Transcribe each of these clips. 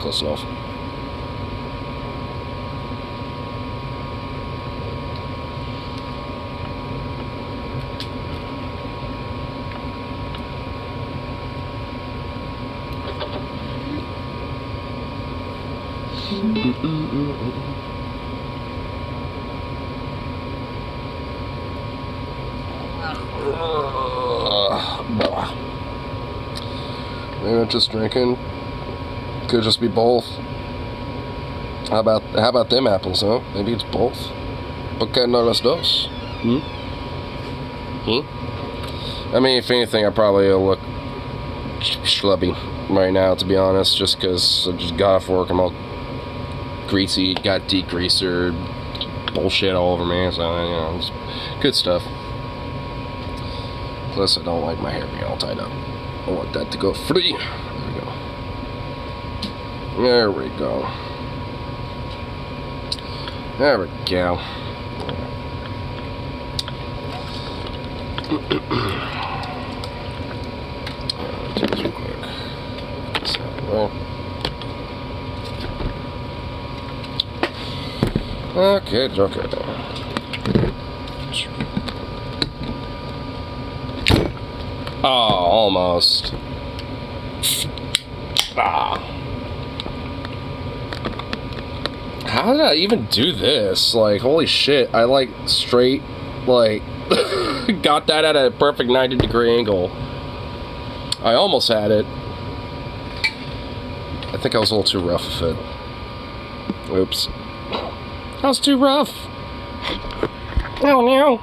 close enough. Maybe I'm just drinking. Could just be both. How about them apples, huh? Maybe it's both. ¿Por qué no las dos? I mean, if anything, I probably look schlubby right now, to be honest, just because I just got off work. I'm all greasy, got degreaser, bullshit all over me, so, you know, it's good stuff. Plus, I don't like my hair being all tied up. I want that to go free. There we go. There we go. Do this real quick. Okay. Oh, almost. How did I even do this? Like, holy shit. I, like, straight, like, got that at a perfect 90-degree angle. I almost had it. I think I was a little too rough with it. Oops. That was too rough. Oh, no.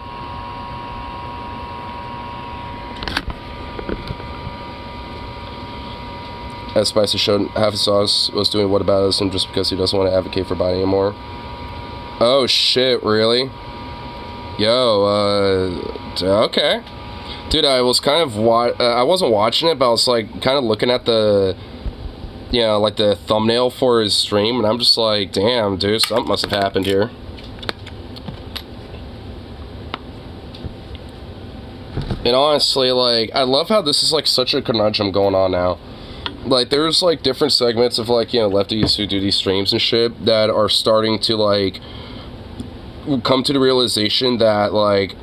As Spicy showed, half his sauce was doing whataboutism just because he doesn't want to advocate for body anymore. Oh shit, really? Yo, okay. Dude, I was kind of, I wasn't watching it, but I was like, kind of looking at the, you know, like the thumbnail for his stream, and I'm just like, damn, dude, something must have happened here. And honestly, like, I love how this is like such a conundrum going on now. Like, there's, like, different segments of, like, you know, lefties who do these streams and shit that are starting to, like, come to the realization that, like,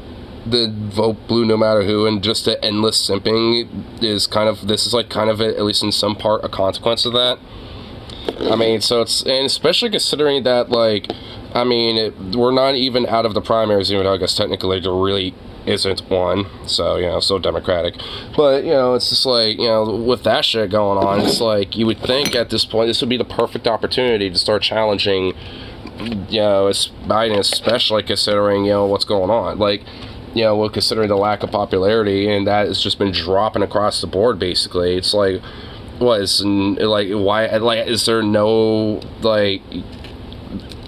the vote blue no matter who and just the endless simping is kind of, this is, like, kind of, at least in some part, a consequence of that. I mean, so it's, and especially considering that, like, I mean, we're not even out of the primaries, even though I guess technically there really isn't one, so, you know, so democratic. But, you know, it's just like, you know, with that shit going on, it's like, you would think at this point this would be the perfect opportunity to start challenging, you know, Biden, especially considering, you know, what's going on. Like, you know, well, considering the lack of popularity, and that has just been dropping across the board, basically. It's like, what is, like, why, like, is there no, like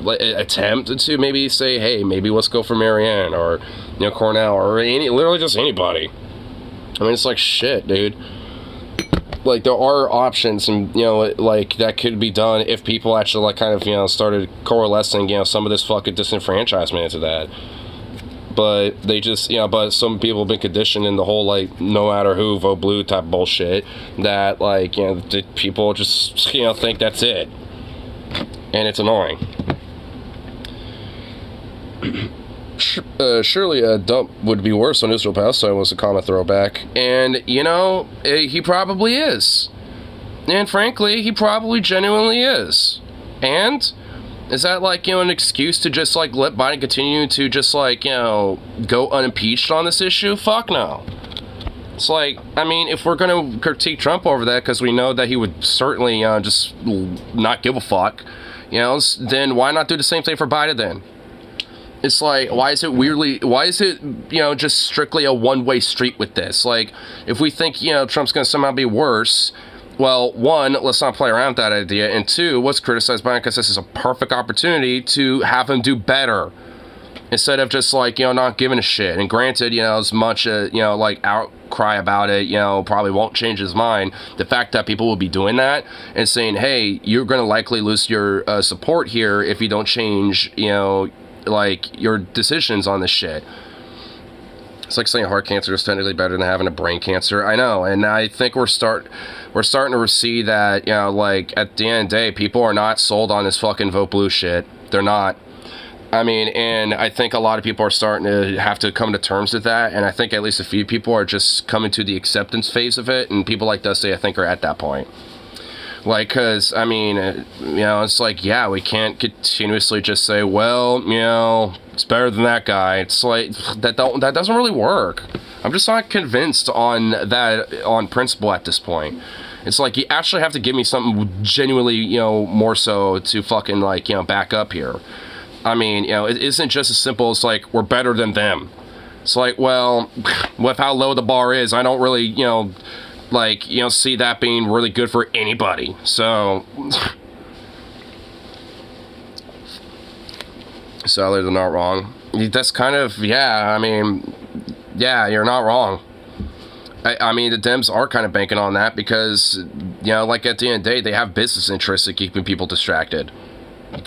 attempt to maybe say, hey, maybe let's go for Marianne, or, you know, Cornell, or literally just anybody. I mean, it's like, shit, dude. Like, there are options, and, you know, like, that could be done if people actually, like, kind of, you know, started coalescing, you know, some of this fucking disenfranchisement into that. But they just, you know, but some people have been conditioned in the whole, like, no matter who, vote blue type of bullshit, that, like, you know, people just, you know, think that's it. And it's annoying. Surely a dump would be worse on Israel Palestine was a common throwback. And, you know, he probably is. And frankly, he probably genuinely is. And is that, like, you know, an excuse to just, like, let Biden continue to just, like, you know, go unimpeached on this issue? Fuck no. It's like, I mean, if we're going to critique Trump over that because we know that he would certainly just not give a fuck, you know, then why not do the same thing for Biden then? It's like, why is it, you know, just strictly a one-way street with this? Like, if we think, you know, Trump's going to somehow be worse, well, one, let's not play around with that idea, and two, let's criticize Biden because this is a perfect opportunity to have him do better, instead of just, like, you know, not giving a shit. And granted, you know, as much, you know, like, outcry about it, you know, probably won't change his mind. The fact that people will be doing that and saying, hey, you're going to likely lose your support here if you don't change, you know, like, your decisions on this shit. It's like saying heart cancer is technically better than having a brain cancer. I know, and I think we're starting to see that, you know, like, at the end of the day, people are not sold on this fucking vote blue shit. They're not. I mean, and I think a lot of people are starting to have to come to terms with that, and I think at least a few people are just coming to the acceptance phase of it, and people like Dusty, I think, are at that point. Like, because, I mean, you know, it's like, yeah, we can't continuously just say, well, you know, it's better than that guy. It's like, that doesn't really work. I'm just not convinced on that, on principle at this point. It's like, you actually have to give me something genuinely, you know, more so to fucking, like, you know, back up here. I mean, you know, it isn't just as simple as, like, we're better than them. It's like, well, with how low the bar is, I don't really, you know, like, you know, see that being really good for anybody. So, sadly, they're not wrong. That's kind of, yeah, I mean, yeah, you're not wrong. I mean, the Dems are kind of banking on that because, you know, like, at the end of the day, they have business interests in keeping people distracted.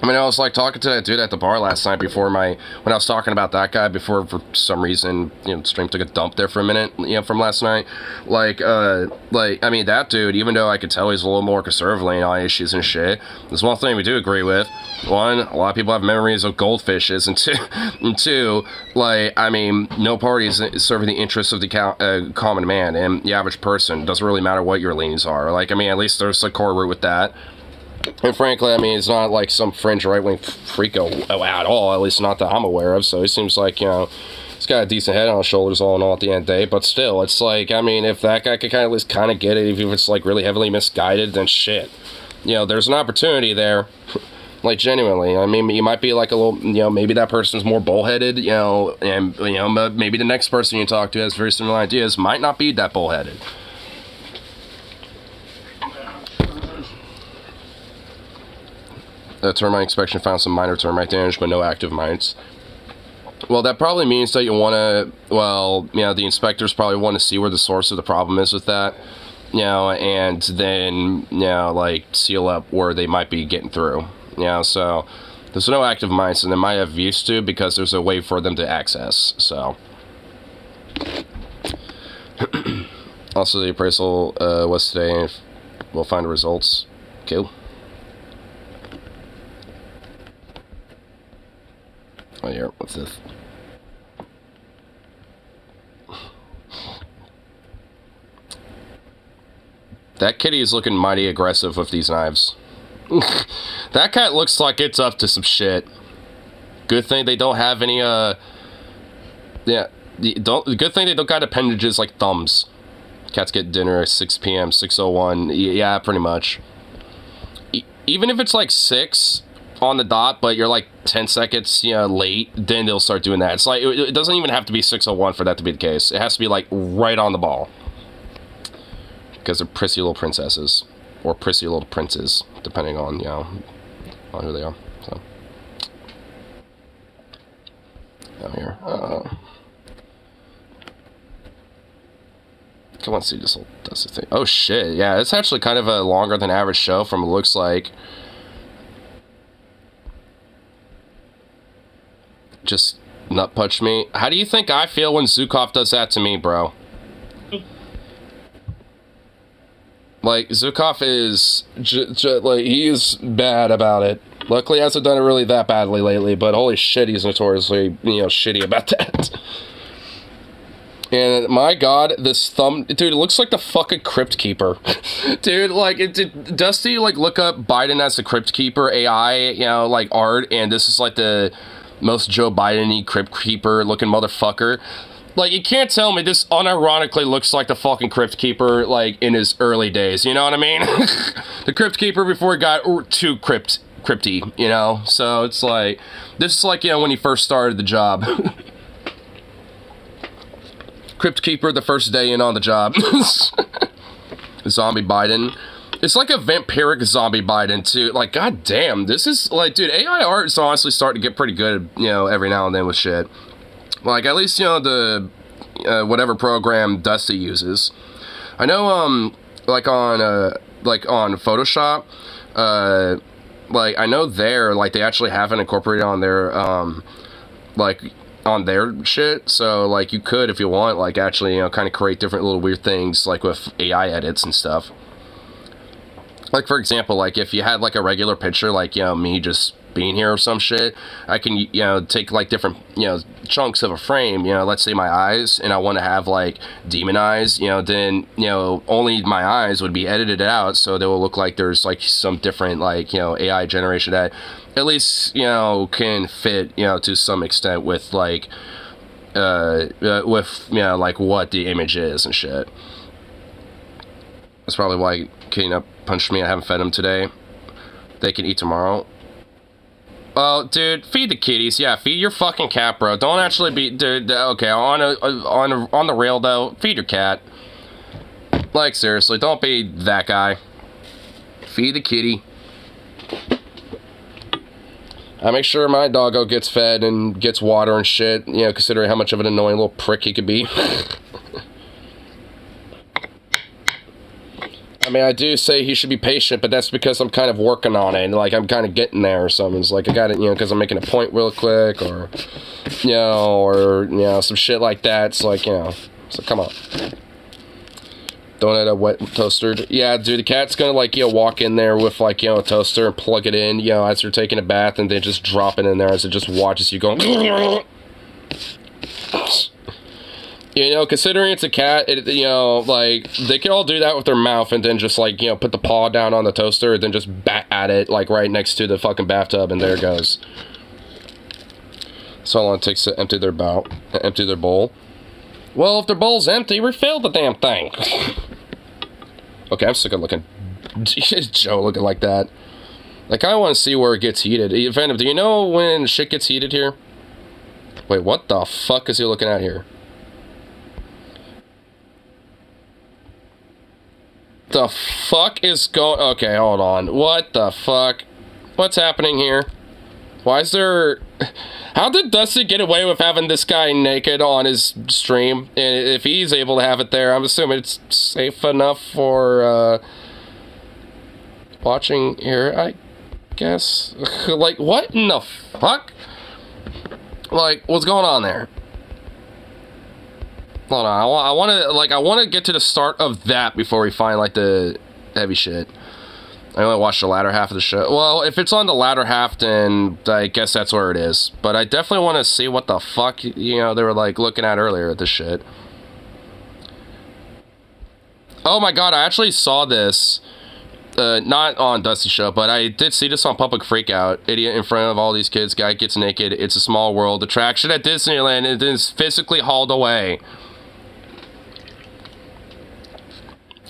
I mean, I was, like, talking to that dude at the bar last night when I was talking about that guy before, for some reason, you know, the stream took a dump there for a minute, you know, from last night. Like, I mean, that dude, even though I could tell he's a little more conservative on issues and shit, there's one thing we do agree with. One, a lot of people have memories of goldfishes, and two, like, I mean, no party is serving the interests of the common man and the average person. It doesn't really matter what your leanings are. Like, I mean, at least there's a core root with that. And frankly, I mean, it's not like some fringe right-wing freako at all, at least not that I'm aware of, so he seems like, you know, he's got a decent head on his shoulders all in all at the end of the day, but still, it's like, I mean, if that guy could kind of at least kind of get it, if it's, like, really heavily misguided, then shit. You know, there's an opportunity there, like, genuinely. I mean, you might be, like, a little, you know, maybe that person's more bullheaded, you know, and, you know, maybe the next person you talk to has very similar ideas, might not be that bullheaded. The termite inspection found some minor termite damage, but no active mites. Well, that probably means that you want to, well, you know, the inspectors probably want to see where the source of the problem is with that, you know, and then, you know, like, seal up where they might be getting through, you know, so there's no active mites, and they might have used to because there's a way for them to access, so. Also, the appraisal was today, and we'll find the results. Cool. Oh, yeah, what's this? That kitty is looking mighty aggressive with these knives. That cat looks like it's up to some shit. Good thing they don't have any, yeah. Good thing they don't got appendages like thumbs. Cats get dinner at 6 p.m., 6:01. Yeah, pretty much. Even if it's like 6 on the dot, but you're like 10 seconds, you know, late, then they'll start doing that. It's like, it doesn't even have to be 6:01 for that to be the case. It has to be like right on the ball. Because they're prissy little princesses. Or prissy little princes, depending on, you know, on who they are. So. Down here. Come on, see this little dusty thing. Oh shit, yeah, it's actually kind of a longer than average show from what it looks like. Just nut punch me. How do you think I feel when Zukov does that to me, bro? Like, Zukov is, like, he is bad about it. Luckily, he hasn't done it really that badly lately, but holy shit, he's notoriously, you know, shitty about that. And, my god, this thumb, dude, it looks like the fucking Crypt Keeper. Dude, like, Dusty, like, look up Biden as the Crypt Keeper AI, you know, like, art, and this is, like, the most Joe Biden-y Crypt Keeper looking motherfucker. Like, you can't tell me this unironically looks like the fucking Crypt Keeper, like, in his early days, you know what I mean? The Crypt Keeper before he got too crypty, you know? So, it's like, this is like, you know, when he first started the job. Crypt Keeper the first day in on the job. Zombie Biden. It's like a vampiric zombie Biden, too. Like, goddamn, this is, like, dude, AI art is honestly starting to get pretty good, you know, every now and then with shit. Like, at least, you know, the, whatever program Dusty uses. I know, like, on Photoshop, like, I know there, like, they actually have it incorporated on their, like, on their shit. So like you could, if you want, like actually, you know, kind of create different little weird things like with AI edits and stuff. Like for example, like if you had like a regular picture, like, you know, me just being here or some shit, I can, you know, take like different, you know, chunks of a frame, you know, let's say my eyes, and I want to have like demon eyes, you know, then, you know, only my eyes would be edited out, so they will look like there's like some different, like, you know, AI generation that at least, you know, can fit, you know, to some extent with like with, you know, like what the image is and shit. That's probably why Kena punched me. I haven't fed him today. They can eat tomorrow. Well, dude, feed the kitties. Yeah, feed your fucking cat, bro. Don't actually be, dude. Okay, on the rail though, feed your cat. Like seriously, don't be that guy. Feed the kitty. I make sure my doggo gets fed and gets water and shit. You know, considering how much of an annoying little prick he could be. I mean, I do say he should be patient, but that's because I'm kind of working on it. Like, I'm kind of getting there or something. It's like, I got it, you know, because I'm making a point real quick, or, you know, some shit like that. It's like, you know, so come on. Don't add a wet toaster. Yeah, dude, the cat's gonna, like, you know, walk in there with, like, you know, a toaster and plug it in, you know, as you're taking a bath, and then just drop it in there as it just watches you going. You know, considering it's a cat, you know, like, they can all do that with their mouth and then just, like, you know, put the paw down on the toaster and then just bat at it, like, right next to the fucking bathtub, and there it goes. So how long it takes to empty their bowl. Well, if their bowl's empty, refill the damn thing. Okay, I'm sick of looking... Joe looking like that. I kind of want to see where it gets heated. Venom, do you know when shit gets heated here? Wait, what the fuck is he looking at here? The fuck is going... Okay, hold on. What the fuck? What's happening here? Why is there... How did Dusty get away with having this guy naked on his stream? And if he's able to have it there, I'm assuming it's safe enough for, watching here, I guess. Like, what in the fuck? Like, what's going on there? Hold on, I want to get to the start of that before we find, like, the heavy shit. I only watched the latter half of the show. Well, if it's on the latter half, then I guess that's where it is. But I definitely want to see what the fuck, you know, they were, like, looking at earlier at this shit. Oh my god, I actually saw this. Not on Dusty's show, but I did see this on Public Freakout. Idiot in front of all these kids, guy gets naked. It's a small world attraction at Disneyland. It is physically hauled away.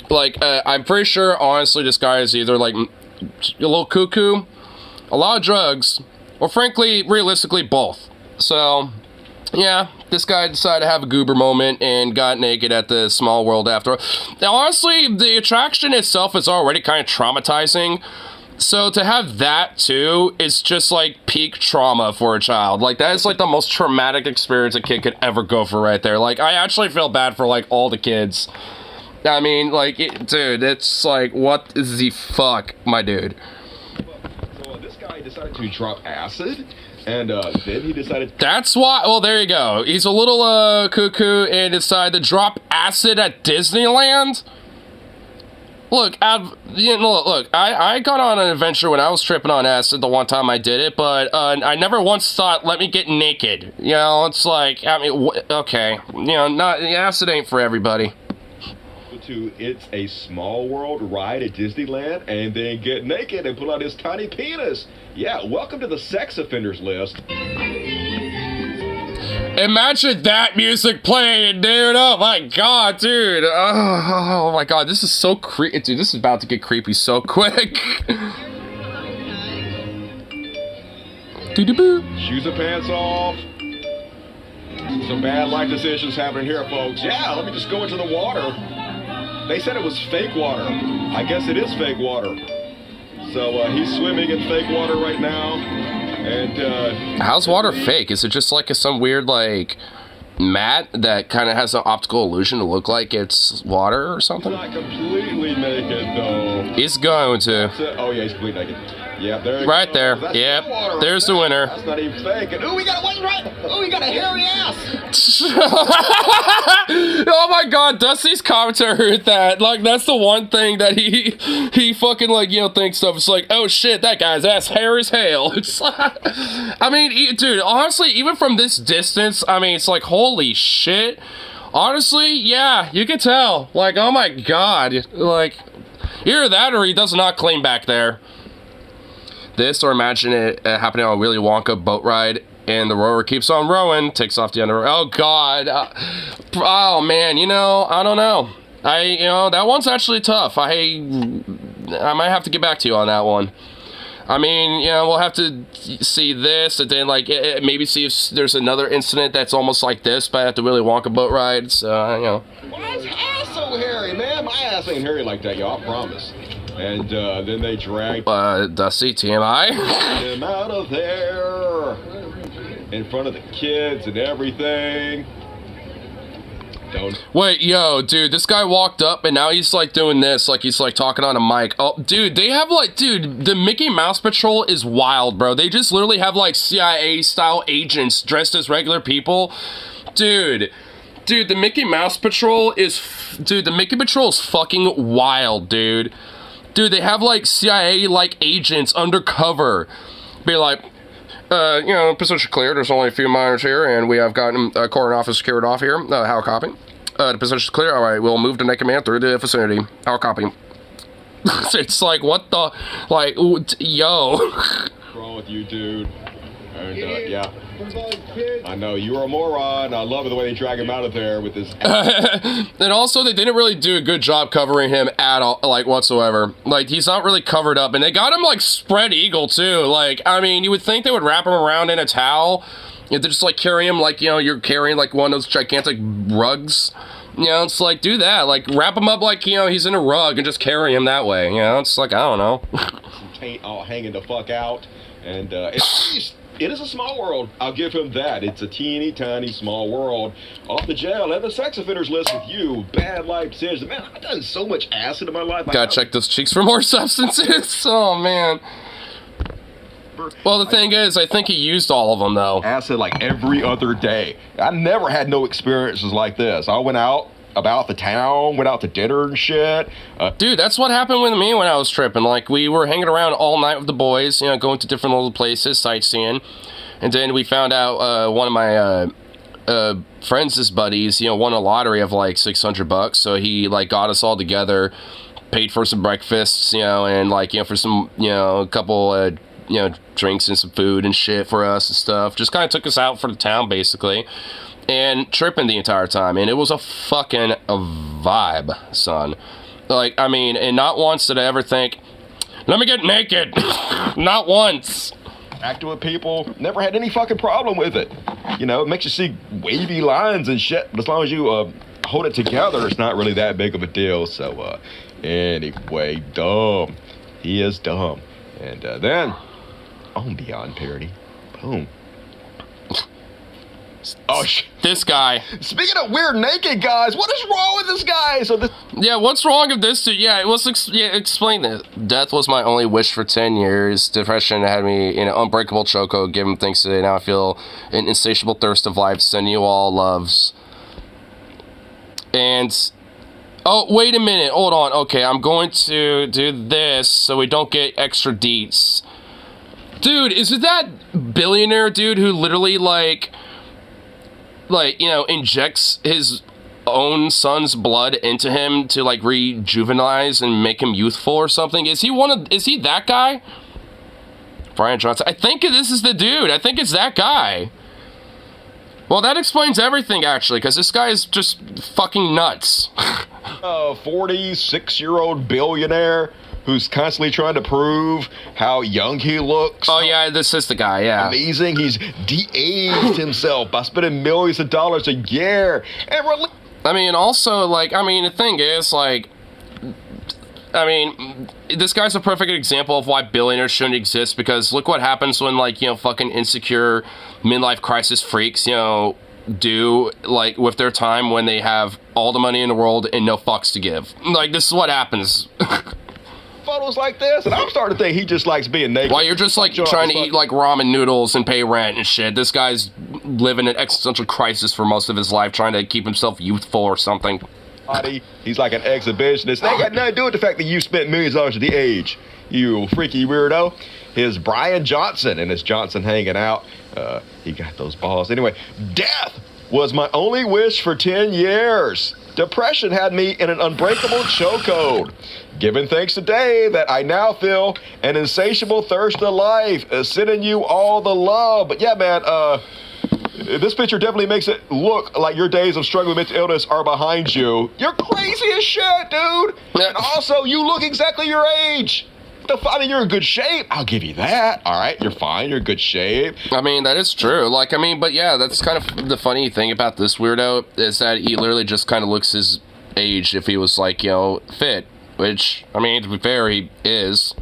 Like, I'm pretty sure, honestly, this guy is either, like, a little cuckoo, a lot of drugs, or frankly, realistically, both. So, yeah, this guy decided to have a goober moment and got naked at the small world after. Now, honestly, the attraction itself is already kind of traumatizing. So to have that, too, is just, like, peak trauma for a child. Like, that is, like, the most traumatic experience a kid could ever go for right there. Like, I actually feel bad for, like, all the kids. I mean, like, dude, it's like, what is the fuck, my dude? So this guy decided to drop acid, and then he decided... That's why, well, there you go. He's a little, cuckoo and decided to drop acid at Disneyland? Look, I got on an adventure when I was tripping on acid the one time I did it, but, I never once thought, let me get naked. You know, it's like, I mean, okay. You know, acid ain't for everybody. To It's a Small World ride at Disneyland and then get naked and pull out his tiny penis. Yeah, welcome to the sex offenders list. Imagine that music playing, dude. Oh my god, dude. Oh my god, this is so creepy. Dude, this is about to get creepy so quick. Doo-doo-boo. Shoes and pants off. Some bad life decisions happening here, folks. Yeah, let me just go into the water. They said it was fake water. I guess it is fake water. So he's swimming in fake water right now. And how's water fake? Is it just like some weird like mat that kind of has an optical illusion to look like it's water or something? He's not completely naked though. He's going to. Oh yeah, he's completely naked. Yeah, there you Right go. there. That's Yep. the water There's the right winner. That's not even fake. And, ooh, we got a hairy ass. Oh my god, Dusty's commentary heard that. Like, that's the one thing that he fucking, like, you know, thinks of. It's like, oh shit, that guy's ass hairy as hell. It's like, I mean, dude, honestly, even from this distance, I mean, it's like, holy shit. Honestly, yeah, you can tell. Like, oh my god. Like, either that or he does not clean back there. This, or imagine it happening on a Willy Wonka boat ride, and the rower keeps on rowing, takes off the under. Oh god. Oh man, you know, I don't know. You know, that one's actually tough. I might have to get back to you on that one. I mean, you know, we'll have to see this, and then, like, maybe see if there's another incident that's almost like this, but at the Willy Wonka boat ride, so, you know. Why is ass so hairy, man? My ass ain't hairy like that, y'all, I promise. And then they dragged Dusty, TMI? him out of there in front of the kids and everything. Don't. Wait, yo, dude, this guy walked up and now he's like doing this, like he's like talking on a mic. Oh, dude, they have like, dude, the Mickey Mouse Patrol is wild, bro. They just literally have like CIA-style agents dressed as regular people. Dude, the Mickey Mouse Patrol is, dude, the Mickey Patrol is fucking wild, dude. Dude, they have, like, CIA-like agents undercover. Be like, you know, position clear. There's only a few miners here, and we have gotten a coroner office secured off here. How copy? The position's clear. All right, we'll move the naked man through the vicinity. How copy? It's like, what the, like, yo. What's wrong with you, dude? And, yeah. I know, you were a moron. I love it the way they drag him out of there with his... And also, they didn't really do a good job covering him at all, like, whatsoever. Like, he's not really covered up. And they got him, like, spread eagle, too. Like, I mean, you would think they would wrap him around in a towel. You know, just, like, carry him like, you know, you're carrying, like, one of those gigantic rugs. You know, it's like, do that. Like, wrap him up like, you know, he's in a rug and just carry him that way. You know, it's like, I don't know. Some taint all hanging the fuck out. And, it is a small world. I'll give him that. It's a teeny tiny small world. Off the jail and the sex offenders list with you. Bad life decisions. Man, I've done so much acid in my life. Gotta check those cheeks for more substances. Oh, man. Well, the thing is, I think he used all of them, though. Acid like every other day. I never had no experiences like this. I went out about the town, went out to dinner and shit. Dude, that's what happened with me when I was tripping. Like, we were hanging around all night with the boys, you know, going to different little places, sightseeing. And then we found out one of my friends' buddies, you know, won a lottery of like $600. So he, like, got us all together, paid for some breakfasts, you know, and, like, you know, for some, you know, a couple, you know, drinks and some food and shit for us and stuff. Just kind of took us out for the town, basically. And tripping the entire time, and it was a fucking vibe, son. Like, I mean, and not once did I ever think, let me get naked. Not once. Acting with people, never had any fucking problem with it. You know, it makes you see wavy lines and shit, but as long as you hold it together, it's not really that big of a deal. So, anyway, dumb. He is dumb. And then, on Beyond Parody, boom. Oh, this guy. Speaking of weird naked guys, what is wrong with this guy? So yeah, what's wrong with this dude? Yeah, explain this. Death was my only wish for 10 years. Depression had me in an unbreakable chokehold. Give him thanks today. Now I feel an insatiable thirst of life. Send you all loves. And oh, wait a minute. Hold on. Okay, I'm going to do this so we don't get extra deets. Dude, is it that billionaire dude who literally like, you know, injects his own son's blood into him to, like, rejuvenize and make him youthful or something? Is he that guy? Brian Johnson. I think this is the dude. I think it's that guy. Well, that explains everything, actually, because this guy is just fucking nuts. 46-year-old billionaire who's constantly trying to prove how young he looks. Oh, yeah, this is the guy, yeah. Amazing. He's de-aged himself by spending millions of dollars a year. And I mean, also, like, I mean, the thing is, like, I mean, this guy's a perfect example of why billionaires shouldn't exist, because look what happens when, like, you know, fucking insecure midlife crisis freaks, you know, do, like, with their time when they have all the money in the world and no fucks to give. Like, this is what happens. photos like this? And I'm starting to think he just likes being naked. While you're just like trying to eat like ramen noodles and pay rent and shit, this guy's living an existential crisis for most of his life, trying to keep himself youthful or something. He's like an exhibitionist. They got nothing to do with the fact that you spent millions of dollars at the age, you freaky weirdo. Here's Brian Johnson, and it's Johnson hanging out. He got those balls. Anyway, death was my only wish for 10 years. Depression had me in an unbreakable chokehold. Giving thanks today that I now feel an insatiable thirst to life. Sending you all the love. But yeah, man, this picture definitely makes it look like your days of struggling with mental illness are behind you. You're crazy as shit, dude. And also, you look exactly your age. I mean, you're in good shape. I'll give you that. All right, you're fine. You're in good shape. I mean, that is true. Like, I mean, but yeah, that's kind of the funny thing about this weirdo is that he literally just kind of looks his age if he was, like, you know, fit. Which, I mean, to be fair, he is.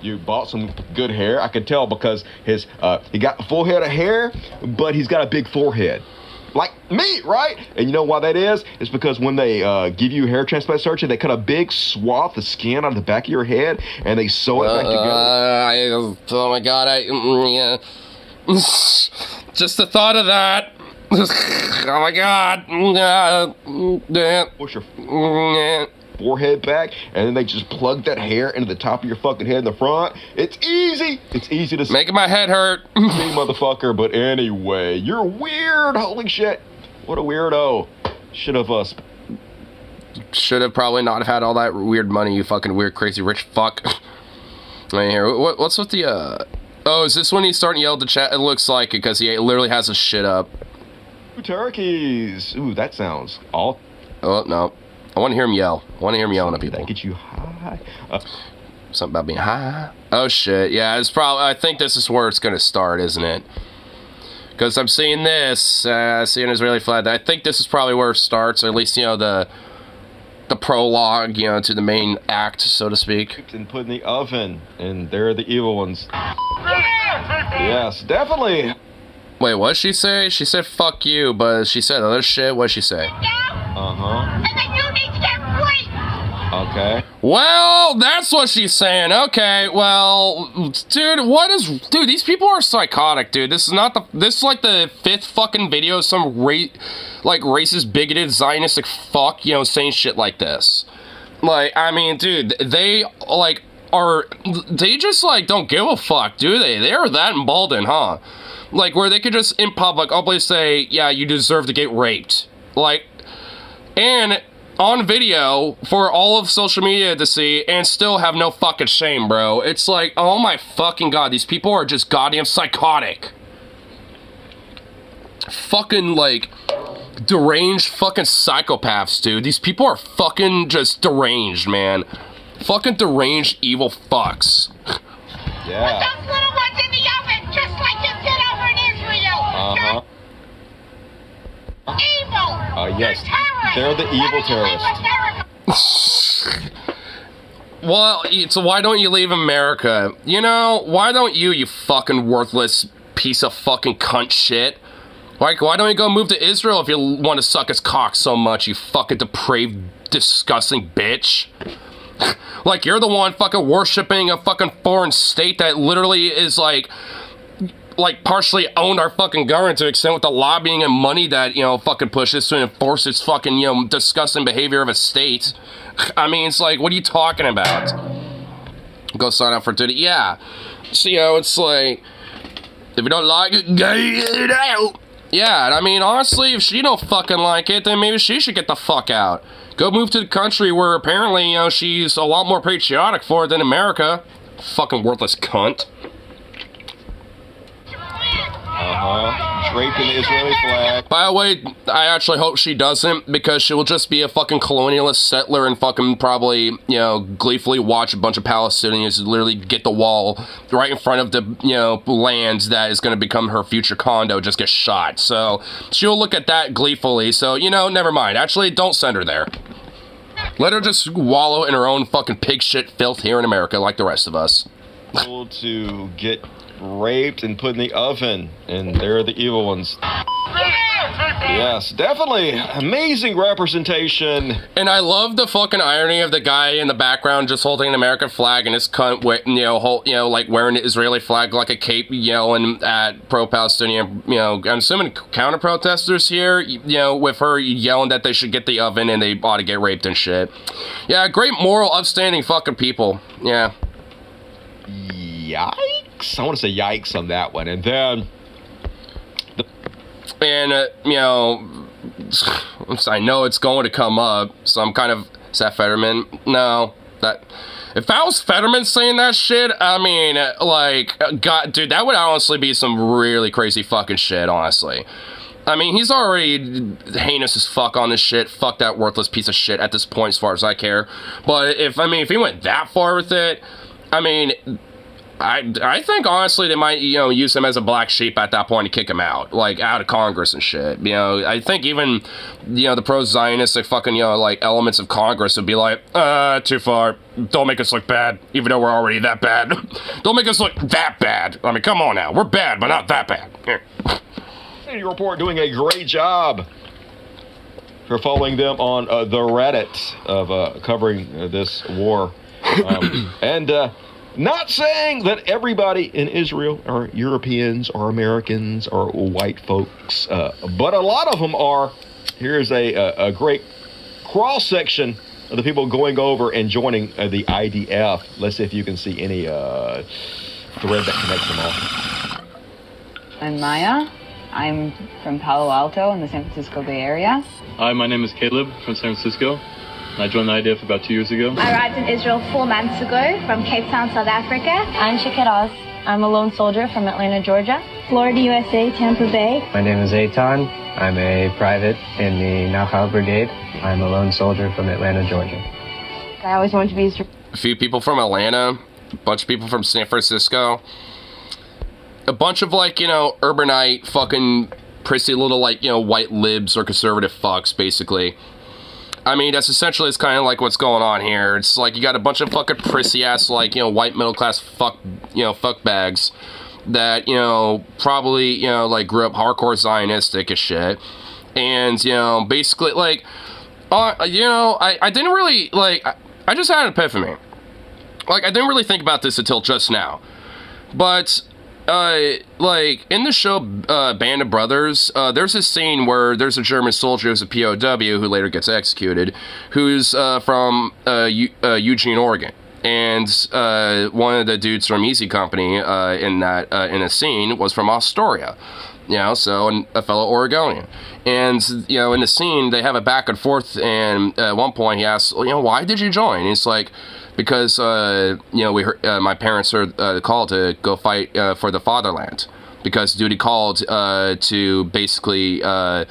You bought some good hair. I could tell because he got a full head of hair, but he's got a big forehead. Like me, right? And you know why that is? It's because when they give you hair transplant surgery, they cut a big swath of skin out of the back of your head, and they sew it back together. Oh my god, yeah. Just the thought of that. Oh my god. Push your forehead back, and then they just plug that hair into the top of your fucking head in the front. It's easy. It's easy to making my head hurt. See, motherfucker. But anyway, you're weird. Holy shit. What a weirdo. Should have probably not have had all that weird money, you fucking weird, crazy, rich fuck. Right here. What's with the, Oh, is this when he's starting to yell at the chat? It looks like it, because he literally has his shit up. Ooh, turkeys. Ooh, that sounds all... Oh, no. I want to hear him yell. I want to hear him yelling at people. Get you high. Something about being high. Oh shit! Yeah, it's probably. I think this is where it's gonna start, isn't it? Because I'm seeing this. Seeing an Israeli flag. I think this is probably where it starts, or at least you know the prologue, you know, to the main act, so to speak. And put in the oven, and they're the evil ones. Yes, definitely. Wait, what did she say? She said "fuck you," but she said other shit. What did she say? Okay. Well, that's what she's saying. Okay, well, dude, these people are psychotic, dude. This is like the 5th fucking video of some racist, bigoted, Zionistic fuck, you know, saying shit like this. Like, I mean, dude, they just, like, don't give a fuck, do they? They're that emboldened, huh? Like, where they could just, in public, openly say, yeah, you deserve to get raped. Like, and on video for all of social media to see and still have no fucking shame, bro. It's like, oh my fucking god, these people are just goddamn psychotic. Fucking, like, deranged fucking psychopaths, dude. These people are fucking just deranged, man. Fucking deranged evil fucks. Yeah. Put those little ones in the oven, just like you did over in Israel. Uh-huh. Evil. Yes. They're the evil terrorists. Well, so why don't you leave America? You know, why don't you fucking worthless piece of fucking cunt shit? Like, why don't you go move to Israel if you want to suck his cock so much, you fucking depraved, disgusting bitch? Like, you're the one fucking worshipping a fucking foreign state that literally is like partially owned our fucking government to the extent with the lobbying and money that, you know, fucking pushes to enforce its fucking, you know, disgusting behavior of a state. I mean, it's like, what are you talking about? Go sign up for today. Yeah. So, you know, it's like, if you don't like it, get it out. Yeah, I mean, honestly, if she don't fucking like it, then maybe she should get the fuck out. Go move to the country where apparently, you know, she's a lot more patriotic for it than America. Fucking worthless cunt. Draped in the Israeli flag. By the way, I actually hope she doesn't, because she will just be a fucking colonialist settler and fucking probably, you know, gleefully watch a bunch of Palestinians literally get the wall right in front of the, you know, lands that is going to become her future condo just get shot. So she'll look at that gleefully. So, you know, never mind. Actually, don't send her there. Let her just wallow in her own fucking pig shit filth here in America like the rest of us. To get raped and put in the oven, and they're the evil ones. Yes, definitely amazing representation. And I love the fucking irony of the guy in the background just holding an American flag and his cunt, like wearing the Israeli flag like a cape, yelling at pro-Palestinian, I'm assuming counter-protesters here, with her yelling that they should get the oven and they ought to get raped and shit. Yeah, great moral, upstanding fucking people. Yeah. Yikes. I want to say yikes on that one. And then... And, I know it's going to come up, so I'm kind of... Is that Fetterman? No. If that was Fetterman saying that shit, I mean, God, dude, that would honestly be some really crazy fucking shit, honestly. I mean, he's already heinous as fuck on this shit. Fuck that worthless piece of shit at this point, as far as I care. But if he went that far with it, I mean... I think, honestly, they might, use him as a black sheep at that point to kick him out, out of Congress and shit. I think even, the pro-Zionistic fucking, elements of Congress would be like, too far. Don't make us look bad, even though we're already that bad. Don't make us look that bad. I mean, come on now. We're bad, but not that bad. Your report doing a great job for following them on the Reddit of covering this war. Not saying that everybody in Israel are Europeans or Americans or white folks, but a lot of them are. Here's a great cross-section of the people going over and joining the IDF. Let's see if you can see any thread that connects them all. I'm Maya. I'm from Palo Alto in the San Francisco Bay Area. Hi, my name is Caleb from San Francisco. I joined the IDF about 2 years ago. I arrived in Israel 4 months ago from Cape Town, South Africa. I'm Shakira. I'm a lone soldier from Atlanta, Georgia. Florida, USA, Tampa Bay. My name is Eitan. I'm a private in the Nachal Brigade. I'm a lone soldier from Atlanta, Georgia. I always wanted to be Israel. A few people from Atlanta, a bunch of people from San Francisco, a bunch of, urbanite fucking prissy little, white libs or conservative fucks, basically. I mean, that's essentially, it's kind of like what's going on here. It's like you got a bunch of fucking prissy-ass, white middle-class fuck bags that, probably, grew up hardcore Zionistic as shit. And, basically, I didn't really, I just had an epiphany. I didn't really think about this until just now. But... in the show Band of Brothers, there's this scene where there's a German soldier who's a POW who later gets executed, who's from Eugene, Oregon. And one of the dudes from Easy Company in a scene was from Astoria. So a fellow Oregonian. And, in the scene, they have a back and forth, and at one point he asks, why did you join? And he's like... Because, we heard, my parents heard the call to go fight for the fatherland. Because duty called to basically, help,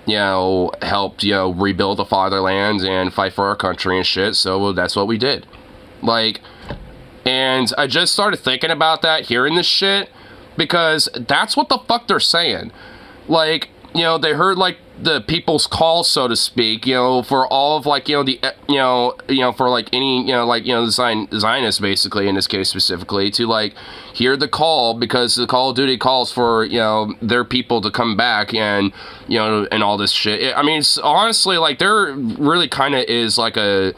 rebuild the fatherland and fight for our country and shit. So that's what we did. And I just started thinking about that, hearing this shit. Because that's what the fuck they're saying. They heard, the people's call, so to speak, for all of, for any, the Zionists, basically, in this case specifically, to, hear the call, because the Call of Duty calls for, their people to come back and, and all this shit. I mean, it's honestly, there really kind of is, I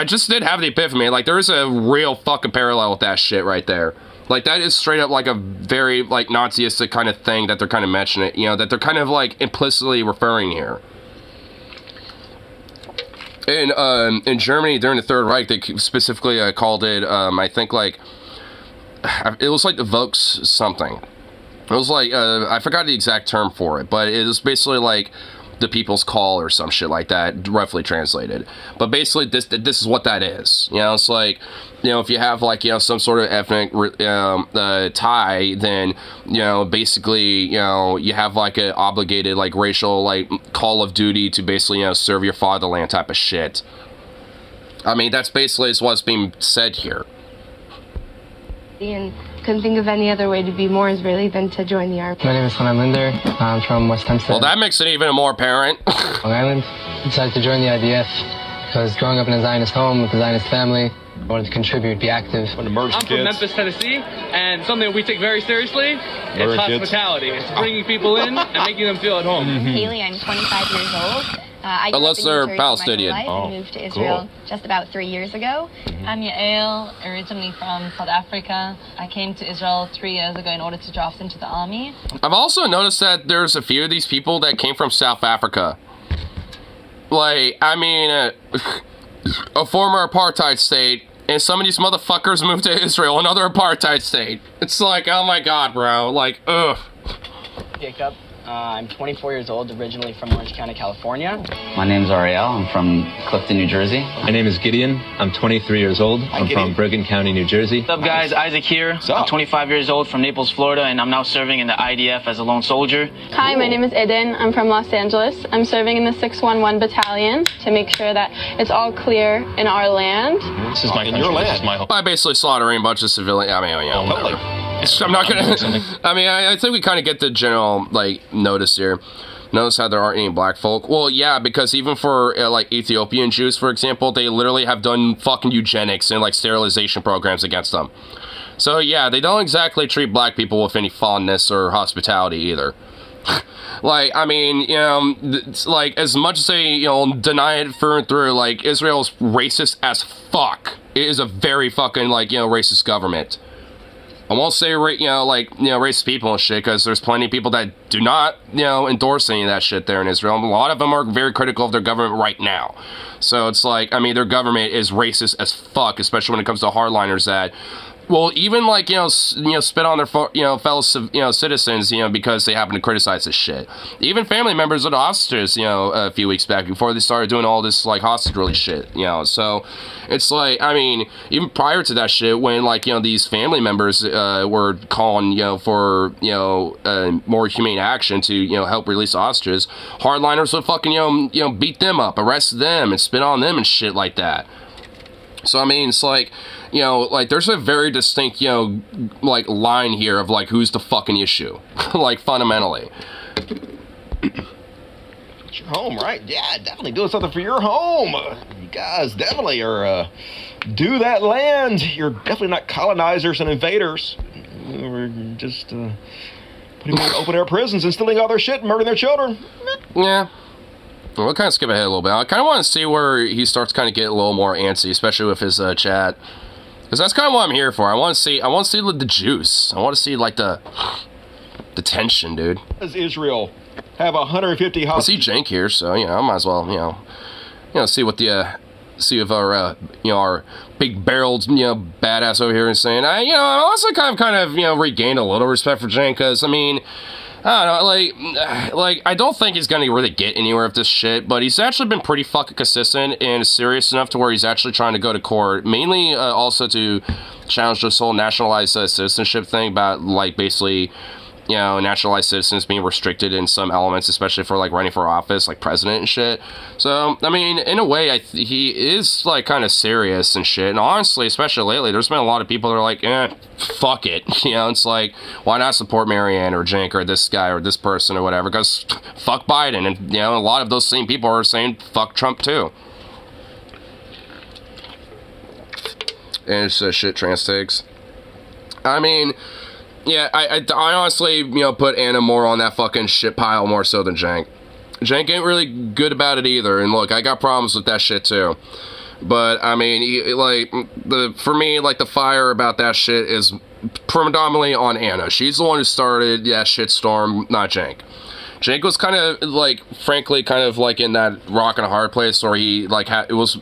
just did have the epiphany. There is a real fucking parallel with that shit right there. That is straight up a very, Nazistic kind of thing that they're kind of mentioning, that they're kind of, implicitly referring here. In Germany, during the Third Reich, they specifically called it, I think, it was the Volks something. It was I forgot the exact term for it, but it was basically the people's call or some shit like that, roughly translated. But basically, this is what that is. It's if you have some sort of ethnic tie, then basically you have a obligated racial call of duty to basically serve your fatherland type of shit. I mean, that's basically what's being said here. And couldn't think of any other way to be more Israeli than to join the army. My name is Hanan Linder. I'm from West Hempstead. Well, that makes it even more apparent. Long Island. Decided to join the IDF because growing up in a Zionist home with a Zionist family, I wanted to contribute, be active. Want to merge I'm the from kids. Memphis, Tennessee, and something that we take very seriously is hospitality. It's bringing people in and making them feel at home. Haley, I'm 25 years old. I grew Unless up in they're New Jersey Palestinian. my whole life and moved to Israel just about 3 years ago. I'm Yael, originally from South Africa. I came to Israel 3 years ago in order to draft into the army. I've also noticed that there's a few of these people that came from South Africa. Like, I mean, a former apartheid state, and some of these motherfuckers moved to Israel, another apartheid state. It's like, oh my god, bro. Like, ugh. Jacob. I'm 24 years old, originally from Orange County, California. My name's Ariel. I'm from Clifton, New Jersey. My name is Gideon. I'm 23 years old. I'm from Bergen County, New Jersey. What's up, guys? Isaac here. I'm 25 years old from Naples, Florida, and I'm now serving in the IDF as a lone soldier. Hi, my name is Eden. I'm from Los Angeles. I'm serving in the 611 Battalion to make sure that it's all clear in our land. This is my country. This is my home. By basically slaughtering a bunch of civilians. I mean, you know, whatever. I'm not gonna. I mean, I think we kind of get the general like notice here. Notice how there aren't any black folk. Well, yeah, because even for like Ethiopian Jews, for example, they literally have done fucking eugenics and like sterilization programs against them. So yeah, they don't exactly treat black people with any fondness or hospitality either. Like, I mean, you know, it's like, as much as they, you know, deny it through and through, like, Israel's racist as fuck. It is a very fucking, like, you know, racist government. I won't say, you know, like, you know, racist people and shit, because there's plenty of people that do not, you know, endorse any of that shit there in Israel. A lot of them are very critical of their government right now. So it's like, I mean, their government is racist as fuck, especially when it comes to hardliners that, well, even like, you know, spit on their, you know, fellow, you know, citizens, you know, because they happen to criticize this shit. Even family members of the hostages, you know, a few weeks back before they started doing all this like hostage release shit, you know. So it's like, I mean, even prior to that shit, when like, you know, these family members were calling, you know, for, you know, more humane action to, you know, help release hostages, hardliners would fucking, you know, beat them up, arrest them, and spit on them and shit like that. So I mean, it's like, you know, like, there's a very distinct, you know, like, line here of, like, who's the fucking issue. Like, fundamentally. It's your home, right? Yeah, definitely doing something for your home. You guys definitely are, do that land. You're definitely not colonizers and invaders. We're just, putting them in open-air prisons and stealing all their shit and murdering their children. Yeah. We'll kind of skip ahead a little bit. I kind of want to see where he starts kind of getting a little more antsy, especially with his chat. Because that's kind of what I'm here for. I want to see the juice. I want to see, like, the tension, dude. Does Israel have 150 I see Jank here, so, you know, I might as well, you know, see what the, see if our, you know, our big-barreled, you know, badass over here is saying. You know, I also kind of, you know, regained a little respect for Jank, because, I mean, I don't know, like, I don't think he's gonna really get anywhere with this shit, but he's actually been pretty fucking consistent and serious enough to where he's actually trying to go to court, mainly also to challenge this whole nationalized citizenship thing about, like, basically, you know, naturalized citizens being restricted in some elements, especially for, like, running for office, like president and shit. So, I mean, in a way, he is, like, kind of serious and shit. And honestly, especially lately, there's been a lot of people that are like, fuck it. You know, it's like, why not support Marianne or Jank or this guy or this person or whatever? Because fuck Biden. And, you know, a lot of those same people are saying fuck Trump, too. And it's shit trans takes. I mean, yeah, I honestly, you know, put Anna more on that fucking shit pile more so than Jank. Jank ain't really good about it either, and look, I got problems with that shit too. But, I mean, like, for me, like, the fire about that shit is predominantly on Anna. She's the one who started that shitstorm, not Jank. Jank was kind of, like, frankly, kind of, like, in that rock and a hard place where he, like, it was,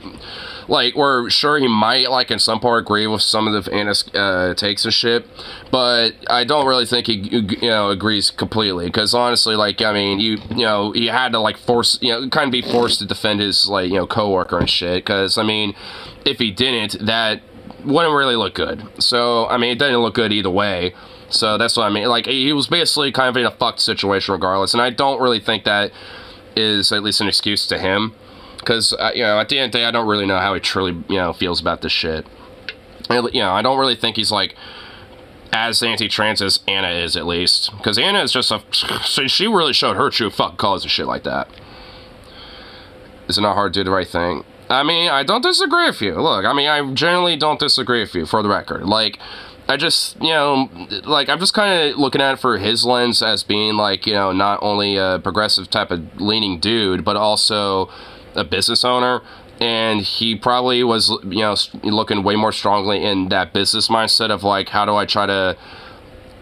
like, we're sure he might, like, in some part agree with some of the Anna's takes and shit, but I don't really think he, you know, agrees completely, because honestly, like, I mean, you know, he had to, like, kind of be forced to defend his, like, you know, coworker and shit, because, I mean, if he didn't, that wouldn't really look good. So, I mean, it didn't look good either way. So that's what I mean. Like, he was basically kind of in a fucked situation regardless, and I don't really think that is at least an excuse to him, because, you know, at the end of the day, I don't really know how he truly, you know, feels about this shit. And, you know, I don't really think he's, like, as anti-trans as Anna is, at least, because Anna is just she really showed her true fucking colors and shit like that. Is it not hard to do the right thing? I mean, I don't disagree with you. Look, I mean, I generally don't disagree with you, for the record. Like, I just, you know, like, I'm just kind of looking at it for his lens as being, like, you know, not only a progressive type of leaning dude, but also a business owner. And he probably was, you know, looking way more strongly in that business mindset of, like, how do I try to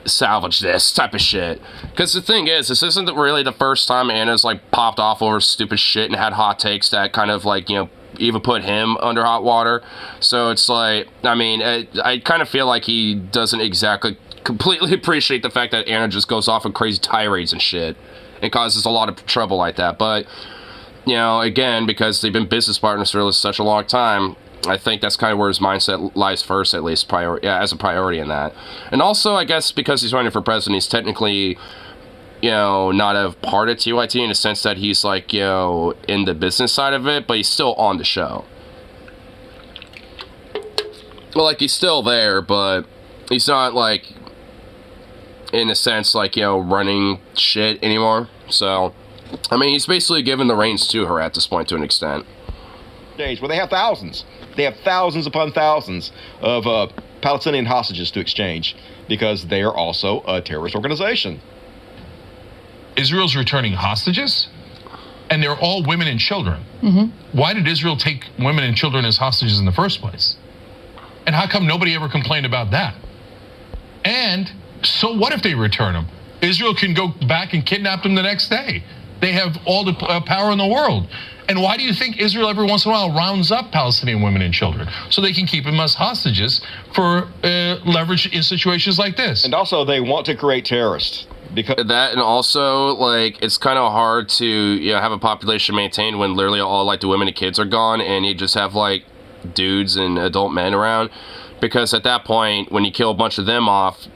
salvage this type of shit. Because the thing is, this isn't really the first time Anna's, like, popped off over stupid shit and had hot takes that kind of, like, you know, even put him under hot water. So it's like, I mean, I kind of feel like he doesn't exactly completely appreciate the fact that Anna just goes off on crazy tirades and shit and causes a lot of trouble like that. But, you know, again, because they've been business partners for such a long time, I think that's kind of where his mindset lies first, at least as a priority in that. And also, I guess because he's running for president, he's technically, you know, not a part of TYT in the sense that he's, like, you know, in the business side of it, but he's still on the show. Well, like, he's still there, but he's not, like, in a sense, like, you know, running shit anymore. So, I mean, he's basically given the reins to her at this point to an extent. Well, they have thousands. They have thousands upon thousands of Palestinian hostages to exchange because they are also a terrorist organization. Israel's returning hostages, and they're all women and children. Why did Israel take women and children as hostages in the first place? And how come nobody ever complained about that? And so what if they return them? Israel can go back and kidnap them the next day. They have all the power in the world. And why do you think Israel every once in a while rounds up Palestinian women and children? So they can keep them as hostages for leverage in situations like this. And also they want to create terrorists. Because that, and also, like, it's kind of hard to, you know, have a population maintained when literally all, like, the women and kids are gone, and you just have, like, dudes and adult men around. Because at that point, when you kill a bunch of them off,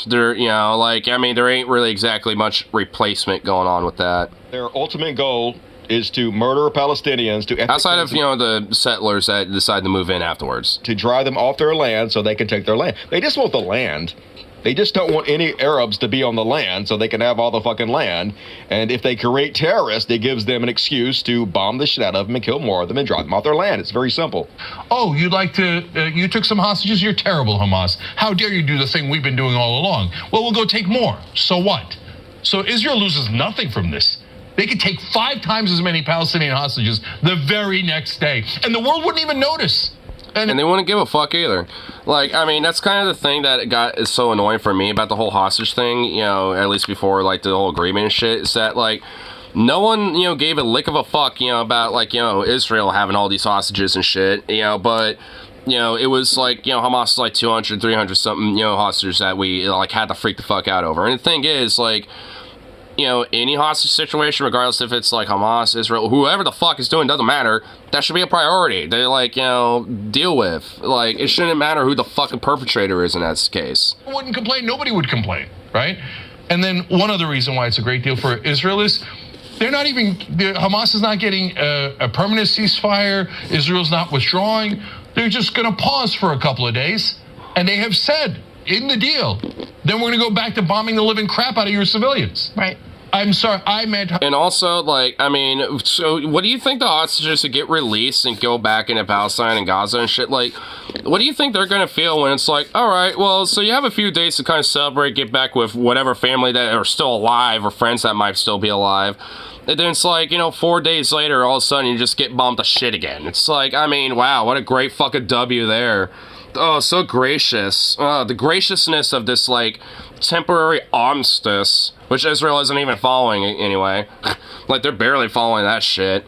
there, you know, like, I mean, there ain't really exactly much replacement going on with that. Their ultimate goal is to murder Palestinians, to outside of, you know, the settlers that decide to move in afterwards, to drive them off their land so they can take their land. They just want the land. They just don't want any Arabs to be on the land so they can have all the fucking land. And if they create terrorists, it gives them an excuse to bomb the shit out of them and kill more of them and drive them off their land. It's very simple. Oh, you'd like to, you took some hostages? You're terrible, Hamas. How dare you do the thing we've been doing all along? Well, we'll go take more. So what? So Israel loses nothing from this. They could take 5 times as many Palestinian hostages the very next day, and the world wouldn't even notice. And they wouldn't give a fuck either. Like, I mean, that's kind of the thing that is so annoying for me about the whole hostage thing, you know, at least before, like, the whole agreement and shit, is that, like, no one, you know, gave a lick of a fuck, you know, about, like, you know, Israel having all these hostages and shit, you know, but, you know, it was, like, you know, Hamas is, like, 200, 300 something, you know, hostages that we, like, had to freak the fuck out over. And the thing is, like, you know, any hostage situation, regardless if it's like Hamas, Israel, whoever the fuck is doing, doesn't matter. That should be a priority. They, like, you know, deal with. Like, it shouldn't matter who the fucking perpetrator is in that case. I wouldn't complain. Nobody would complain, right? And then one other reason why it's a great deal for Israel is they're not even, Hamas is not getting a permanent ceasefire. Israel's not withdrawing. They're just going to pause for a couple of days. And they have said in the deal, then we're going to go back to bombing the living crap out of your civilians. Right. I'm sorry, I meant... And also, like, I mean, so what do you think the hostages to get released and go back into Palestine and Gaza and shit, like, what do you think they're going to feel when it's like, all right, well, so you have a few days to kind of celebrate, get back with whatever family that are still alive or friends that might still be alive. And then it's like, you know, 4 days later, all of a sudden you just get bombed to shit again. It's like, I mean, wow, what a great fucking W there. Oh, so gracious. The graciousness of this, like, temporary armistice, which Israel isn't even following anyway. Like, they're barely following that shit.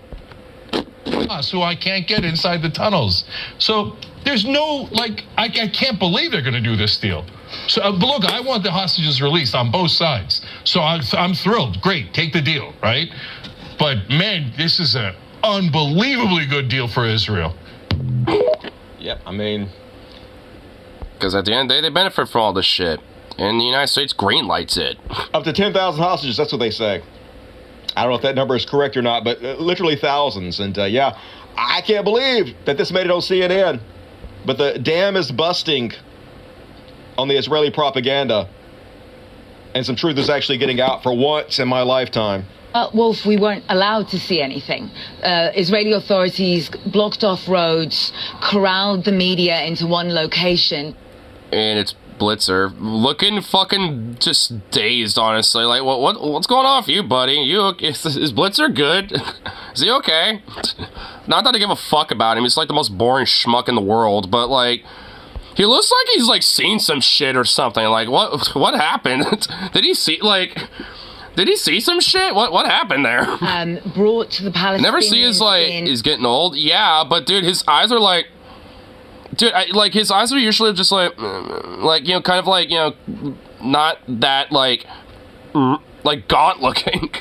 So I can't get inside the tunnels. So there's no, like, I can't believe they're going to do this deal. So, but look, I want the hostages released on both sides. So I'm thrilled. Great, take the deal, right? But, man, this is an unbelievably good deal for Israel. Yep, I mean... Because at the end of the day, they benefit from all this shit. And the United States green lights it. Up to 10,000 hostages, that's what they say. I don't know if that number is correct or not, but literally thousands. And yeah, I can't believe that this made it on CNN. But the dam is busting on the Israeli propaganda. And some truth is actually getting out for once in my lifetime. Wolf, we weren't allowed to see anything. Israeli authorities blocked off roads, corralled the media into one location. And it's Blitzer looking fucking just dazed, honestly. Like, what's going on with you, buddy? Is Blitzer good? Is he okay? Not that I give a fuck about him. He's like the most boring schmuck in the world, but like, he looks like he's like seen some shit or something. Like, what happened? Did he see some shit? What happened there? Brought to the Palestinians. Never see his he's getting old. Yeah, but dude, his eyes are like, dude, his eyes are usually just like you know, kind of like, you know, not that like gaunt looking.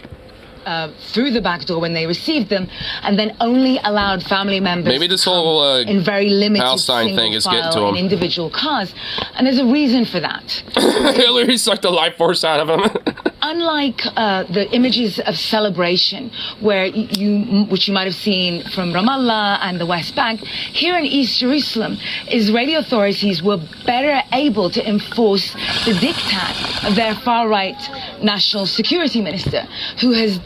Through the back door when they received them, and then only allowed family members. Maybe this whole in very limited Palestine thing is getting to him. In individual cars, and there's a reason for that. Hillary sucked the life force out of him. Unlike the images of celebration, which you might have seen from Ramallah and the West Bank, here in East Jerusalem, Israeli authorities were better able to enforce the diktat of their far-right national security minister, who has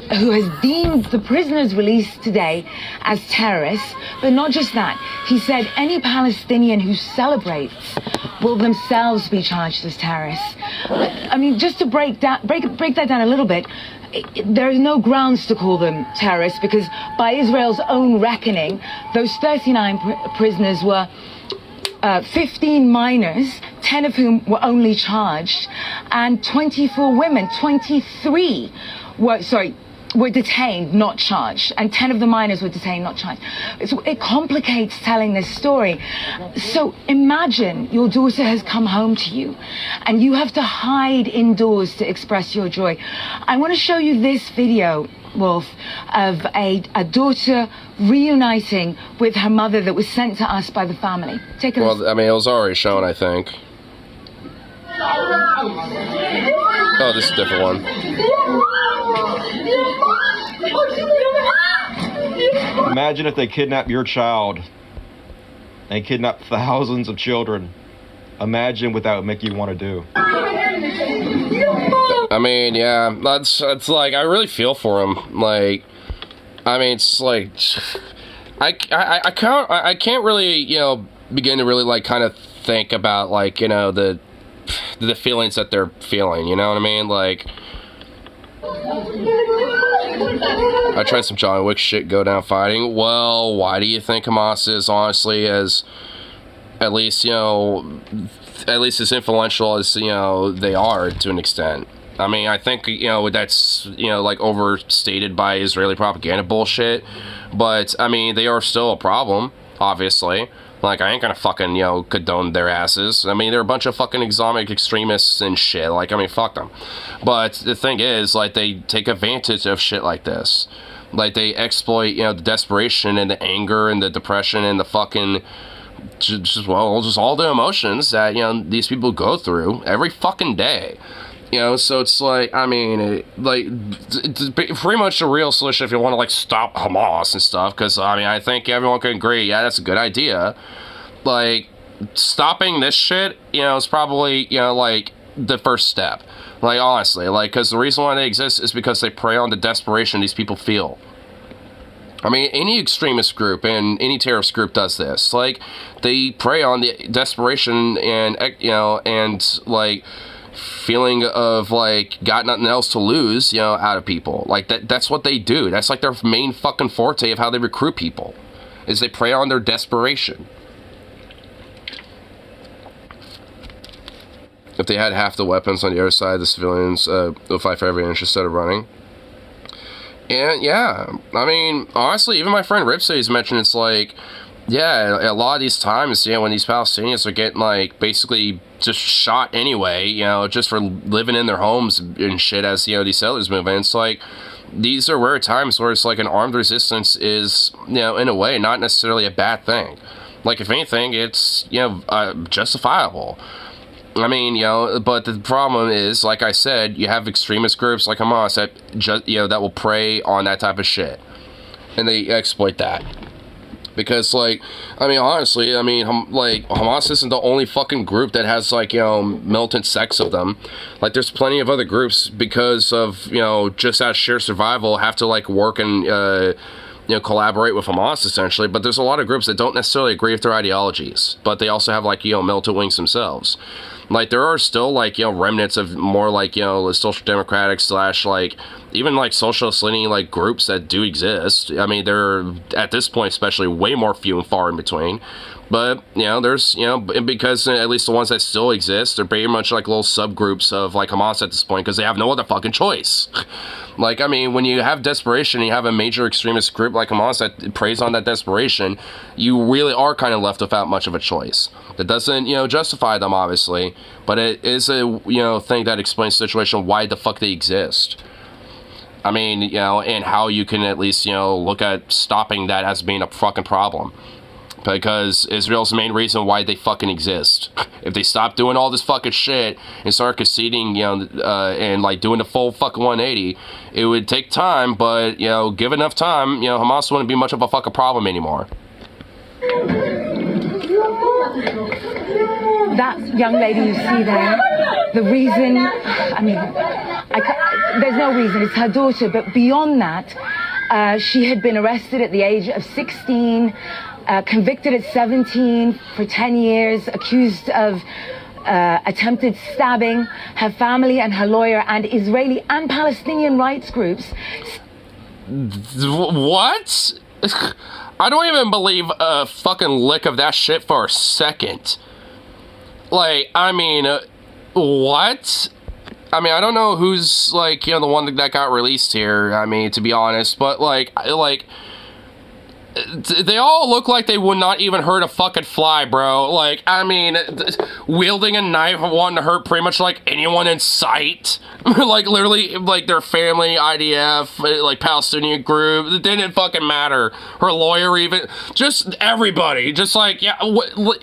deemed the prisoners released today as terrorists. But not just that, he said any Palestinian who celebrates will themselves be charged as terrorists. I mean, just to break that down a little bit, there is no grounds to call them terrorists, because by Israel's own reckoning, those 39 prisoners were 15 minors, 10 of whom were only charged, and 24 women, 23 were detained, not charged, and 10 of the minors were detained, not charged. It complicates telling this story. So imagine your daughter has come home to you, and you have to hide indoors to express your joy. I want to show you this video, Wolf, of a daughter reuniting with her mother that was sent to us by the family. Take a listen. Well, I mean, it was already shown, I think. Oh, this is a different one. Imagine if they kidnap your child. They kidnap thousands of children. Imagine what that would make you want to do. I mean, yeah, that's like, I really feel for him. Like, I mean, it's like, I can't really, you know, begin to really like kind of think about like, you know, the feelings that they're feeling, you know what I mean? Like, I tried some John Wick shit, go down fighting. Well, why do you think Hamas is honestly as, at least, you know, at least as influential as, you know, they are to an extent? I mean, I think, you know, that's, you know, like overstated by Israeli propaganda bullshit, but I mean, they are still a problem, obviously. Like, I ain't gonna fucking, you know, condone their asses. I mean, they're a bunch of fucking Islamic extremists and shit. Like, I mean, fuck them. But the thing is, like, they take advantage of shit like this. Like, they exploit, you know, the desperation and the anger and the depression and the fucking, just all the emotions that, you know, these people go through every fucking day. You know, so it's like, I mean, it's pretty much a real solution if you want to, like, stop Hamas and stuff, because, I mean, I think everyone can agree, yeah, that's a good idea. Like, stopping this shit, you know, is probably, you know, like, the first step. Like, honestly, like, because the reason why they exist is because they prey on the desperation these people feel. I mean, any extremist group and any terrorist group does this. Like, they prey on the desperation and, you know, and, like, feeling of like got nothing else to lose, you know, out of people. Like that's what they do. That's like their main fucking forte of how they recruit people, is they prey on their desperation. If they had half the weapons on the other side, the civilians will fight for every inch instead of running. And yeah, I mean, honestly, even my friend Ripsey's mentioned, it's like, yeah, a lot of these times, you know, when these Palestinians are getting like basically just shot anyway, you know, just for living in their homes and shit as, you know, these settlers move in, it's like, these are rare times where it's like an armed resistance is, you know, in a way, not necessarily a bad thing. Like, if anything, it's, you know, justifiable. I mean, you know, but the problem is, like I said, you have extremist groups like Hamas that just, you know, that will prey on that type of shit, and they exploit that. Because, like, I mean, honestly, I mean, like, Hamas isn't the only fucking group that has, like, you know, militant sects of them. Like, there's plenty of other groups because of, you know, just out of sheer survival have to, like, work and, you know, collaborate with Hamas, essentially. But there's a lot of groups that don't necessarily agree with their ideologies, but they also have, like, you know, militant wings themselves. Like, there are still, like, you know, remnants of more, like, you know, social democratic / like, even, like, socialist leaning, like, groups that do exist. I mean, they're, at this point, especially, way more few and far in between. But, you know, there's, you know, because at least the ones that still exist, they're pretty much, like, little subgroups of, like, Hamas at this point, because they have no other fucking choice. Like, I mean, when you have desperation, and you have a major extremist group like Hamas that preys on that desperation, you really are kind of left without much of a choice. That doesn't, you know, justify them, obviously, but it is a, you know, thing that explains the situation, why the fuck they exist. I mean, you know, and how you can at least, you know, look at stopping that as being a fucking problem. Because Israel's the main reason why they fucking exist. If they stop doing all this fucking shit and start conceding, you know, and, like, doing the full fucking 180, it would take time, but, you know, give enough time, you know, Hamas wouldn't be much of a fucking problem anymore. That young lady you see there, the reason, I mean, there's no reason, it's her daughter, but beyond that, she had been arrested at the age of 16, convicted at 17 for 10 years, accused of attempted stabbing. Her family and her lawyer and Israeli and Palestinian rights groups. What? I don't even believe a fucking lick of that shit for a second. Like, I mean, what? I mean, I don't know who's, like, you know, the one that got released here, I mean, to be honest, but, like, they all look like they would not even hurt a fucking fly, bro. Like, I mean, wielding a knife wanting to hurt pretty much, like, anyone in sight. Like, literally, like, their family, IDF, like, Palestinian group, it didn't fucking matter. Her lawyer even, just everybody, just like, yeah, what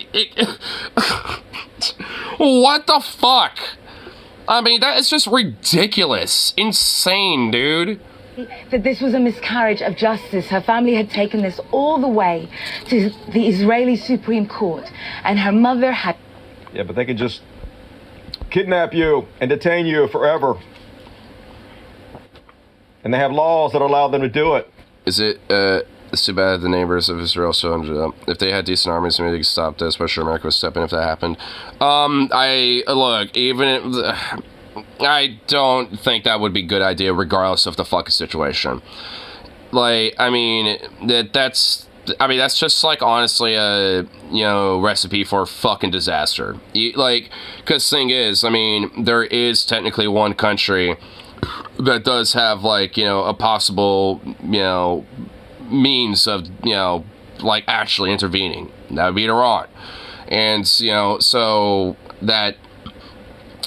the fuck? I mean, that is just ridiculous. Insane, dude. That this was a miscarriage of justice. Her family had taken this all the way to the Israeli Supreme Court, and her mother had... Yeah, but they can just kidnap you and detain you forever. And they have laws that allow them to do it. Is it, it's too bad the neighbors of Israel, so if they had decent armies, maybe they could stop this, but sure America would step in if that happened. I don't think that would be a good idea, regardless of the fucking situation. Like, I mean, that's just, like, honestly a, you know, recipe for fucking disaster. Like, because thing is, I mean, there is technically one country that does have, like, you know, a possible, you know, means of, you know, like, actually intervening. That would be Iran. And, you know, so that...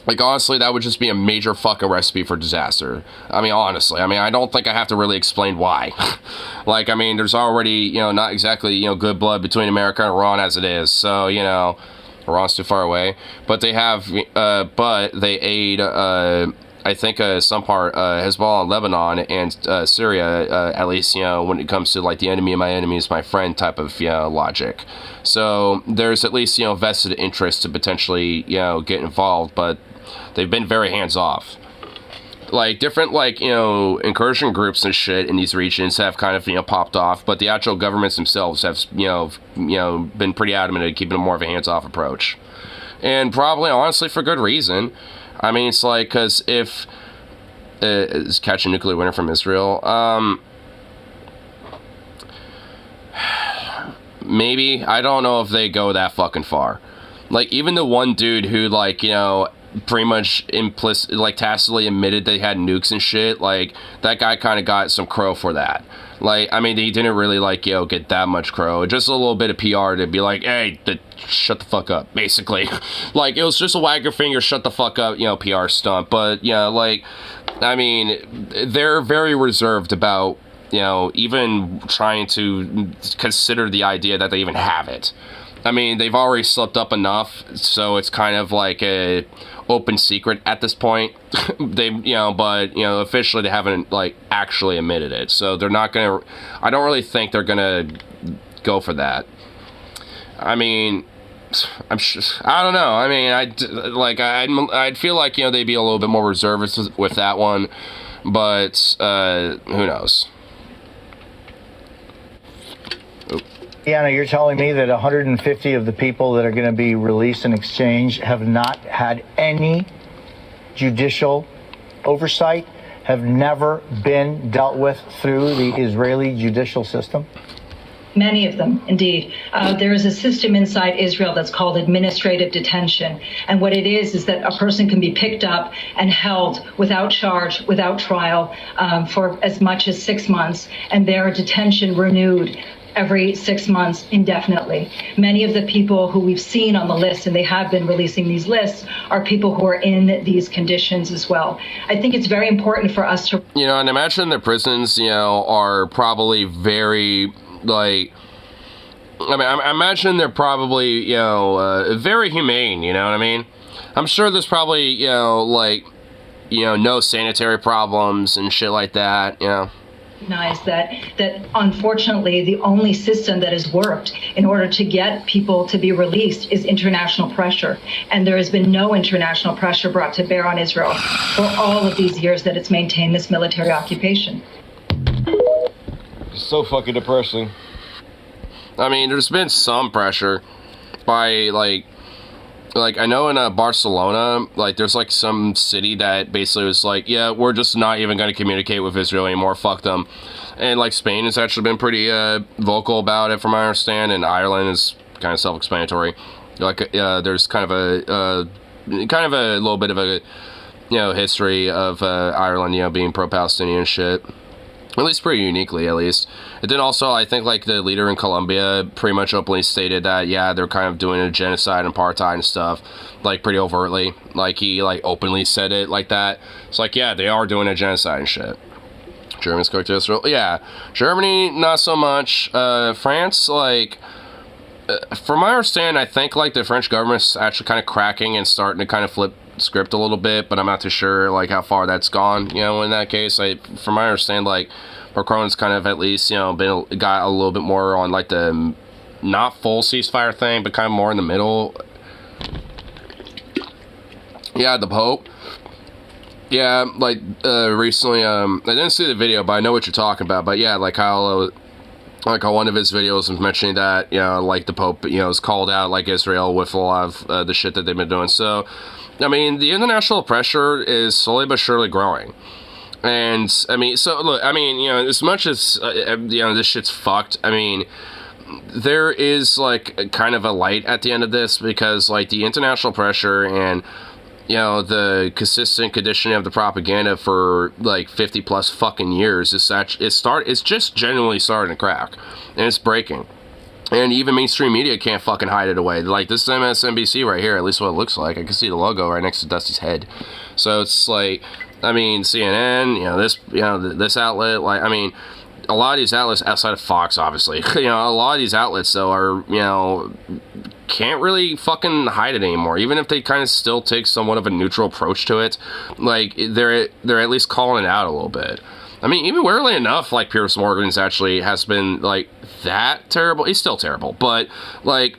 Like, honestly, that would just be a major fucking recipe for disaster. I mean, honestly. I mean, I don't think I have to really explain why. Like, I mean, there's already, you know, not exactly, you know, good blood between America and Iran as it is. So, you know, Iran's too far away. But they have, but they aid, I think, some part, Hezbollah in Lebanon and Syria, at least, you know, when it comes to, like, the enemy of my enemy is my friend type of, you know, logic. So there's at least, you know, vested interest to potentially, you know, get involved, but they've been very hands-off. Like, different, like, you know, incursion groups and shit in these regions have kind of, you know, popped off, but the actual governments themselves have, you know, been pretty adamant at keeping a more of a hands-off approach. And probably, honestly, for good reason. I mean, it's like, because if... is catch a nuclear winter from Israel? Maybe. I don't know if they go that fucking far. Like, even the one dude who, like, you know, pretty much like, tacitly admitted they had nukes and shit, like, that guy kind of got some crow for that. Like, I mean, he didn't really, like, you know, get that much crow. Just a little bit of PR to be like, hey, shut the fuck up, basically. Like, it was just a wag your finger, shut the fuck up, you know, PR stunt. But, yeah, like, I mean, they're very reserved about, you know, even trying to consider the idea that they even have it. I mean, they've already slipped up enough, so it's kind of like a open secret at this point. They, you know, but, you know, officially they haven't, like, actually admitted it. So they're not gonna, I don't really think they're gonna go for that. I mean, I don't know. I mean, I'd feel like, you know, they'd be a little bit more reserved with that one, but who knows? Deanna, you're telling me that 150 of the people that are going to be released in exchange have not had any judicial oversight, have never been dealt with through the Israeli judicial system? Many of them, indeed. There is a system inside Israel that's called administrative detention. And what it is that a person can be picked up and held without charge, without trial, for as much as 6 months, and their detention renewed every 6 months indefinitely. Many of the people who we've seen on the list, and they have been releasing these lists, are people who are in these conditions as well. I think it's very important for us to... You know, and imagine the prisons, you know, are probably very... like, I mean, I imagine they're probably, you know, very humane, you know what I mean? I'm sure there's probably, you know, like, you know, no sanitary problems and shit like that, you know? That unfortunately the only system that has worked in order to get people to be released is international pressure, and there has been no international pressure brought to bear on Israel for all of these years that it's maintained this military occupation. So fucking depressing. I mean, there's been some pressure by, like I know in Barcelona, like, there's, like, some city that basically was like, yeah, we're just not even going to communicate with Israel anymore, fuck them. And, like, Spain has actually been pretty vocal about it, from what I understand, and Ireland is kind of self-explanatory. Like, there's kind of a little bit of a, you know, history of Ireland, you know, being pro-Palestinian and shit. At least pretty uniquely, at least. And then also, I think, like, the leader in Colombia pretty much openly stated that, yeah, they're kind of doing a genocide and apartheid and stuff, like, pretty overtly. Like, he, like, openly said it like that. It's like, yeah, they are doing a genocide and shit. Germany's cooked to Israel. Yeah. Germany, not so much. France, like, from my understanding, I think, like, the French government's actually kind of cracking and starting to kind of flip script a little bit, but I'm not too sure, like, how far that's gone, you know, in that case. From my understanding, like, Macron's kind of at least, you know, got a little bit more on, like, the not full ceasefire thing, but kind of more in the middle. Yeah, the Pope. Yeah, like, recently, I didn't see the video, but I know what you're talking about. But yeah, like how one of his videos was mentioning that, you know, like, the Pope, you know, is called out, like, Israel with a lot of the shit that they've been doing. So, I mean, the international pressure is slowly but surely growing. And, I mean, so, look, I mean, you know, as much as, you know, this shit's fucked, I mean, there is, like, kind of a light at the end of this, because, like, the international pressure and, you know, the consistent conditioning of the propaganda for, like, 50 plus fucking years it's just genuinely starting to crack, and it's breaking. And even mainstream media can't fucking hide it away. Like, this is MSNBC right here, at least what it looks like. I can see the logo right next to Dusty's head. So it's like, I mean, CNN, you know, this outlet, like, I mean, a lot of these outlets outside of Fox, obviously, you know, a lot of these outlets, though, are, you know, can't really fucking hide it anymore. Even if they kind of still take somewhat of a neutral approach to it, like, they're at least calling it out a little bit. I mean, even weirdly enough, like, Piers Morgan's actually has been, like, that terrible. He's still terrible, but, like,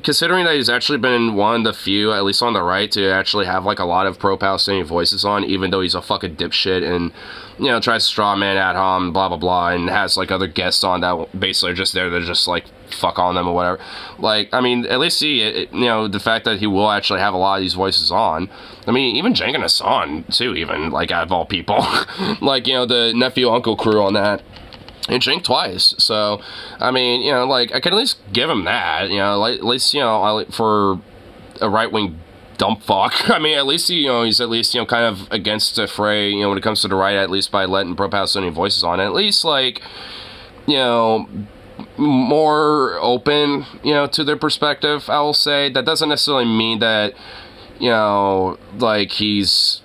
considering that he's actually been one of the few, at least on the right, to actually have, like, a lot of pro-Palestinian voices on, even though he's a fucking dipshit and, you know, tries to straw man at him, blah, blah, blah, and has, like, other guests on that basically are just there to just, like, fuck on them or whatever. Like, I mean, at least you know, the fact that he will actually have a lot of these voices on. I mean, even Cengiz Hassan, too, even, like, out of all people. Like, you know, the nephew-uncle crew on that. And Cenk twice. So, I mean, you know, like, I can at least give him that, you know, like, at least, you know, for a right-wing dump fuck. I mean, at least, you know, he's at least, you know, kind of against the fray, you know, when it comes to the right, at least by letting pro-Palestinian voices on. At least, like, you know, more open, you know, to their perspective, I will say. That doesn't necessarily mean that, you know, like, he's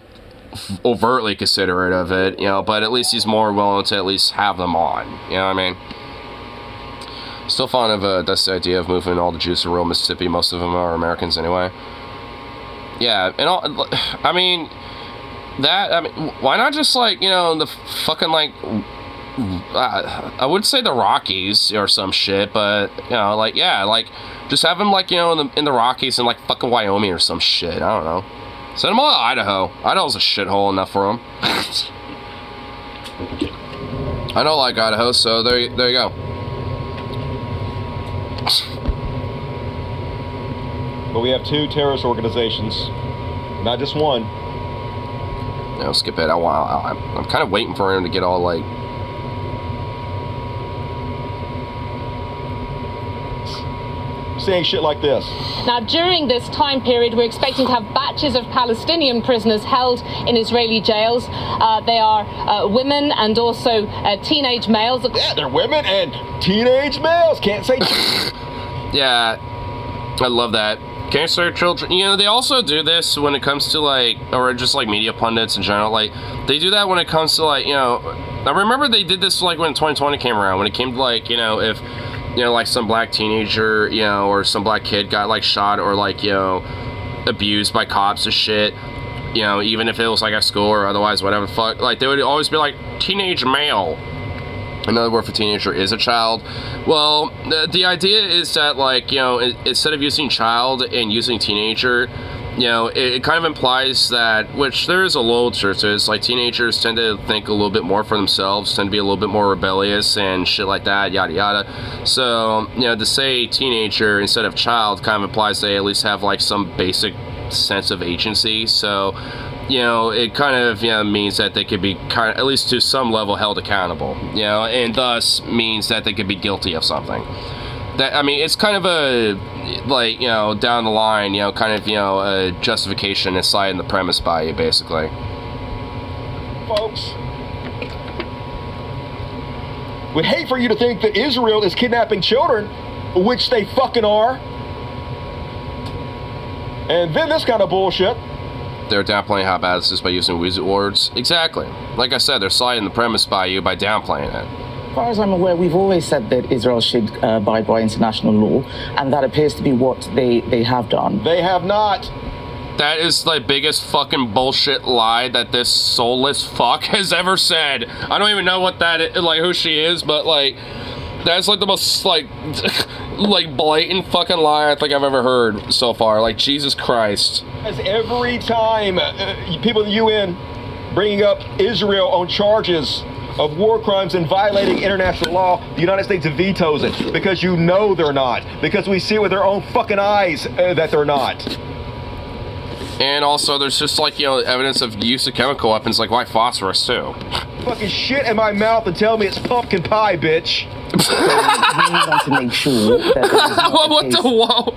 overtly considerate of it, you know, but at least he's more willing to at least have them on, you know what I mean? Still fond of this idea of moving all the Jews to rural Mississippi. Most of them are Americans anyway. Yeah, and all, I mean, why not just, like, you know, the fucking, like, I would say the Rockies or some shit, but, you know, like, yeah, like, just have them, like, you know, in the Rockies and, like, fucking Wyoming or some shit. I don't know. Send them all to Idaho. Idaho's a shithole enough for them. I don't like Idaho, so there you go. But we have 2 terrorist organizations, not just one. No, skip it. I'm kind of waiting for him to get all, like... saying shit like this. Now, during this time period, we're expecting to have batches of Palestinian prisoners held in Israeli jails. They are women and also teenage males. Yeah, they're women and teenage males. Can't say... Yeah, I love that. Cancer children, you know, they also do this when it comes to, like, or just, like, media pundits in general. Like, they do that when it comes to, like, you know, I remember they did this, like, when 2020 came around, when it came to, like, you know, if, you know, like, some black teenager, you know, or some black kid got, like, shot or, like, you know, abused by cops or shit, you know, even if it was, like, at school or otherwise, whatever the fuck, like, they would always be, like, teenage male. Another word for teenager is a child. Well, the idea is that, like, you know, instead of using child and using teenager, you know, it kind of implies that, which there is a little truth to it, like, teenagers tend to think a little bit more for themselves, tend to be a little bit more rebellious and shit like that, yada yada. So, you know, to say teenager instead of child kind of implies they at least have, like, some basic sense of agency. So, you know, it kind of, you know, means that they could be kind of, at least to some level, held accountable, you know, and thus means that they could be guilty of something. That, I mean, it's kind of a, like, you know, down the line, you know, kind of, you know, a justification aside in the premise by you, basically. Folks, we hate for you to think that Israel is kidnapping children, which they fucking are. And then this kind of bullshit. They're downplaying how bad this is by using wizard words. Exactly. Like I said, they're sliding the premise by you by downplaying it. As far as I'm aware, we've always said that Israel should abide by international law, and that appears to be what they have done. They have not. That is the biggest fucking bullshit lie that this soulless fuck has ever said. I don't even know what that is, like, who she is, but, like, that's, like, the most, like, like, blatant fucking lie I think I've ever heard so far. Like, Jesus Christ. As every time people in the UN bringing up Israel on charges of war crimes and violating international law, the United States vetoes it because you know they're not. Because we see it with our own fucking eyes that they're not. And also, there's just, like, you know, evidence of use of chemical weapons, like white phosphorus, too. Fucking shit in my mouth and tell me it's pumpkin pie, bitch. So we want to make sure that what the whoa?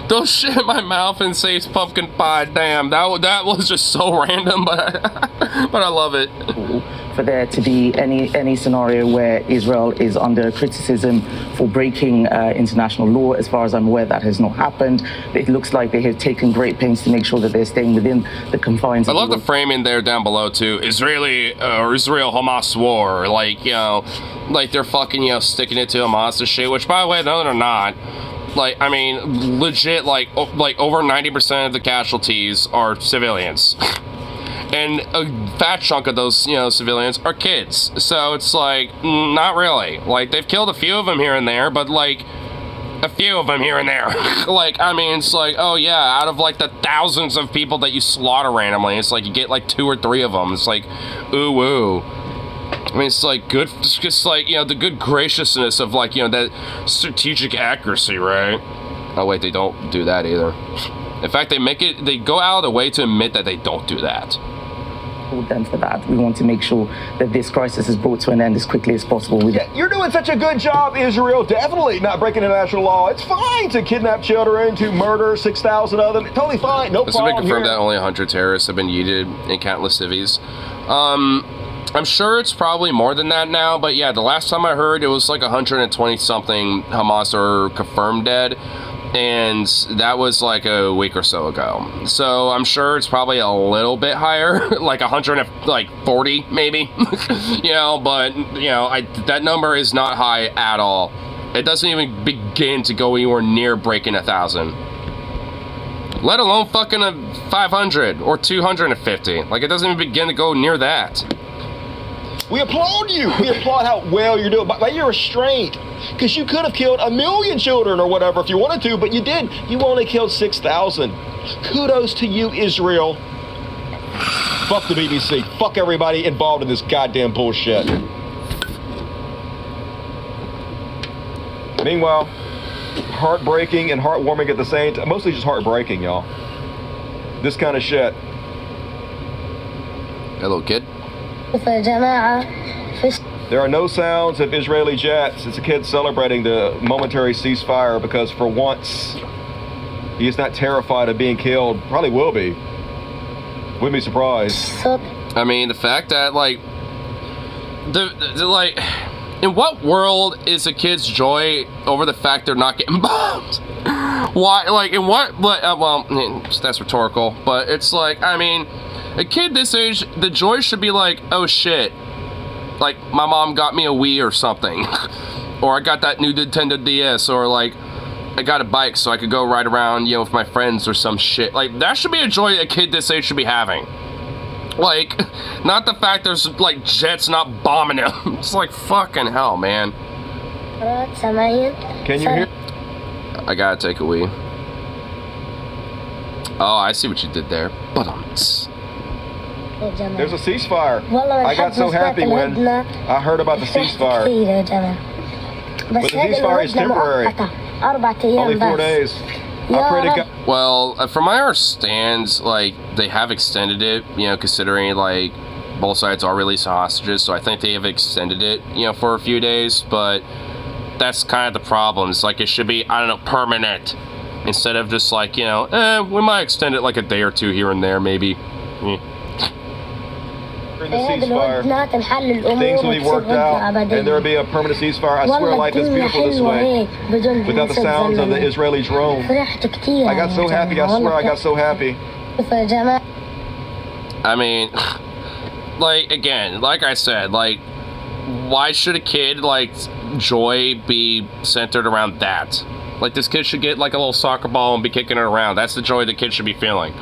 Don't shit in my mouth and say it's pumpkin pie. Damn, that was just so random, but I love it. For there to be any scenario where Israel is under criticism for breaking international law, as far as I'm aware, that has not happened. It looks like they have taken great pains to make sure that they're staying within the confines. I love the framing there down below too. Israel-Hamas war, like, you know, like they're fucking, you know, sticking it to Hamas and shit. Which, by the way, no, they're not. Like, I mean, legit, like over 90% of the casualties are civilians. And a fat chunk of those, you know, civilians are kids. So it's like, not really. Like, they've killed a few of them here and there, but, like, a few of them here and there. Like, I mean, it's like, oh yeah, out of, like, the thousands of people that you slaughter randomly, it's like you get, like, 2 or 3 of them. It's like, ooh, woo. I mean, it's like good, it's just like, you know, the good graciousness of, like, you know, that strategic accuracy, right? Oh, wait, they don't do that either. In fact, they go out of the way to admit that they don't do that. Them for that. We want to make sure that this crisis is brought to an end as quickly as possible. Yeah, you're doing such a good job, Israel. Definitely not breaking international law. It's fine to kidnap children, to murder 6,000 of them. Totally fine. No problem. It's been confirmed that only 100 terrorists have been yeeted in countless civvies. I'm sure it's probably more than that now, but yeah, the last time I heard, it was like 120 something Hamas are confirmed dead. And that was like a week or so ago. So I'm sure it's probably a little bit higher, like 140 maybe, you know, but, you know, that number is not high at all. It doesn't even begin to go anywhere near breaking 1,000. Let alone fucking 500 or 250. Like, it doesn't even begin to go near that. We applaud you. We applaud how well you're doing by your restraint. Because you could have killed 1 million children or whatever if you wanted to, but you did. You only killed 6,000. Kudos to you, Israel. Fuck the BBC. Fuck everybody involved in this goddamn bullshit. Meanwhile, heartbreaking and heartwarming at the same time. Mostly just heartbreaking, y'all. This kind of shit. Hello, kid. There are no sounds of Israeli jets. It's a kid celebrating the momentary ceasefire because for once, he is not terrified of being killed. Probably will be. Wouldn't be surprised. I mean, the fact that, like, like, in what world is a kid's joy over the fact they're not getting bombed? Why, like, in what, but, well, that's rhetorical, but it's like, I mean, a kid this age, the joy should be like, oh shit, like, my mom got me a Wii or something, or I got that new Nintendo DS, or like, I got a bike so I could go ride around, you know, with my friends or some shit. Like, that should be a joy a kid this age should be having. Like, not the fact there's, like, jets not bombing him. It's like, fucking hell, man. Can you hear? I gotta take a wee. Oh, I see what you did there. There's a ceasefire. I got so happy when I heard about the ceasefire. But the ceasefire is temporary. Only 4 days. I pray to God. Well, from my understand, like, they have extended it, you know, considering, like, both sides are releasing hostages, so I think they have extended it, you know, for a few days, but that's kind of the problem. It's like, it should be, I don't know, permanent, instead of just like, you know, we might extend it like a day or two here and there, maybe. During the ceasefire, things will be worked out, and there will be a permanent ceasefire. I swear life is beautiful this way, without the sounds of the Israeli drone. I got so happy, I swear I got so happy. I mean, like, again, like I said, like, why should a kid, like, joy be centered around that? Like, this kid should get, like, a little soccer ball and be kicking it around. That's the joy the kid should be feeling.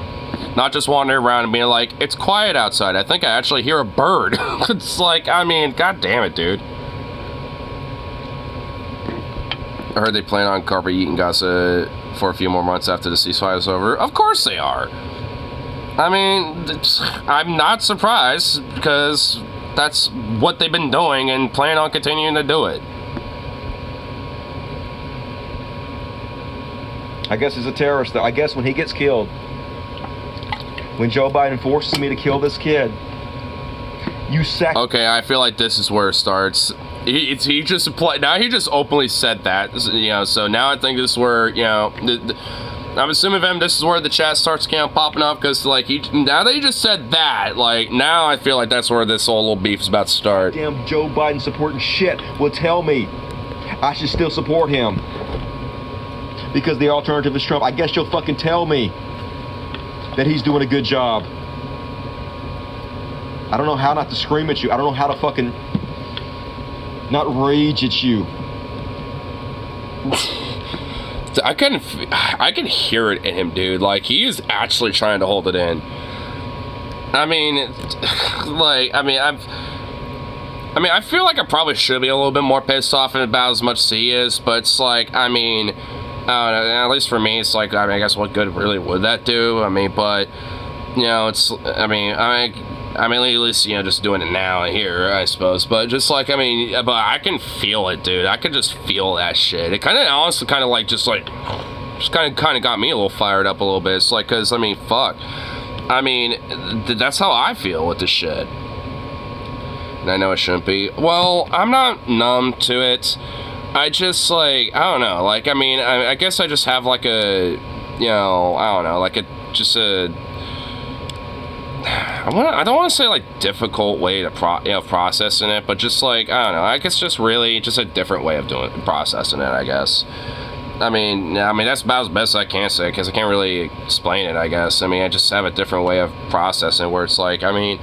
Not just wandering around and being like, it's quiet outside. I think I actually hear a bird. It's like, I mean, god damn it, dude. I heard they plan on carpet eating Gaza for a few more months after the ceasefire is over. Of course they are. I mean, I'm not surprised because that's what they've been doing and plan on continuing to do it. I guess he's a terrorist, though. I guess when he gets killed, when Joe Biden forces me to kill this kid, you Okay, I feel like this is where it starts. He just applied. Now he just openly said that, you know. So now I think this is where, you know, I'm assuming this is where the chat starts kind of popping up because, like, now that he just said that, like, now I feel like that's where this whole little beef is about to start. Damn Joe Biden supporting shit will tell me I should still support him because the alternative is Trump. I guess you'll fucking tell me that he's doing a good job. I don't know how not to scream at you. I don't know how to fucking not rage at you. I can hear it in him, dude. Like, he is actually trying to hold it in. I mean, like, I feel like I probably should be a little bit more pissed off about as much as he is, but it's like, I mean, I don't know, at least for me, it's like, I mean, I guess what good really would that do? I mean, but, you know, it's, I mean, at least, you know, just doing it now here, I suppose, but just like, I mean, but I can feel it, dude. I can just feel that shit. It kind of, honestly, kind of like, just kind of got me a little fired up a little bit. It's like, because, I mean, fuck. I mean, that's how I feel with this shit. And I know it shouldn't be. Well, I'm not numb to it. I just, like, I don't know, like, I mean, I guess I just have, like, a, you know, I don't know, like, I don't want to say, like, difficult way to, processing it, but just, like, I don't know, I guess just really, just a different way of processing it, I guess. I mean, that's about as best I can say, because I can't really explain it, I guess. I mean, I just have a different way of processing it, where it's like, I mean,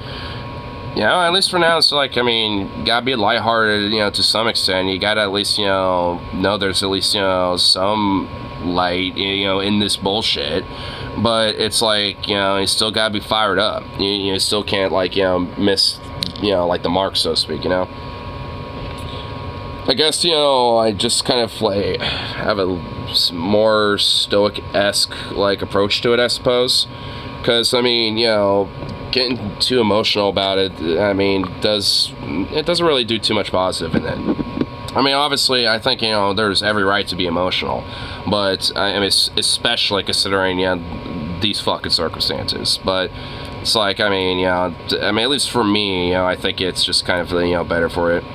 you know, at least for now, it's like, I mean, you gotta be lighthearted, you know, to some extent. You gotta at least, you know there's at least, you know, some light, you know, in this bullshit. But it's like, you know, you still gotta be fired up. You still can't, like, you know, miss you know, like the mark, so to speak, you know. I guess, you know, I just kind of like have a more stoic-esque like approach to it, I suppose. Because, I mean, you know, getting too emotional about it, I mean, it doesn't really do too much positive in it. I mean, obviously, I think, you know, there's every right to be emotional, but I mean, especially considering, you know, these fucking circumstances. But it's like, I mean, you know, at least for me, you know, I think it's just kind of, you know, better for it.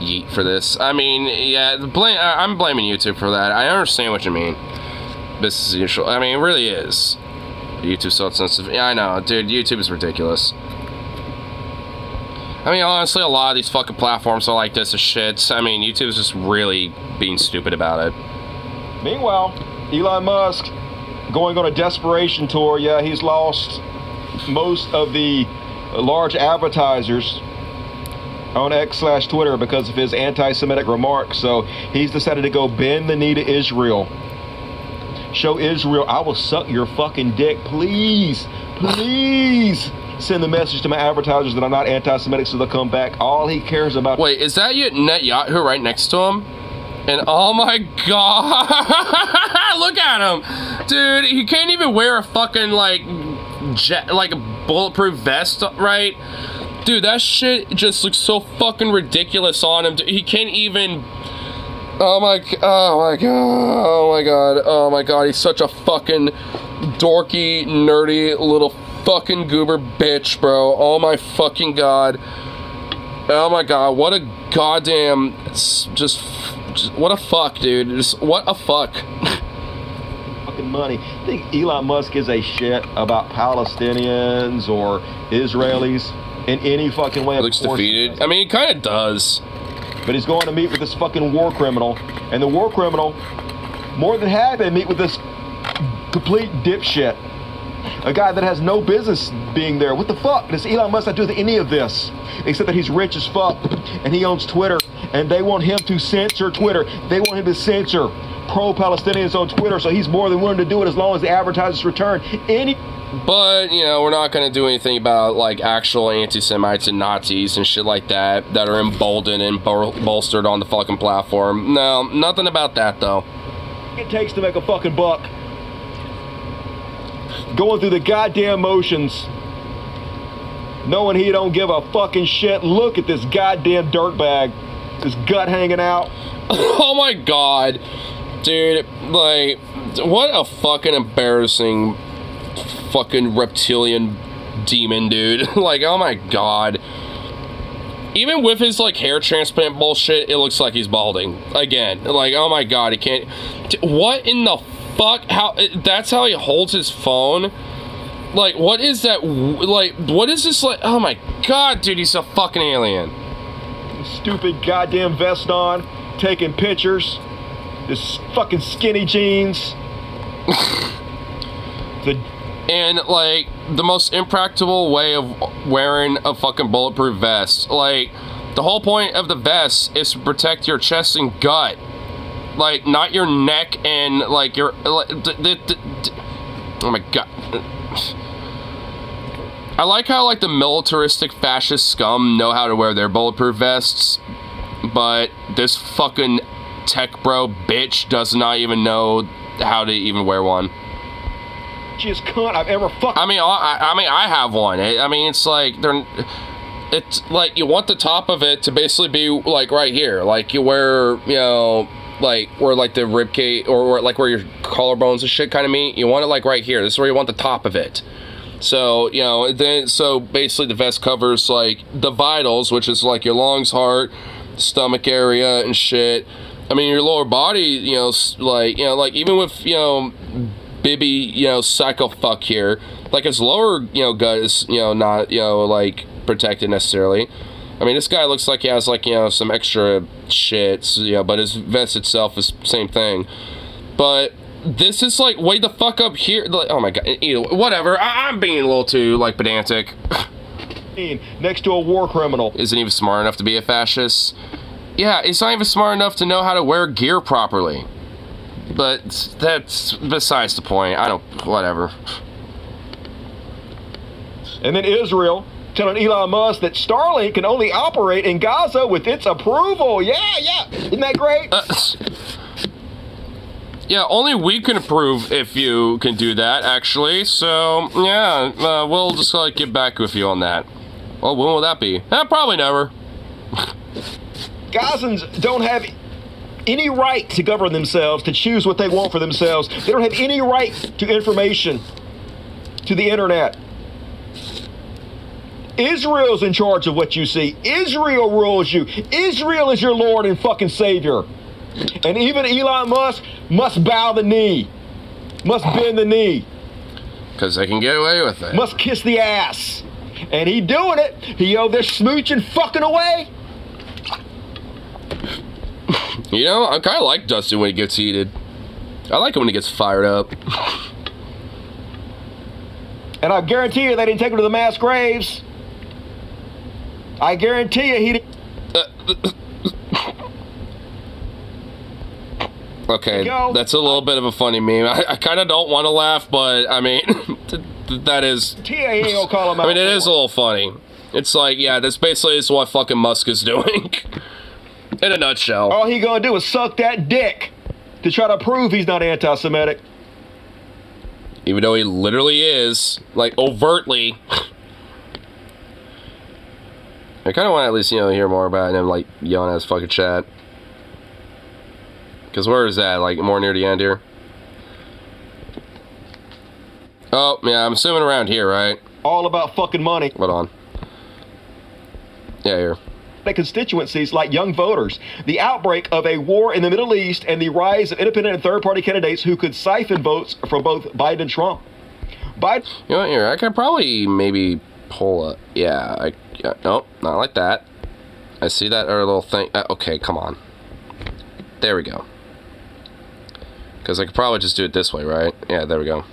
Yeet for this. I mean, yeah, I'm blaming YouTube for that. I understand what you mean. Business as usual. I mean, it really is. YouTube's so sensitive. Yeah, I know, dude. YouTube is ridiculous. I mean, honestly, a lot of these fucking platforms are like this as shit. I mean, YouTube is just really being stupid about it. Meanwhile, Elon Musk going on a desperation tour. Yeah, he's lost most of the large advertisers on X/Twitter because of his anti-Semitic remarks. So he's decided to go bend the knee to Israel. Show Israel, I will suck your fucking dick. Please, please send the message to my advertisers that I'm not anti-Semitic so they'll come back. All he cares about... Wait, is that Netanyahu right next to him? And oh my god, look at him. Dude, he can't even wear a fucking like a bulletproof vest, right? Dude, that shit just looks so fucking ridiculous on him. He can't even... Oh my god, he's such a fucking dorky, nerdy, little fucking goober bitch, bro. Oh my fucking god. Oh my god, what a goddamn, just what a fuck, dude. Just, what a fuck. Fucking money. I think Elon Musk gives a shit about Palestinians or Israelis in any fucking way. Looks defeated. I mean, he kind of does. But he's going to meet with this fucking war criminal. And the war criminal, more than happy, meet with this complete dipshit. A guy that has no business being there. What the fuck? Does Elon Musk not do any of this? Except that he's rich as fuck. And he owns Twitter. And they want him to censor Twitter. They want him to censor pro-Palestinians on Twitter. So he's more than willing to do it as long as the advertisers return But, you know, we're not going to do anything about, like, actual anti-Semites and Nazis and shit like that are emboldened and bolstered on the fucking platform. No, nothing about that, though. It takes to make a fucking buck. Going through the goddamn motions. Knowing he don't give a fucking shit. Look at this goddamn dirtbag. His gut hanging out. Oh my god. Dude, like, what a fucking embarrassing... fucking reptilian demon, dude. Like, oh my god. Even with his, like, hair transplant bullshit, it looks like he's balding. Again. Like, oh my god, he can't... What in the fuck? How... That's how he holds his phone? Like, what is that... Like, what is this, like... Oh my god, dude, he's a fucking alien. Stupid goddamn vest on. Taking pictures. This fucking skinny jeans. And, like, the most impractical way of wearing a fucking bulletproof vest. Like, the whole point of the vest is to protect your chest and gut. Like, not your neck and, like, your... Like, oh my god. I like how, like, the militaristic fascist scum know how to wear their bulletproof vests. But this fucking tech bro bitch does not even know how to even wear one. Cunt I've ever fucked. I mean, I have one. I mean, it's like it's like you want the top of it to basically be like right here, like you wear, you know, like where like the ribcage or like where your collarbones and shit kind of meet. You want it like right here. This is where you want the top of it. So, you know, then so basically the vest covers like the vitals, which is like your lungs, heart, stomach area, and shit. I mean, your lower body, you know, like even with, you know, Bibby, you know, psycho fuck here, like his lower, you know, gut is, you know, not, you know, like protected necessarily. I mean, this guy looks like he has, like, you know, some extra shit, you know, but his vest itself is same thing. But this is like way the fuck up here. Like, oh my god, whatever. I'm being a little too like pedantic. Next to a war criminal. Isn't even smart enough to be a fascist. Yeah, he's not even smart enough to know how to wear gear properly. But that's besides the point. I don't... Whatever. And then Israel telling Elon Musk that Starlink can only operate in Gaza with its approval. Yeah. Isn't that great? Yeah, only we can approve if you can do that, actually. So, yeah, we'll just get back with you on that. Well, when will that be? Probably never. Gazans don't have any right to govern themselves, to choose what they want for themselves. They don't have any right to information, to the internet. Israel's in charge of what you see. Israel rules you. Israel is your Lord and fucking Savior. And even Elon Musk must bow the knee. Must bend the knee. Because they can get away with it. Must kiss the ass. And he doing it. He over there smooching fucking away. You know, I kind of like Dustin when he gets heated. I like him when he gets fired up. And I guarantee you they didn't take him to the mass graves. I guarantee you he didn't. Okay, that's a little bit of a funny meme. I kind of don't want to laugh, but I mean, that is. ain't gonna call him out. I mean, it is a little funny. It's like, yeah, that's basically what fucking Musk is doing. In a nutshell. All he gonna do is suck that dick to try to prove he's not anti-Semitic. Even though he literally is, like, overtly. I kind of want to at least, hear more about him, like, yelling at his fucking chat. Because where is that? Like, more near the end here? Oh, yeah, I'm assuming around here, right? All about fucking money. Hold on. Yeah, here. Constituencies like young voters, the outbreak of a war in the Middle East, and the rise of independent and third-party candidates who could siphon votes from both Biden and Trump. You know what, here, I could probably maybe pull a... Yeah, nope, not like that. I see that other little thing. Okay, come on. There we go. Because I could probably just do it this way, right? Yeah, there we go.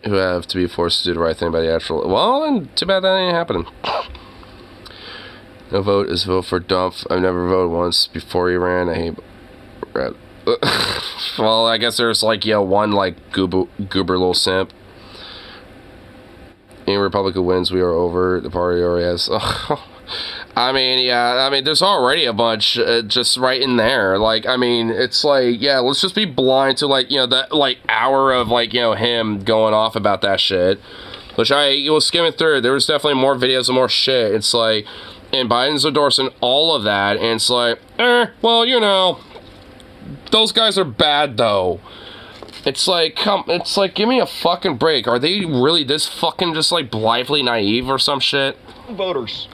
Who have to be forced to do the right thing by the actual... Well, then, too bad that ain't happening. No vote is vote for dump. I've never voted once before he ran. I hate... Well, I guess there's, like, one, like, goober little simp. Any Republican wins, we are over. The party already has... I mean, yeah, I mean, there's already a bunch just right in there. Like, I mean, it's like, yeah, let's just be blind to, like, that, like, hour of, like, him going off about that shit. Which I was skimming through. There was definitely more videos and more shit. It's like, and Biden's endorsing all of that. And it's like, well, those guys are bad, though. It's like, give me a fucking break. Are they really this fucking just, like, blithely naive or some shit? Voters.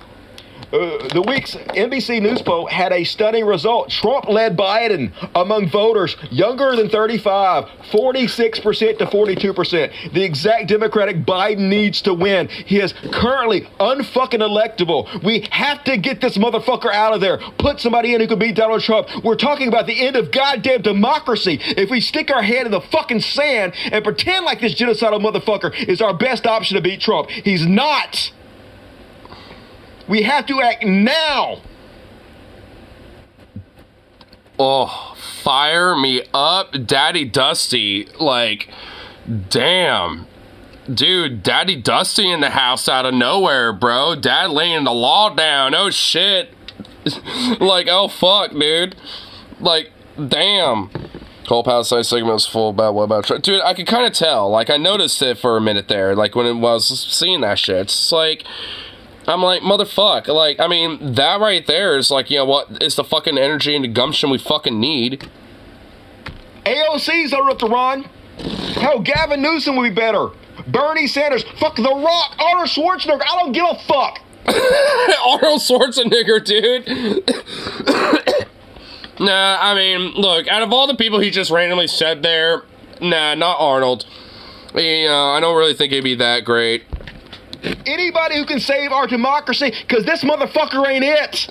The week's NBC News poll had a stunning result. Trump led Biden among voters younger than 35, 46% to 42%. The exact Democratic Biden needs to win. He is currently unfucking electable. We have to get this motherfucker out of there. Put somebody in who can beat Donald Trump. We're talking about the end of goddamn democracy. If we stick our head in the fucking sand and pretend like this genocidal motherfucker is our best option to beat Trump, he's not. We have to act now. Oh, fire me up, Daddy Dusty. Like, damn. Dude, Daddy Dusty in the house out of nowhere, bro. Dad laying the law down. Oh, shit. Like, oh, fuck, dude. Like, damn. Whole Palestine segment was full about what about... Dude, I could kind of tell. Like, I noticed it for a minute there. Like, when I was seeing that shit. It's like... I'm like, motherfuck. Like, I mean, that right there is like, what is the fucking energy and the gumption we fucking need? AOC's up to run. Hell, Gavin Newsom would be better. Bernie Sanders. Fuck The Rock. Arnold Schwarzenegger. I don't give a fuck. Arnold Schwarzenegger, dude. Nah, I mean, look, out of all the people he just randomly said there, nah, not Arnold. I don't really think he'd be that great. Anybody who can save our democracy, because this motherfucker ain't it.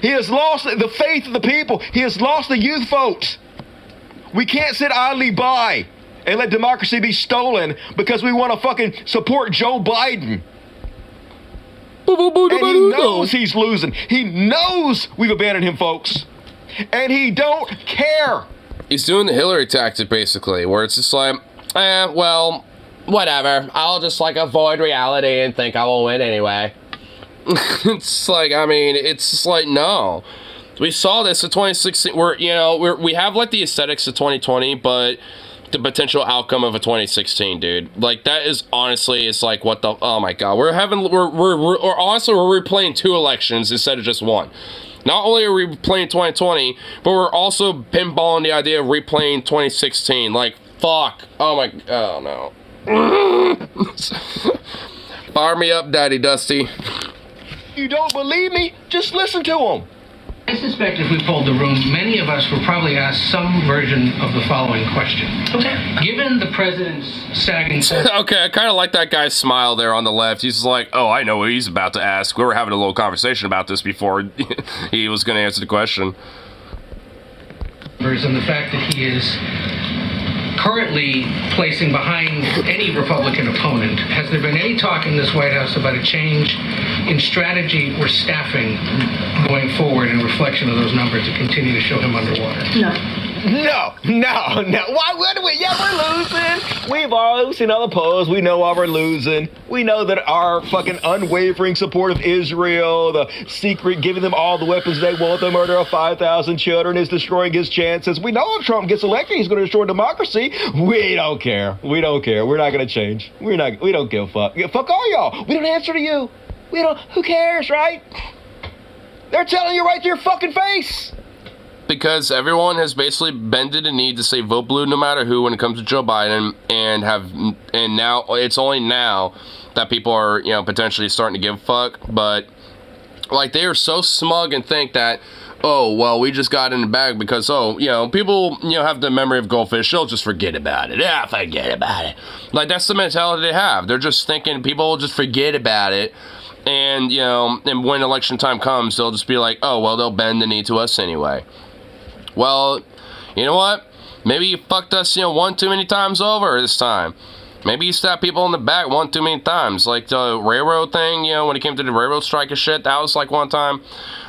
He has lost the faith of the people. He has lost the youth vote. We can't sit idly by and let democracy be stolen because we want to fucking support Joe Biden. And he knows he's losing. He knows we've abandoned him, folks. And he don't care. He's doing the Hillary tactic, basically, where it's just like, well, whatever. I'll just, like, avoid reality and think I will win anyway. It's like, I mean, it's just like, no. We saw this in 2016. We have, like, the aesthetics of 2020, but the potential outcome of a 2016, dude. Like, that is honestly, it's like, what the, oh my god. We're honestly, we're replaying 2 elections instead of just 1. Not only are we replaying 2020, but we're also pinballing the idea of replaying 2016. Like, fuck. Oh my, oh no. Fire me up, Daddy Dusty. You don't believe me? Just listen to him. I suspect if we polled the room, many of us will probably ask some version of the following question. Okay. Given the president's sagging... Okay, I kind of like that guy's smile there on the left. He's like, oh, I know what he's about to ask. We were having a little conversation about this before he was going to answer the question. And the fact that he is currently placing behind any Republican opponent. Has there been any talk in this White House about a change in strategy or staffing going forward in reflection of those numbers to continue to show him underwater? No. Why would we? Yeah, we're losing. We've all seen other polls. We know why we're losing. We know that our fucking unwavering support of Israel, the secret giving them all the weapons they want, the murder of 5,000 children is destroying his chances. We know if Trump gets elected, he's going to destroy democracy. We don't care. We're not going to change. We don't give a fuck. Fuck all y'all. We don't answer to you. Who cares, right? They're telling you right to your fucking face. Because everyone has basically bended a knee to say vote blue no matter who when it comes to Joe Biden, and now it's only now that people are, potentially starting to give a fuck. But like, they are so smug and think that, oh, well, we just got in the bag because, people, have the memory of goldfish. They'll just forget about it. Yeah, forget about it. Like, that's the mentality they have. They're just thinking people will just forget about it. And, and when election time comes, they'll just be like, oh, well, they'll bend the knee to us anyway. Well, you know what? Maybe you fucked us, one too many times over this time. Maybe you stabbed people in the back one too many times. Like the railroad thing, when it came to the railroad strike and shit, that was like one time.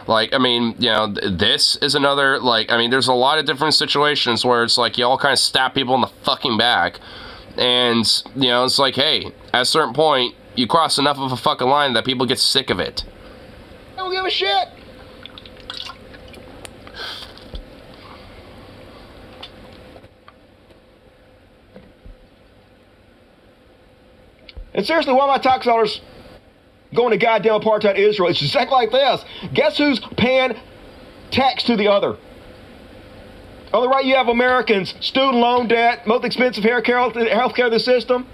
Like, I mean, this is another, like, I mean, there's a lot of different situations where it's like you all kind of stab people in the fucking back. And, it's like, hey, at a certain point, you cross enough of a fucking line that people get sick of it. I don't give a shit. And seriously, why are my tax dollars going to goddamn apartheid Israel? It's exactly like this. Guess who's paying tax to the other? On the right, you have Americans, student loan debt, most expensive healthcare in the system,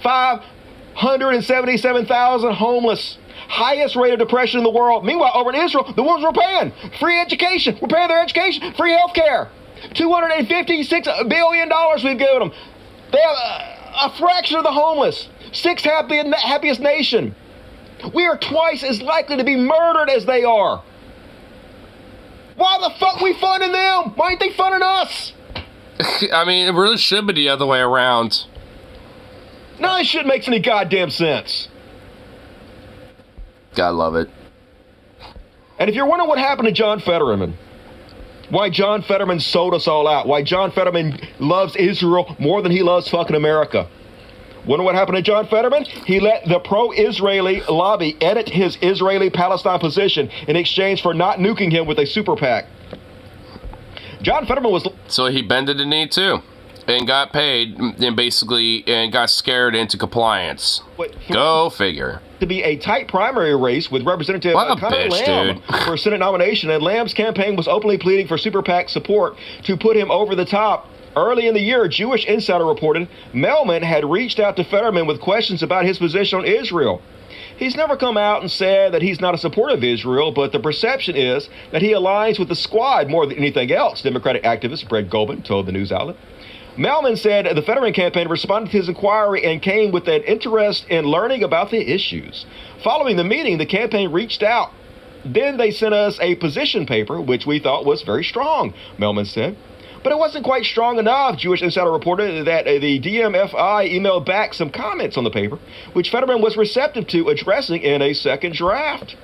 577,000 homeless, highest rate of depression in the world. Meanwhile, over in Israel, the ones we're paying, free education. We're paying their education, free healthcare. $256 billion we've given them. They have a fraction of the homeless. 6th happiest nation. We are twice as likely to be murdered as they are. Why the fuck we funding them? Why ain't they funding us? I mean, it really should be the other way around. No, this shit makes any goddamn sense. God love it. And if you're wondering what happened to John Fetterman, why John Fetterman sold us all out, why John Fetterman loves Israel more than he loves fucking America. Wonder what happened to John Fetterman? He let the pro-Israeli lobby edit his Israeli-Palestine position in exchange for not nuking him with a super PAC. John Fetterman was... So he bended the knee too, and got paid, and basically got scared into compliance. Go figure. To be a tight primary race with Representative Conor Lamb for a Senate nomination, and Lamb's campaign was openly pleading for super PAC support to put him over the top. Early in the year, Jewish Insider reported Melman had reached out to Fetterman with questions about his position on Israel. He's never come out and said that he's not a supporter of Israel, but the perception is that he aligns with the squad more than anything else, Democratic activist Brett Goldman told the news outlet. Melman said the Fetterman campaign responded to his inquiry and came with an interest in learning about the issues. Following the meeting, the campaign reached out. Then they sent us a position paper, which we thought was very strong, Melman said. But it wasn't quite strong enough. Jewish Insider reported that the DMFI emailed back some comments on the paper, which Fetterman was receptive to addressing in a second draft.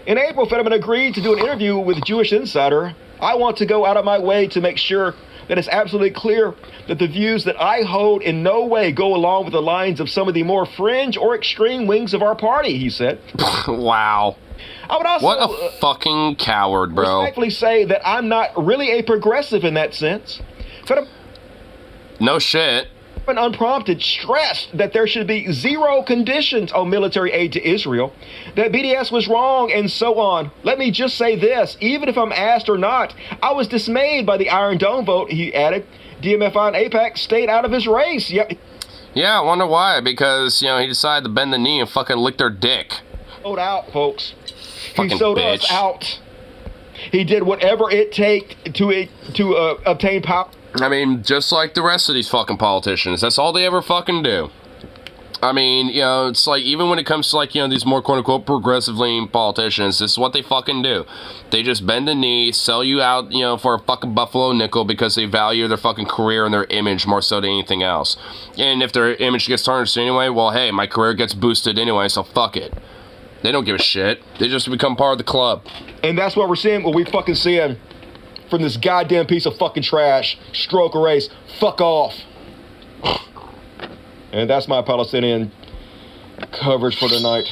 In April, Fetterman agreed to do an interview with Jewish Insider. I want to go out of my way to make sure that it's absolutely clear that the views that I hold in no way go along with the lines of some of the more fringe or extreme wings of our party, he said. Wow. I would also, what a fucking coward, bro. Respectfully say that I'm not really a progressive in that sense. No shit. Unprompted stressed that there should be zero conditions on military aid to Israel, that BDS was wrong, and so on. Let me just say this, even if I'm asked or not, I was dismayed by the Iron Dome vote, he added. DMFI and AIPAC stayed out of his race. Yep. Yeah, I wonder why. Because, he decided to bend the knee and fucking lick their dick. Sold out, folks. Fucking he sold bitch. us out. He did whatever it takes to obtain power. I mean, just like the rest of these fucking politicians. That's all they ever fucking do. I mean, it's like, even when it comes to, like, these more quote-unquote progressive-leaning politicians, this is what they fucking do. They just bend the knee, sell you out, for a fucking buffalo nickel because they value their fucking career and their image more so than anything else. And if their image gets tarnished anyway, well, hey, my career gets boosted anyway, so fuck it. They don't give a shit. They just become part of the club. And that's what we're seeing, what we fucking seeing from this goddamn piece of fucking trash. Stroke a race. Fuck off. And that's my Palestinian coverage for tonight.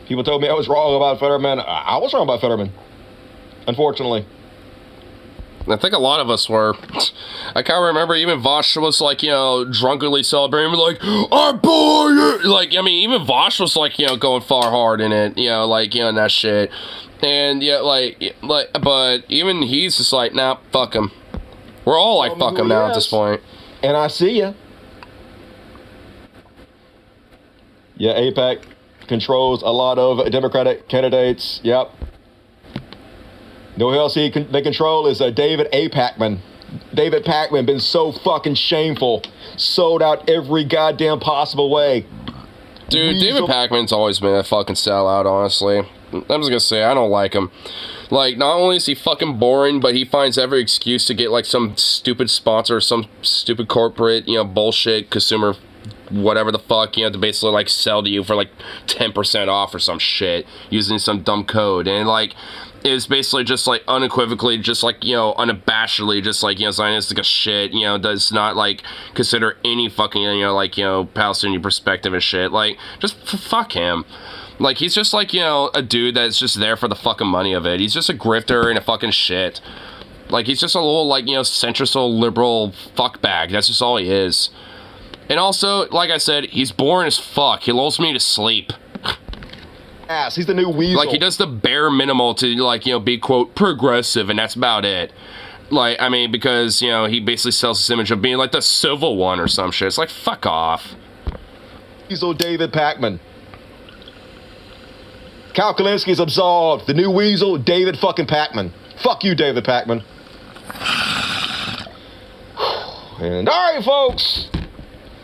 People told me I was wrong about Fetterman. I was wrong about Fetterman, unfortunately. I think a lot of us were. I can't remember, even Vosh was like, drunkenly celebrating, like, our boy! Like, I mean, even Vosh was like, going far hard in it, and that shit. And, but even he's just like, nah, fuck him. We're all like, fuck him now at this point. And I see ya. Yeah, AIPAC controls a lot of Democratic candidates. Yep. No else they control is David A. Pacman. David Pacman been so fucking shameful. Sold out every goddamn possible way. Dude, David Pacman's always been a fucking sellout, honestly. I'm just gonna say, I don't like him. Like, not only is he fucking boring, but he finds every excuse to get, like, some stupid sponsor, some stupid corporate, bullshit consumer, whatever the fuck, to basically, like, sell to you for, like, 10% off or some shit, using some dumb code. And, like, is basically just, like, unequivocally, just, like, unabashedly, just, like, Zionistic as shit, does not, like, consider any fucking, Palestinian perspective and shit. Like, just fuck him. Like, he's just, like, a dude that's just there for the fucking money of it. He's just a grifter and a fucking shit. Like, he's just a little, like, centrist, little liberal fuckbag. That's just all he is. And also, like I said, he's boring as fuck. He lulls me to sleep. Ass. He's the new weasel. Like, he does the bare minimal to, like, be, quote, progressive, and that's about it. Like, I mean, because, he basically sells this image of being, like, the civil one or some shit. It's like, fuck off. Weasel David Pacman. Kyle Kalinski's absolved. The new weasel, David fucking Pacman. Fuck you, David Pacman. And all right, folks.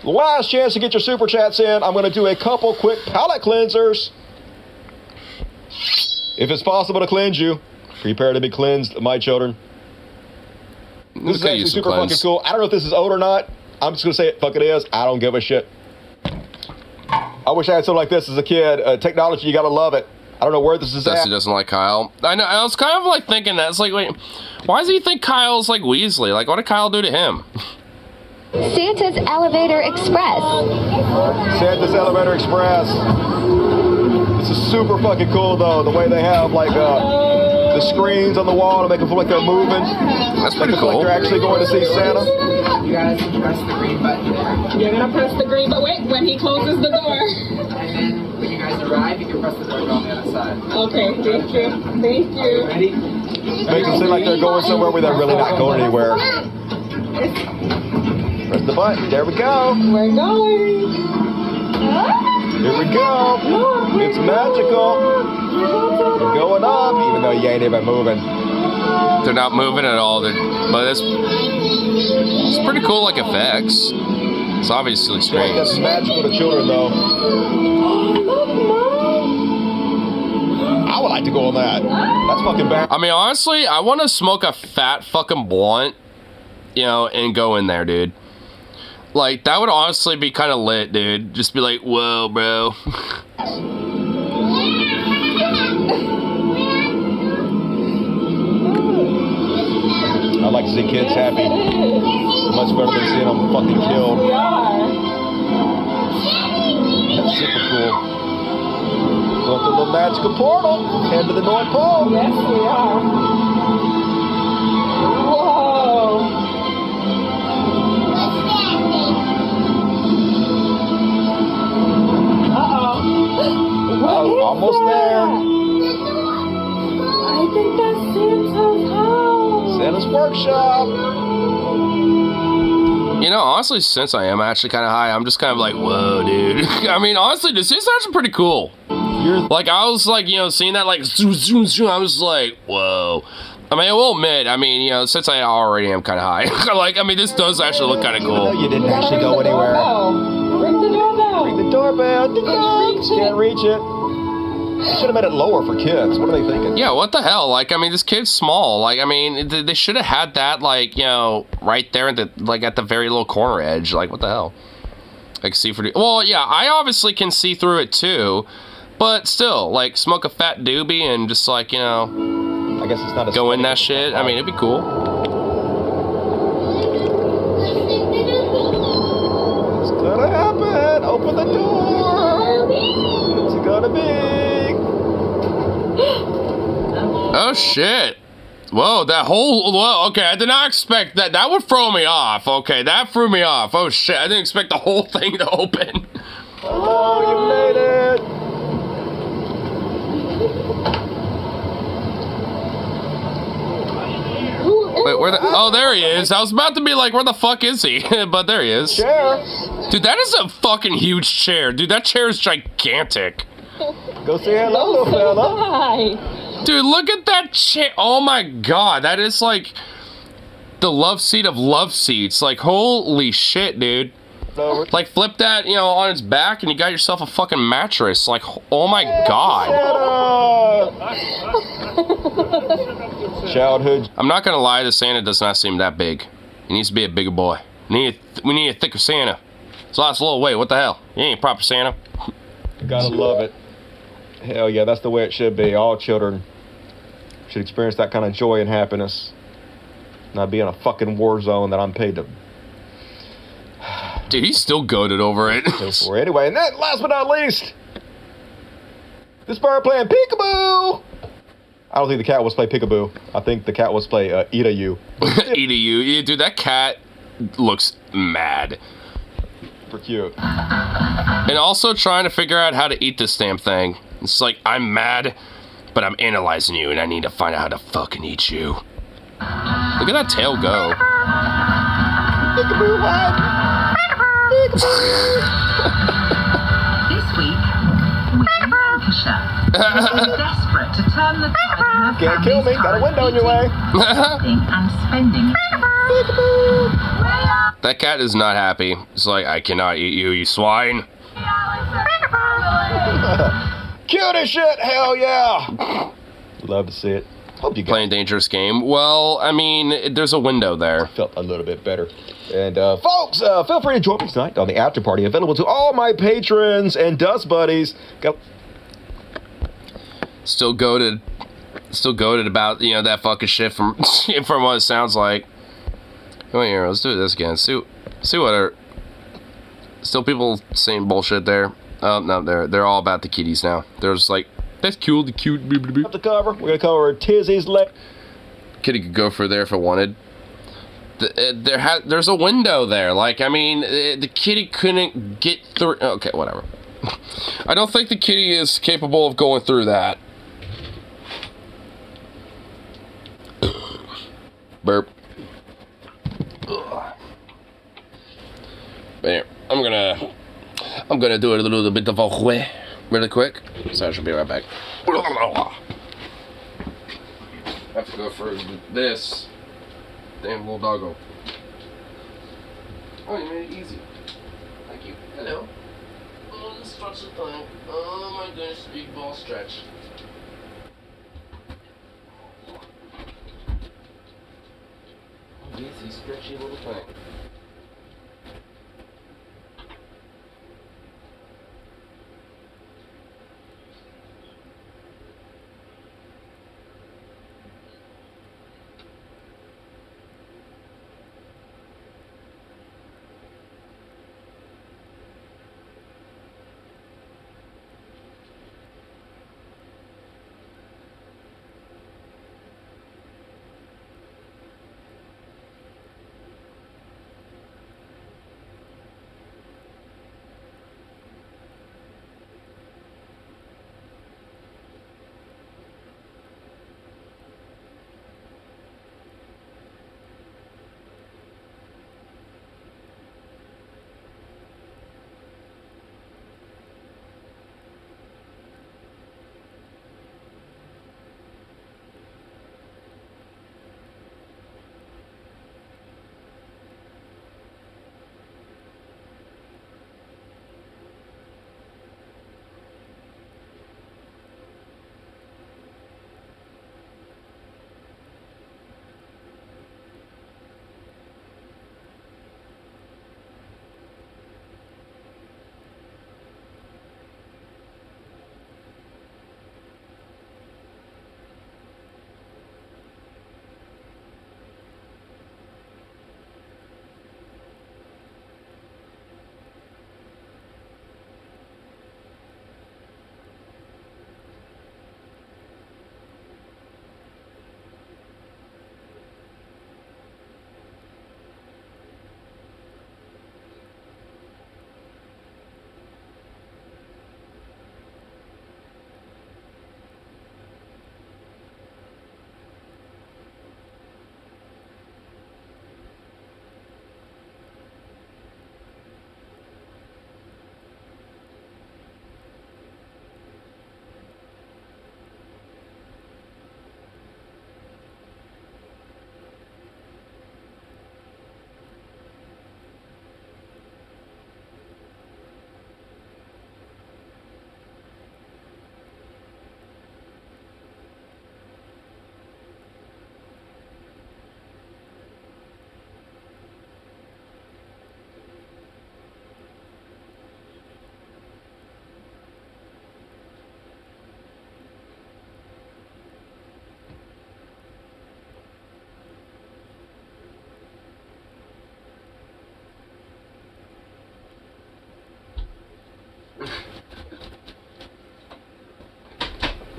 Last chance to get your super chats in. I'm going to do a couple quick palate cleansers. If it's possible to cleanse you, prepare to be cleansed, my children. This is actually super fucking cool. I don't know if this is old or not. I'm just going to say it. Fuck it is. I don't give a shit. I wish I had something like this as a kid. Technology, you got to love it. I don't know where this is at. Dusty doesn't like Kyle. I know. I was kind of like thinking that. It's like, wait, why does he think Kyle's like Weasley? Like, what did Kyle do to him? Santa's Elevator Express. Santa's Elevator Express. This is super fucking cool, though. The way they have, like, the screens on the wall to make it feel like they're moving. That's pretty cool. Like they're actually going to see Santa. You guys press the green button there. You're going to press the green, but wait, when he closes the door. And then when you guys arrive, you can press the doorbell on the other side. Okay, thank you. Thank you. Ready? Make them seem like they're going somewhere where they're really not going anywhere. Press the button. There we go. We're going. Here we go. It's magical. You're going up, even though you ain't even moving. They're not moving at all. But it's pretty cool, like, effects. It's obviously strange. That's magical to children, though. I would like to go on that. That's fucking bad. I mean, honestly, I want to smoke a fat fucking blunt, and go in there, dude. Like, that would honestly be kind of lit, dude. Just be like, whoa, bro. I like see kids happy. Much better than seeing them fucking killed. That's super cool. Going through the little magical portal. Head to the North Pole. Yes, we are. Whoa. Oh, almost there. I think that's Santa's house. Santa's workshop. You know, honestly, since I am actually kind of high, I'm just kind of like, whoa, dude. I mean, honestly, this is actually pretty cool. Like, I was like, you know, seeing that, like, zoom, zoom, zoom, I was like, whoa. I mean, I will admit, I mean, you know, since I already am kind of high, like, I mean, this does actually look kind of cool. You didn't actually go anywhere. Ring the doorbell. Ring the doorbell. Can't reach it. You should have made it lower for kids. What are they thinking? Yeah, what the hell? Like, I mean, this kid's small. Like, I mean, they should have had that, like, you know, right there at the, like, at the very little corner edge. Like, what the hell? Like, see through. Well, yeah, I obviously can see through it too, but still, like, smoke a fat doobie and just like, you know, I guess it's not go in that shit. I mean, it'd be cool. It's gonna happen. Open the door. It's gonna be. Oh shit. Whoa, that whole, whoa, okay, I did not expect that. That would throw me off. Okay, that threw me off. Oh shit, I didn't expect the whole thing to open. Oh, you made it. Wait, where the, oh, there he is. I was about to be like, where the fuck is he? But there he is. Chair. Dude, that is a fucking huge chair. Dude, that chair is gigantic. Go say hello, little fella. Hi. Dude, look at that chair. Oh my god, that is like the love seat of love seats. Like, holy shit, dude. Like, flip that, you know, on its back and you got yourself a fucking mattress. Like, oh my god. Childhood. I'm not gonna lie, the Santa does not seem that big. He needs to be a bigger boy. We need a thicker Santa. So that's a little weight. What the hell? You ain't a proper Santa. You gotta love it. Hell yeah, that's the way it should be. All children should experience that kind of joy and happiness. Not be in a fucking war zone that I'm paid to. Dude, he's still goated over it. Anyway, and then last but not least, this bird playing peekaboo. I don't think the cat was play peekaboo. I think the cat was play eat a you. Eat a you. Yeah, dude, that cat looks mad. For cute. And also trying to figure out how to eat this damn thing. It's like, I'm mad, but I'm analyzing you, and I need to find out how to fucking eat you. Look at that tail go. Peekaboo, what? This week, we in Lancashire are desperate to turn the tide in her Can't kill me, got a window in your way. and spending. That cat is not happy. It's like, I cannot eat you, you swine. Cute as shit, hell yeah. Love to see it. Hope you playing dangerous game. Well, I mean, there's a window there. Felt a little bit better. And folks, feel free to join me tonight on the after party, available to all my patrons and dust buddies. Still goated about, you know, that fucking shit from from what it sounds like. Come on here, let's do this again. See what are still people saying bullshit there. Oh no, they're all about the kitties now. They're just like, that's cute, the cute. Up the cover. We're gonna cover Tizzy's leg. Kitty could go for there if it wanted. There's a window there. Like, I mean, the kitty couldn't get through. Okay, whatever. I don't think the kitty is capable of going through that. Burp. But here, I'm gonna do a little bit of a wheh really quick. So I should be right back. I have to go for this. Damn little doggo. Oh, you made it easy. Thank you. Hello. Oh, the stretch the thing. Oh my goodness, big ball stretch. Oh, easy, stretchy little thing.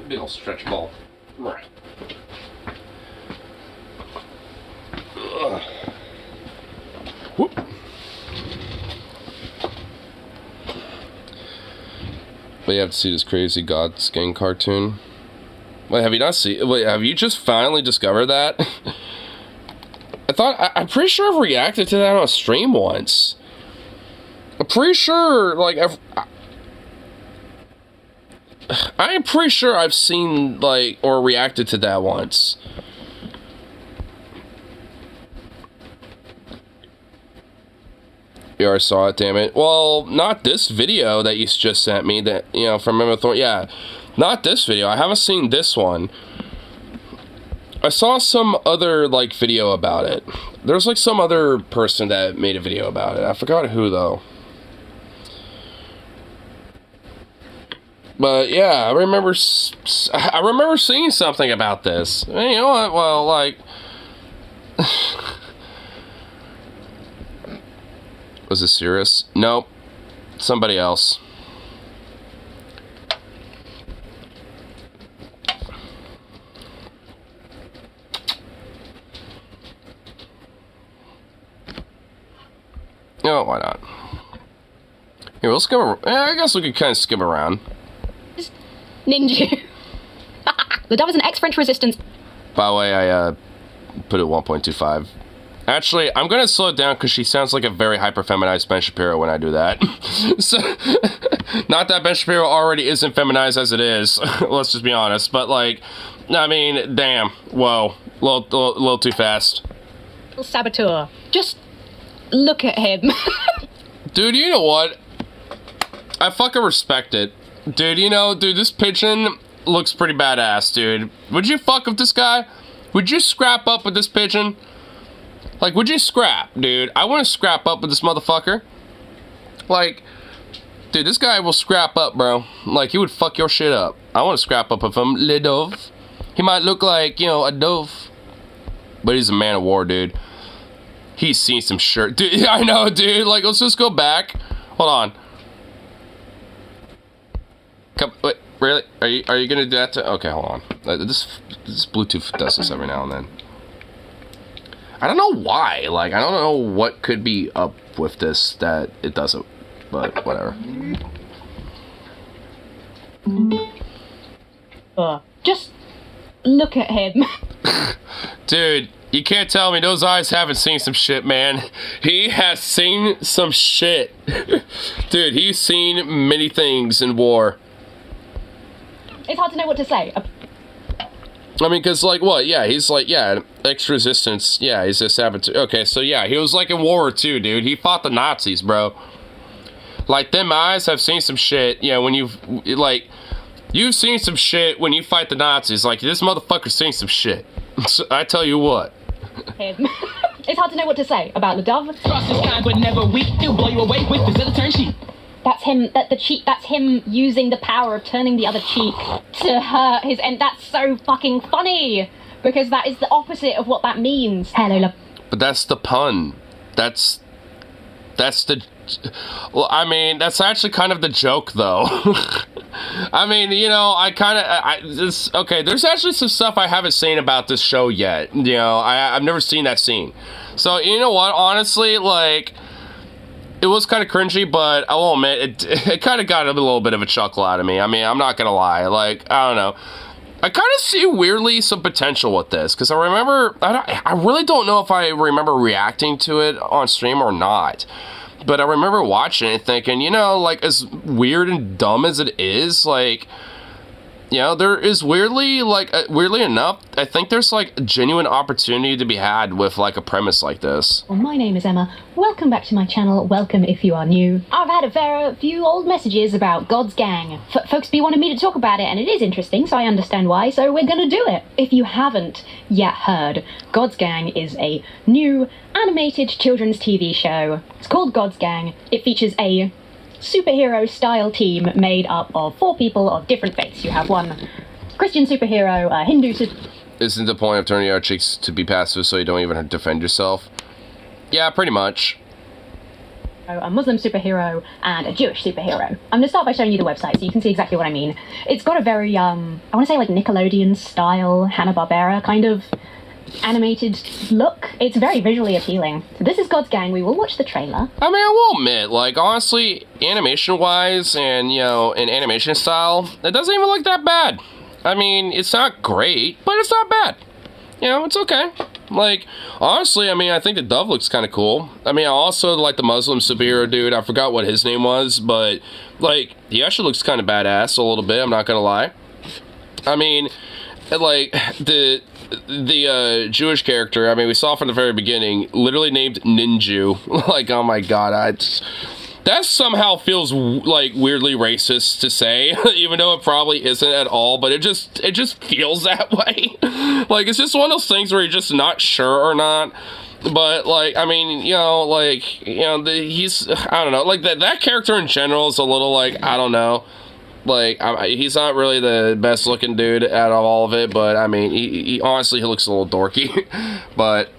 Big old stretch ball. Right. Whoop. But you have to see this crazy God's Gang cartoon. Wait, have you not seen? Wait, have you just finally discovered that? I'm pretty sure I've reacted to that on a stream once. I'm pretty sure, like, I'm pretty sure I've seen, like, or reacted to that once. You already saw it, damn it. Well, not this video that you just sent me, that, you know, from Thorn. Yeah, not this video. I haven't seen this one. I saw some other, like, video about it. There's, like, some other person that made a video about it. I forgot who, though. But, yeah, I remember seeing something about this. And you know what? Well, like... Was it serious? Nope. Somebody else. Oh, why not? Here, we'll skim around. I guess we could kind of skim around. Ninja. The Dove is an ex-French resistance. By the way, I put it 1.25. Actually, I'm gonna slow it down because she sounds like a very hyper-feminized Ben Shapiro when I do that. So, not that Ben Shapiro already isn't feminized as it is. Let's just be honest. But like, I mean, damn, whoa, little too fast. Saboteur. Just look at him. Dude, you know what? I fucking respect it. Dude, you know, dude, this pigeon looks pretty badass, dude. Would you fuck with this guy? Would you scrap up with this pigeon? Like, would you scrap, dude? I want to scrap up with this motherfucker. Like, dude, this guy will scrap up, bro. Like, he would fuck your shit up. I want to scrap up with him, le dove. He might look like, you know, a dove. But he's a man of war, dude. He's seen some shirt. Dude, I know, dude. Like, let's just go back. Hold on. Come, wait, really? Are you gonna do that to? Okay, hold on. This Bluetooth does this every now and then. I don't know why. Like, I don't know what could be up with this that it doesn't. But whatever. Just look at him. Dude, you can't tell me those eyes haven't seen some shit, man. He has seen some shit. Dude, he's seen many things in war. It's hard to know what to say. I mean, because, like, what? Yeah, he's, like, yeah, ex-resistance. Yeah, he's a saboteur. Okay, so, yeah, he was, like, in World War II, dude. He fought the Nazis, bro. Like, them eyes have seen some shit. Yeah, when you've, like, you've seen some shit when you fight the Nazis. Like, this motherfucker's seen some shit. I tell you what. It's hard to know what to say about the Dove. Cross the sky, but never weak. He'll blow you away with his other turn sheet. That's him. That's him using the power of turning the other cheek to hurt his. And that's so fucking funny because that is the opposite of what that means. Hello, love. But that's the pun. That's the. Well, I mean, that's actually kind of the joke, though. I mean, you know, okay, there's actually some stuff I haven't seen about this show yet. You know, I've never seen that scene. So, you know what? Honestly, like, it was kind of cringy, but I will admit, it kind of got a little bit of a chuckle out of me. I mean, I'm not gonna lie. Like, I don't know. I kind of see weirdly some potential with this because I remember, I really don't know if I remember reacting to it on stream or not. But I remember watching it thinking, you know, like, as weird and dumb as it is, like, you know, there is weirdly, like, weirdly enough, I think there's, like, a genuine opportunity to be had with, like, a premise like this. Well, my name is Emma. Welcome back to my channel. Welcome if you are new. I've had a fair few old messages about God's Gang. Folks be wanting me to talk about it, and it is interesting, so I understand why, so we're gonna do it. If you haven't yet heard, God's Gang is a new animated children's TV show. It's called God's Gang. It features a superhero-style team made up of 4 people of different faiths. You have one Christian superhero, a Hindu superhero. Isn't the point of turning your cheeks to be passive so you don't even defend yourself? Yeah, pretty much. a Muslim superhero, and a Jewish superhero. I'm going to start by showing you the website so you can see exactly what I mean. It's got a very, I want to say like Nickelodeon style, Hanna-Barbera kind of animated look. It's very visually appealing. So this is God's Gang. We will watch the trailer. I mean, I will admit, like, honestly, animation-wise and, you know, in animation style, it doesn't even look that bad. I mean, it's not great, but it's not bad. You know, it's okay. Like, honestly, I mean, I think the dove looks kind of cool. I mean, I also like the Muslim superhero dude. I forgot what his name was, but, like, he actually looks kind of badass a little bit, I'm not gonna lie. I mean, like, the Jewish character, I mean, we saw from the very beginning, literally named Ninju. Like, oh my god, that somehow feels, like, weirdly racist to say, even though it probably isn't at all, but it just feels that way. Like, it's just one of those things where you're just not sure or not. But, like, I mean, you know, like, you know, he's, I don't know, like, that character in general is a little, like, I don't know. Like, he's not really the best looking dude out of all of it, but, I mean, he honestly, he looks a little dorky. But,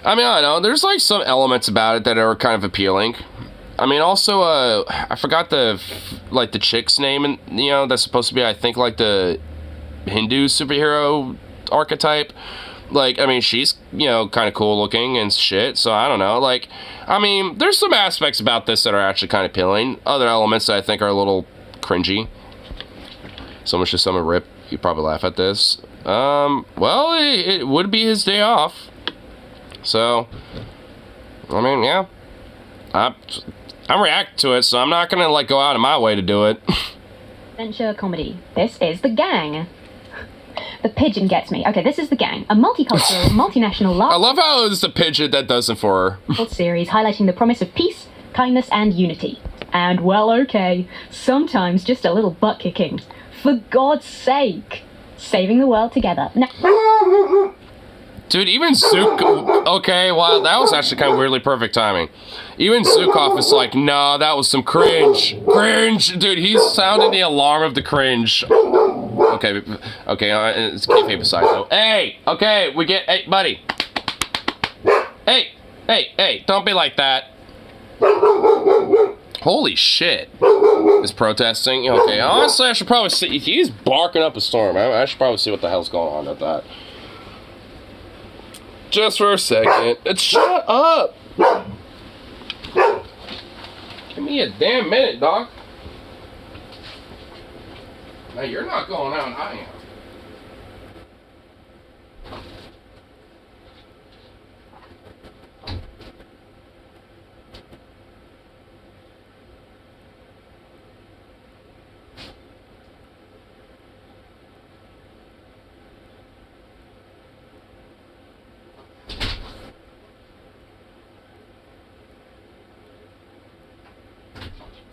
I mean, I don't know, there's, like, some elements about it that are kind of appealing. I mean, also, I forgot the chick's name, and, you know, that's supposed to be, I think, like, the Hindu superhero archetype. Like, I mean, she's, you know, kind of cool looking and shit, so I don't know. Like, I mean, there's some aspects about this that are actually kind of appealing. Other elements that I think are a little cringy. Someone should summon Rip. You'd probably laugh at this. Well, it would be his day off. So, I mean, yeah. I'm reacting to it, so I'm not gonna, like, go out of my way to do it. Adventure comedy. This is The Gang. The pigeon gets me. Okay, this is The Gang, a multicultural, multinational I love how it's the pigeon that does it for her. series highlighting the promise of peace, kindness, and unity. And, well, okay, sometimes just a little butt kicking. For God's sake. Saving the world together. Now Dude, even okay, well, that was actually kind of weirdly perfect timing. Even Zukov is like, nah, that was some cringe. Cringe! Dude, he's sounding the alarm of the cringe. Okay, it's kayfabe aside, though. Hey, okay, hey, buddy. Hey, don't be like that. Holy shit. Is protesting? Okay, honestly, I should probably see. He's barking up a storm. I should probably see what the hell's going on with that. Just for a second. Shut up! Give me a damn minute, Doc. Now, you're not going out, I am.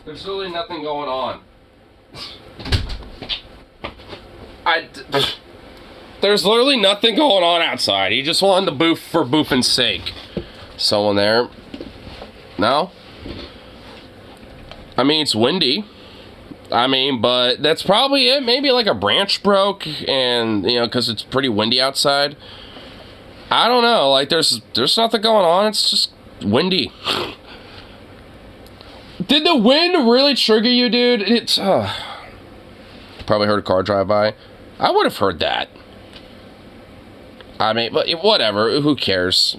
There's really nothing going on. There's literally nothing going on outside. He just wanted to boof for boofing's sake. Someone there? No? I mean, it's windy. I mean, but that's probably it. Maybe like a branch broke and, you know, because it's pretty windy outside. I don't know. Like, there's nothing going on. It's just windy. Did the wind really trigger you, dude? It's, probably heard a car drive by. I would have heard that. I mean, but whatever. Who cares?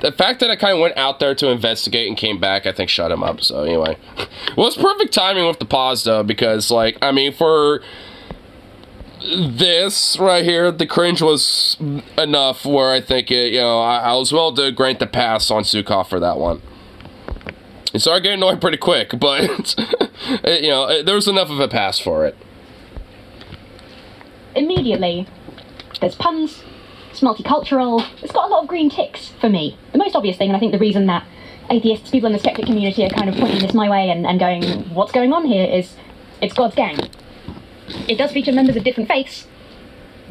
The fact that I kind of went out there to investigate and came back, I think shut him up. So anyway. Well, it's perfect timing with the pause, though, because, like, I mean, for this right here, the cringe was enough where I think it, you know, I was willing to grant the pass on Zukov for that one. It started getting annoying pretty quick, but, you know, there was enough of a pass for it. Immediately, there's puns, it's multicultural, it's got a lot of green ticks for me. The most obvious thing, and I think the reason that atheists, people in the skeptic community are kind of pointing this my way and going, what's going on here, is it's God's Gang. It does feature members of different faiths,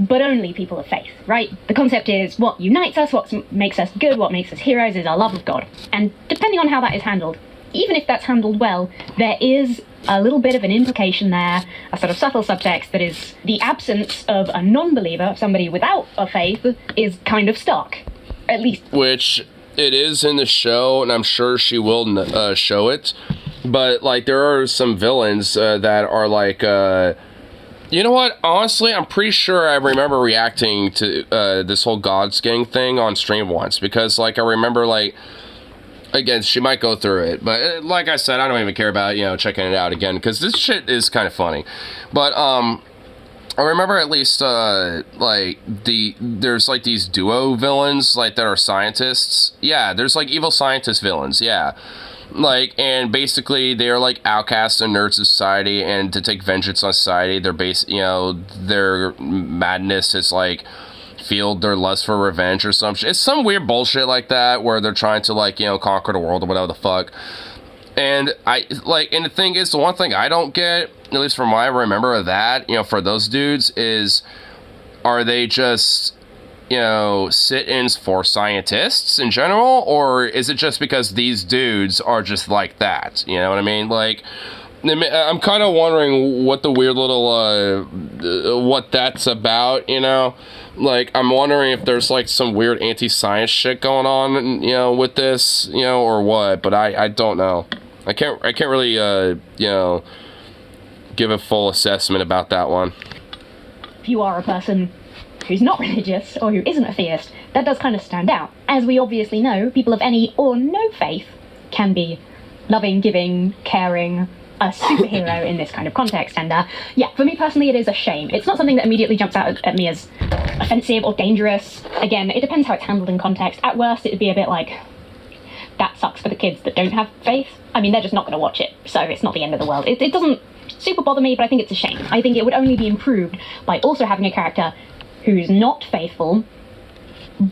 but only people of faith, right? The concept is what unites us, what makes us good, what makes us heroes is our love of God. And depending on how that is handled, even if that's handled well, there is a little bit of an implication there, a sort of subtle subtext that is the absence of a non-believer, somebody without a faith, is kind of stark. At least. Which, it is in the show, and I'm sure she will show it. But like, there are some villains that are like, you know what? Honestly, I'm pretty sure I remember reacting to this whole God's Gang thing on stream once, because like I remember like, again, she might go through it, but like I said, I don't even care about, you know, checking it out again, because this shit is kind of funny. But I remember at least like there's like these duo villains like that are scientists. Yeah, there's like evil scientist villains. Yeah, like, and basically they're like outcasts and nerds of society, and to take vengeance on society, their madness is like fueled their lust for revenge or some shit. It's some weird bullshit like that where they're trying to like, you know, conquer the world or whatever the fuck. And and the thing is, the one thing I don't get, at least from what I remember of that, you know, for those dudes is, are they just, you know, sit-ins for scientists in general, or is it just because these dudes are just like that? You know what I mean? Like, I'm kind of wondering what the weird little, what that's about, you know? Like, I'm wondering if there's, like, some weird anti-science shit going on, you know, with this, you know, or what, but I don't know. I can't really, you know, give a full assessment about that one. If you are a person who's not religious, or who isn't a theist, that does kind of stand out. As we obviously know, people of any or no faith can be loving, giving, caring, a superhero in this kind of context. And yeah, for me personally, it is a shame. It's not something that immediately jumps out at me as offensive or dangerous. Again, it depends how it's handled in context. At worst, it would be a bit like, that sucks for the kids that don't have faith. I mean, they're just not going to watch it, so it's not the end of the world. It doesn't super bother me, but I think it's a shame. I think it would only be improved by also having a character who's not faithful,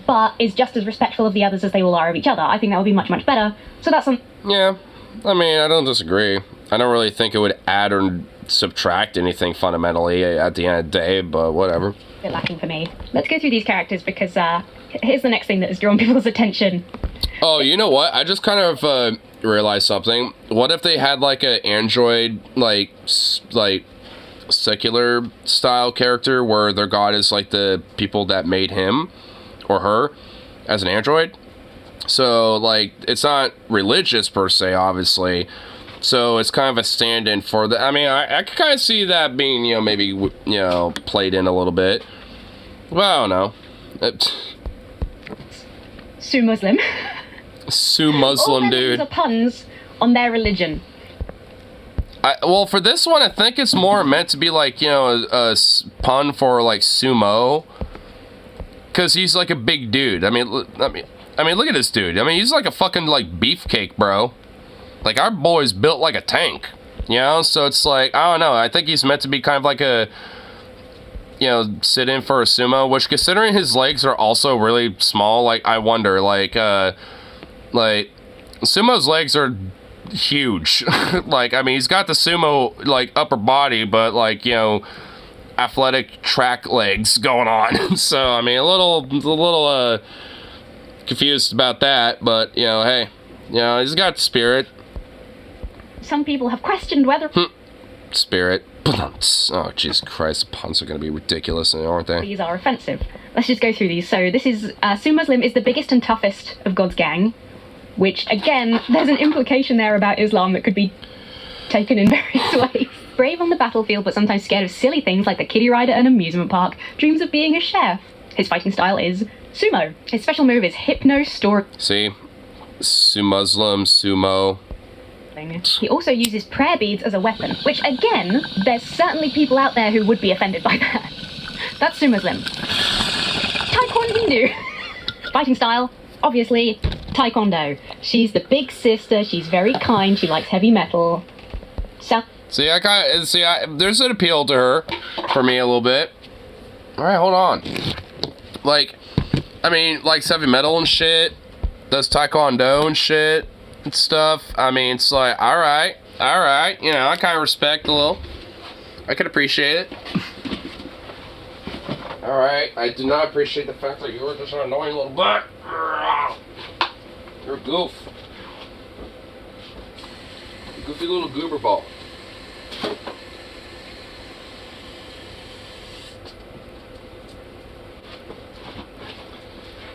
but is just as respectful of the others as they all are of each other. I think that would be much, much better. So that's some... Yeah, I mean, I don't disagree. I don't really think it would add or subtract anything fundamentally at the end of the day, but whatever. A bit lacking for me. Let's go through these characters, because here's the next thing that has drawn people's attention. Oh, you know what? I just kind of realized something. What if they had like an android, like secular style character where their god is like the people that made him or her as an android? So like, it's not religious per se, obviously. So it's kind of a stand-in for the... I mean, I can kind of see that being, you know, maybe, you know, played in a little bit. Well, I don't know. Sue Muslim. Sue Muslim, all dude. All are puns on their religion. Well, for this one, I think it's more meant to be like, you know, a pun for like sumo, because he's like a big dude. I mean, look at this dude. I mean, he's like a fucking like beefcake, bro. Like, our boy's built like a tank, you know? So it's like, I don't know. I think he's meant to be kind of like a, you know, sit in for a sumo, which, considering his legs are also really small, like, I wonder, like, sumo's legs are huge. Like, I mean, he's got the sumo, like, upper body, but, like, you know, athletic track legs going on. So, I mean, a little confused about that, but, you know, hey, you know, he's got spirit. Some people have questioned whether... Spirit. Oh, Jesus Christ, the puns are going to be ridiculous, aren't they? These are offensive. Let's just go through these. So this is... Sue Muslim is the biggest and toughest of God's gang, which, again, there's an implication there about Islam that could be taken in various ways. Brave on the battlefield, but sometimes scared of silly things like the kiddie ride at an amusement park, dreams of being a chef. His fighting style is sumo. His special move is hypno store. See? Sue Muslim, sumo. He also uses prayer beads as a weapon, which, again, there's certainly people out there who would be offended by that. That's Sue Muslim. Taekwondo. Fighting style, obviously, Taekwondo. She's the big sister, she's very kind, she likes heavy metal. So... there's an appeal to her, for me, a little bit. Alright, hold on. Like, I mean, likes heavy metal and shit, does Taekwondo and shit. And stuff. I mean, it's like, alright, you know, I kind of respect a little. I can appreciate it. Alright, I do not appreciate the fact that you were just an annoying little butt. You're a goof. Goofy little goober ball.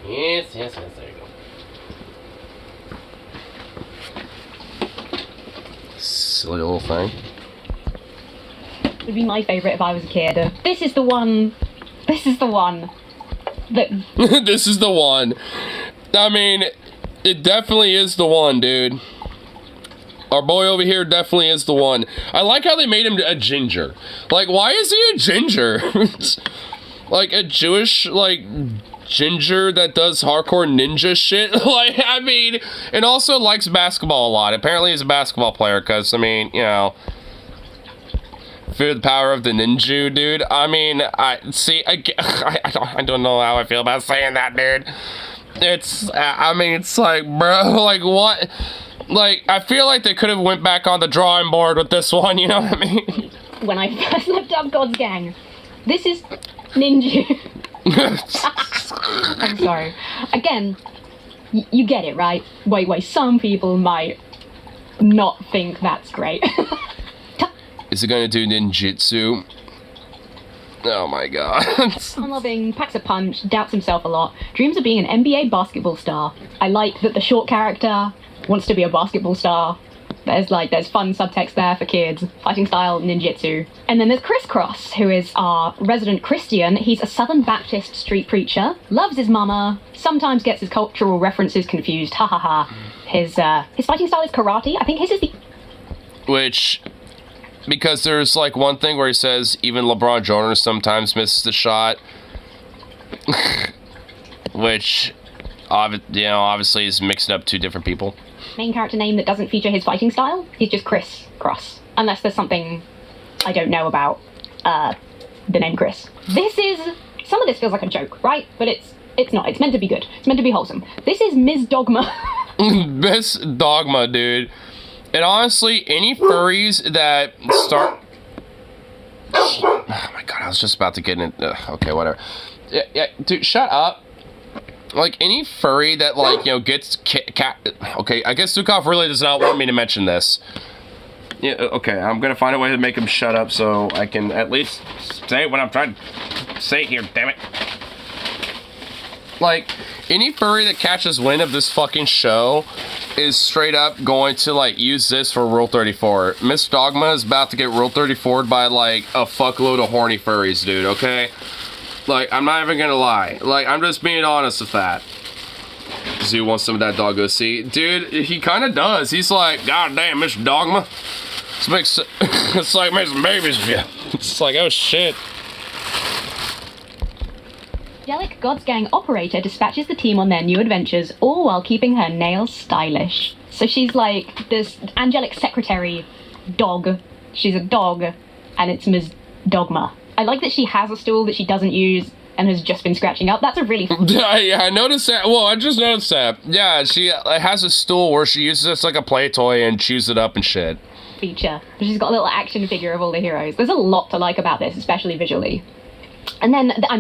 Yes, there you go. silly little thing. Would be my favorite if I was a kid. This is the one. This is the one. That. This is the one. I mean, it definitely is the one, dude. Our boy over here definitely is the one. I like how they made him a ginger. Like, why is he a ginger? Like a Jewish, like, ginger that does hardcore ninja shit. Like, I mean, and also likes basketball a lot. Apparently he's a basketball player because, I mean, you know, fear the power of the ninja, dude. I mean, I don't know how I feel about saying that, dude. It's, I mean, it's like, bro, like, what? Like, I feel like they could have went back on the drawing board with this one, you know what I mean? When I first looked up God's Gang, this is Ninja. I'm sorry. Again, you get it, right? Wait, some people might not think that's great. Is it gonna do ninjutsu? Oh my god. Fun-loving, packs a punch, doubts himself a lot, dreams of being an NBA basketball star. I like that the short character wants to be a basketball star. There's fun subtext there for kids. Fighting style, ninjutsu. And then there's Crisscross, who is our resident Christian. He's a Southern Baptist street preacher, loves his mama, sometimes gets his cultural references confused, ha ha ha. His fighting style is karate. I think his is the... Which, because there's like one thing where he says even LeBron James sometimes misses the shot. Which, you know, obviously is mixing up two different people. Main character name that doesn't feature his fighting style is just Chris Cross, unless there's something I don't know about the name Chris. Some of this feels like a joke, right? But it's not. It's meant to be good. It's meant to be wholesome. This is Ms. Dogma. Miss Dogma, dude. And honestly, any furries that start... Oh my god, I was just about to get in... okay, whatever. Yeah, dude, shut up. Like, any furry that, like, you know, gets okay, I guess Zukov really does not want me to mention this. Yeah, okay, I'm gonna find a way to make him shut up so I can at least say what I'm trying to say here, damn it. Like, any furry that catches wind of this fucking show is straight up going to, like, use this for Rule 34. Miss Dogma is about to get Rule 34'd by, like, a fuckload of horny furries, dude, okay? Like, I'm not even gonna lie. Like, I'm just being honest with that. Zoo wants some of that doggo see. Dude, he kind of does. He's like, God damn, Mr. Dogma. It's like making some babies of you. It's like, oh shit. Angelic God's Gang operator dispatches the team on their new adventures, all while keeping her nails stylish. So she's like this angelic secretary dog. She's a dog, and it's Ms. Dogma. I like that she has a stool that she doesn't use and has just been scratching up. That's a really fun... Yeah, I noticed that. Well, I just noticed that. Yeah, she has a stool where she uses it as like a play toy and chews it up and shit. Feature. She's got a little action figure of all the heroes. There's a lot to like about this, especially visually. And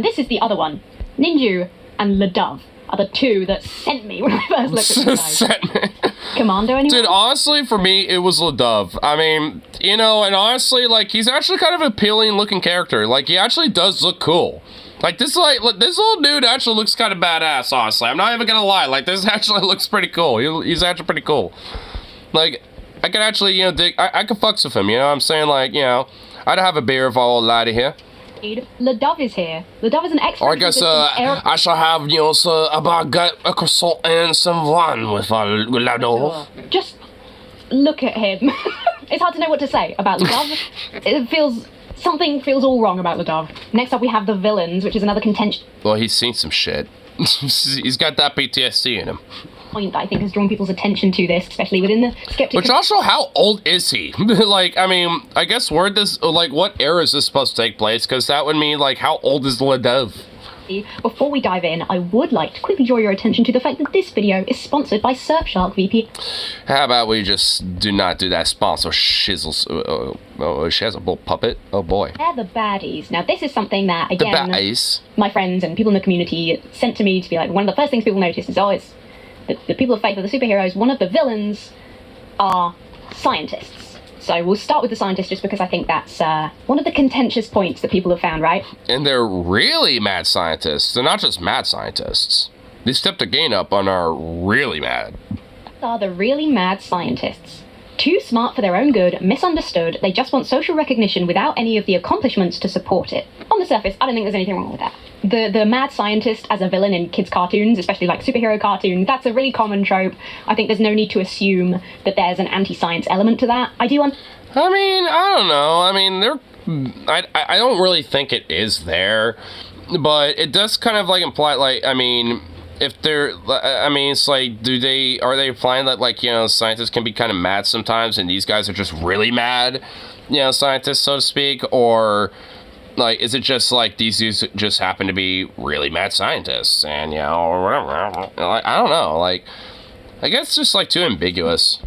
this is the other one. Ninju and Le Dove are the two that sent me when I first looked at this guy. Commando, anyone? Dude, honestly, for me, it was Le Dove. I mean, you know, and honestly, like, he's actually kind of an appealing looking character. Like, he actually does look cool. Like, this little dude actually looks kind of badass, honestly. I'm not even gonna lie. Like, this actually looks pretty cool. He's actually pretty cool. Like, I could actually, you know, I could fucks with him, you know what I'm saying? Like, you know, I'd have a beer if I were laddie here. Le Dove is here. Le Dove is an expert. Or I guess I shall have, you know, a baguette, a croissant, and some wine with Le Dove. Just look at him. It's hard to know what to say about Le Dove. Something feels all wrong about Le Dove. Next up we have the villains, which is another contention. Well, he's seen some shit. He's got that PTSD in him. Point that I think has drawn people's attention to this, especially within the skeptics. Which also, how old is he? Like, I mean, I guess what era is this supposed to take place? Because that would mean, like, how old is Le Dove? Before we dive in, I would like to quickly draw your attention to the fact that this video is sponsored by Surfshark VP. How about we just do not do that sponsor shizzles? Oh, she has a little puppet. Oh boy. They're the baddies. Now this is something that, again, my friends and people in the community sent to me to be like, one of the first things people notice is, it's the people of faith are the superheroes. One of the villains are scientists. So we'll start with the scientists just because I think that's one of the contentious points that people have found, right? And they're really mad scientists. They're not just mad scientists. They stepped their game up and are really mad. Are the really mad scientists. Too smart for their own good, misunderstood, they just want social recognition without any of the accomplishments to support it. On the surface, I don't think there's anything wrong with that. The mad scientist as a villain in kids' cartoons, especially like superhero cartoons, that's a really common trope. I think there's no need to assume that there's an anti-science element to that. I mean, I don't know. I mean, I don't really think it is there, but it does kind of like imply, like, I mean, if they're, I mean, it's like, are they implying that, like, you know, scientists can be kind of mad sometimes and these guys are just really mad, you know, scientists, so to speak, or, like, is it just like these dudes just happen to be really mad scientists and, you know, or whatever? Like, I don't know, like, I guess it's just like too ambiguous.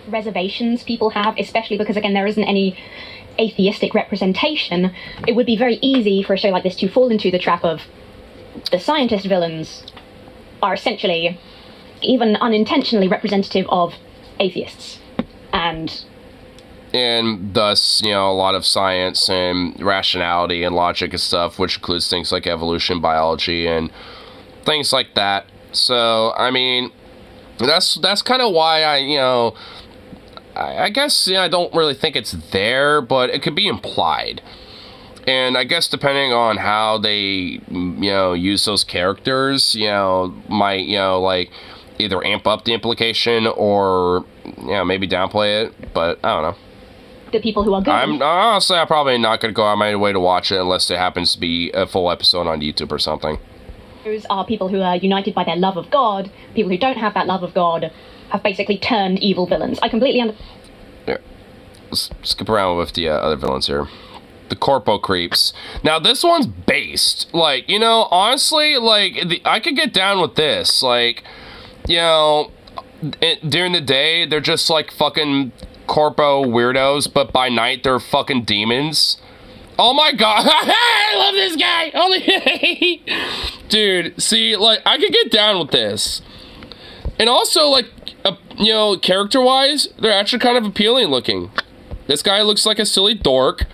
Reservations people have, especially because, again, there isn't any atheistic representation. It would be very easy for a show like this to fall into the trap of the scientist villains are essentially, even unintentionally, representative of atheists. And thus, you know, a lot of science and rationality and logic and stuff, which includes things like evolution, biology, and things like that. So, I mean, that's kind of why I guess, you know, I don't really think it's there, but it could be implied. And I guess depending on how they, you know, use those characters, you know, might, you know, like, either amp up the implication or, you know, maybe downplay it, but I don't know. The people who are good. I'm probably not going to go out my way to watch it unless it happens to be a full episode on YouTube or something. Those are people who are united by their love of God. People who don't have that love of God have basically turned evil villains. I completely understand. Yeah. Let's skip around with the other villains here. The Corpo Creeps. Now, this one's based. Like, you know, honestly, like, I could get down with this. Like, you know, during the day, they're just, like, fucking Corpo weirdos, but by night, they're fucking demons. Oh my god. I love this guy. Holy dude, see, like, I could get down with this. And also, like, you know, character-wise, they're actually kind of appealing looking. This guy looks like a silly dork.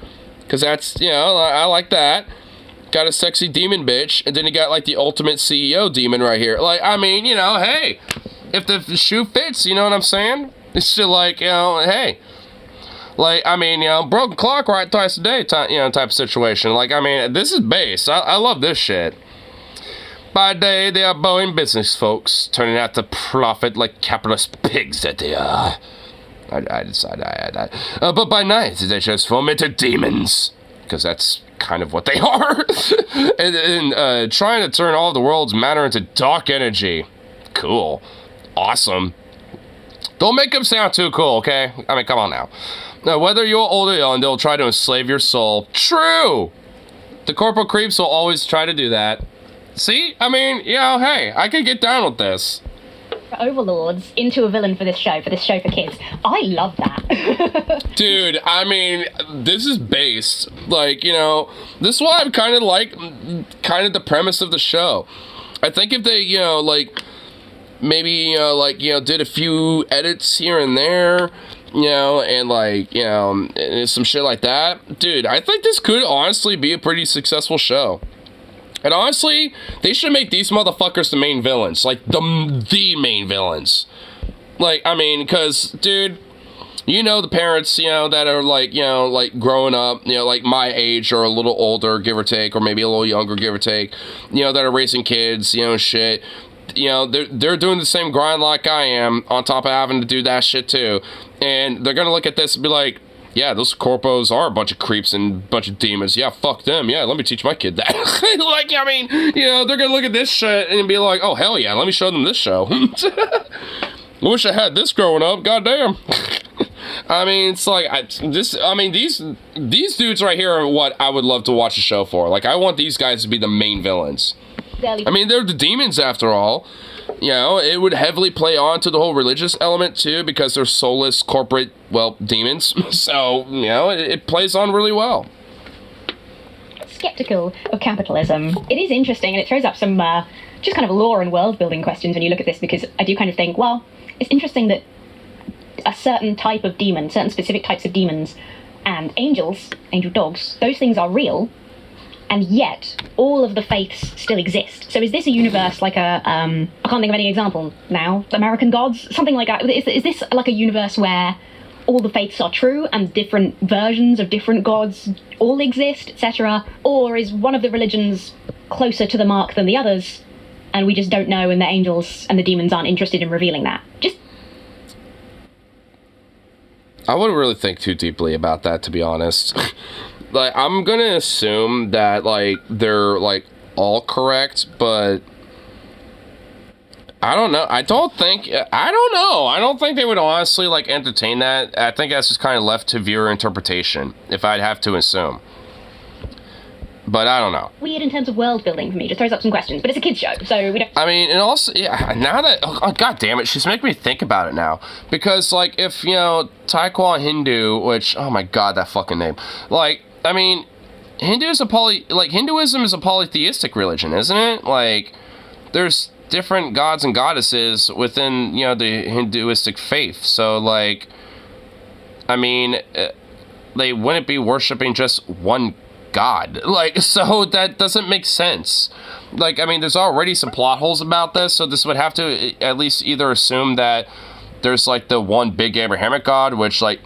Because that's, you know, I like that. Got a sexy demon bitch. And then you got, like, the ultimate CEO demon right here. Like, I mean, you know, hey. If the shoe fits, you know what I'm saying? It's just like, you know, hey. Like, I mean, you know, broken clock right twice a day, you know, type of situation. Like, I mean, this is base. I love this shit. By day, they are Boeing business folks. Turning out to profit like capitalist pigs that they are. I decided but by night, they transform into demons. Because that's kind of what they are. and trying to turn all of the world's matter into dark energy. Cool. Awesome. Don't make them sound too cool, okay? I mean, come on now. Now, whether you're old or young, they'll try to enslave your soul. True! The Corporal Creeps will always try to do that. See? I mean, you know, hey, I can get down with this. Overlords into a villain for this show for kids. I love that. Dude, I mean, this is based, like, you know, this is why I'm kind of like, the premise of the show. I think if they, you know, like, maybe, you know, like, you know, did a few edits here and there, you know, and, like, you know, and some shit like that, dude, I think this could honestly be a pretty successful show. And honestly, they should make these motherfuckers the main villains. Like, the main villains. Like, I mean, because, dude, you know the parents, you know, that are, like, you know, like, growing up, you know, like, my age or a little older, give or take, or maybe a little younger, give or take, you know, that are raising kids, you know, shit. You know, they're doing the same grind like I am, on top of having to do that shit, too. And they're gonna look at this and be like, yeah, those corpos are a bunch of creeps and a bunch of demons. Yeah, fuck them. Yeah, let me teach my kid that. Like, I mean, you know, they're gonna look at this shit and be like, oh, hell yeah, let me show them this show. I wish I had this growing up. Goddamn. I mean, it's like, these dudes right here are what I would love to watch a show for. Like, I want these guys to be the main villains. I mean, they're the demons after all. You know, it would heavily play on to the whole religious element, too, because they're soulless corporate, well, demons. So, you know, it plays on really well. Skeptical of capitalism. It is interesting, and it throws up some just kind of lore and world-building questions when you look at this, because I do kind of think, well, it's interesting that a certain type of demon, certain specific types of demons, and angels, angel dogs, those things are real, and yet all of the faiths still exist. So is this a universe like a, I can't think of any example now, American Gods? Something like that. Is this like a universe where all the faiths are true and different versions of different gods all exist, etc.? Or is one of the religions closer to the mark than the others, and we just don't know, and the angels and the demons aren't interested in revealing that? I wouldn't really think too deeply about that, to be honest. Like, I'm gonna assume that, like, they're, like, all correct, but I don't know. I don't know. I don't think they would honestly, like, entertain that. I think that's just kind of left to viewer interpretation, if I'd have to assume. But I don't know. Weird in terms of world building for me. Just throws up some questions. But it's a kids show, so we don't... I mean, and also, yeah, now that... Oh, god damn it. She's making me think about it now. Because, like, if, you know, Taekwa Hindu, which... Oh my god, that fucking name. Like, I mean, Hinduism is a polytheistic religion, isn't it? Like, there's different gods and goddesses within, you know, the Hinduistic faith. So, like, I mean, they wouldn't be worshipping just one god. Like, so that doesn't make sense. Like, I mean, there's already some plot holes about this, so this would have to at least either assume that there's, like, the one big Abrahamic god, which, like,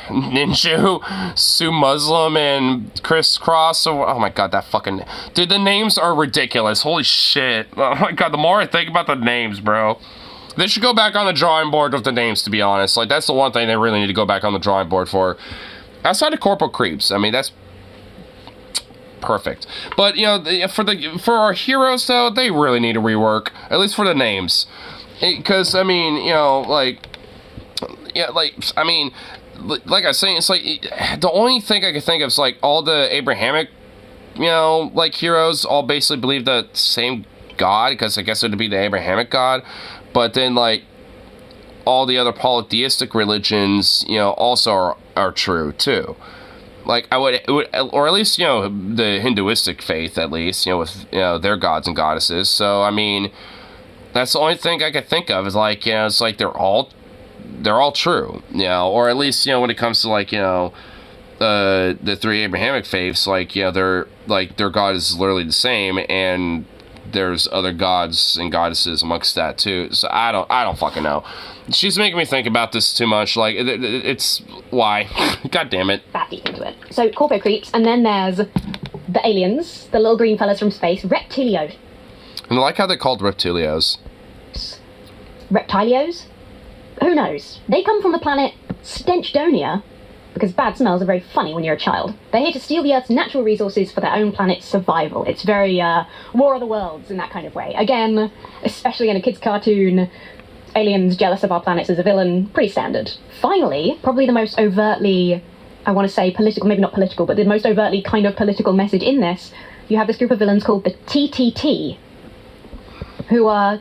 Ninju, Sue Muslim, and Chris Cross. Oh my god, that fucking... Dude, the names are ridiculous. Holy shit. Oh my god, the more I think about the names, bro. They should go back on the drawing board with the names, to be honest. Like, that's the one thing they really need to go back on the drawing board for. Outside of Corporal Creeps, I mean, that's perfect. But, you know, for our heroes, though, they really need a rework. At least for the names. Because, I mean, you know, like... Yeah, like, I mean... Like I was saying, it's like, the only thing I can think of is, like, all the Abrahamic, you know, like, heroes all basically believe the same god, because I guess it would be the Abrahamic god, but then, like, all the other polytheistic religions, you know, also are true, too. Like, or at least, you know, the Hinduistic faith, at least, you know, with, you know, their gods and goddesses. So, I mean, that's the only thing I could think of, is, like, you know, it's like they're all true, you know, or at least, you know, when it comes to, like, you know, the three Abrahamic faiths, like, you know, their god is literally the same, and there's other gods and goddesses amongst that too. So I don't fucking know. She's making me think about this too much. Like, it's why? God damn it. That deep into it. So Corpo Creeps, and then there's the aliens, the little green fellas from space, Reptilio. And I like how they're called Reptilios. Reptilios? Who knows? They come from the planet Stenchdonia, because bad smells are very funny when you're a child. They're here to steal the Earth's natural resources for their own planet's survival. It's very, War of the Worlds in that kind of way. Again, especially in a kid's cartoon, aliens jealous of our planets as a villain, pretty standard. Finally, probably the most overtly, I want to say political, maybe not political, but the most overtly kind of political message in this, you have this group of villains called the TTT, who are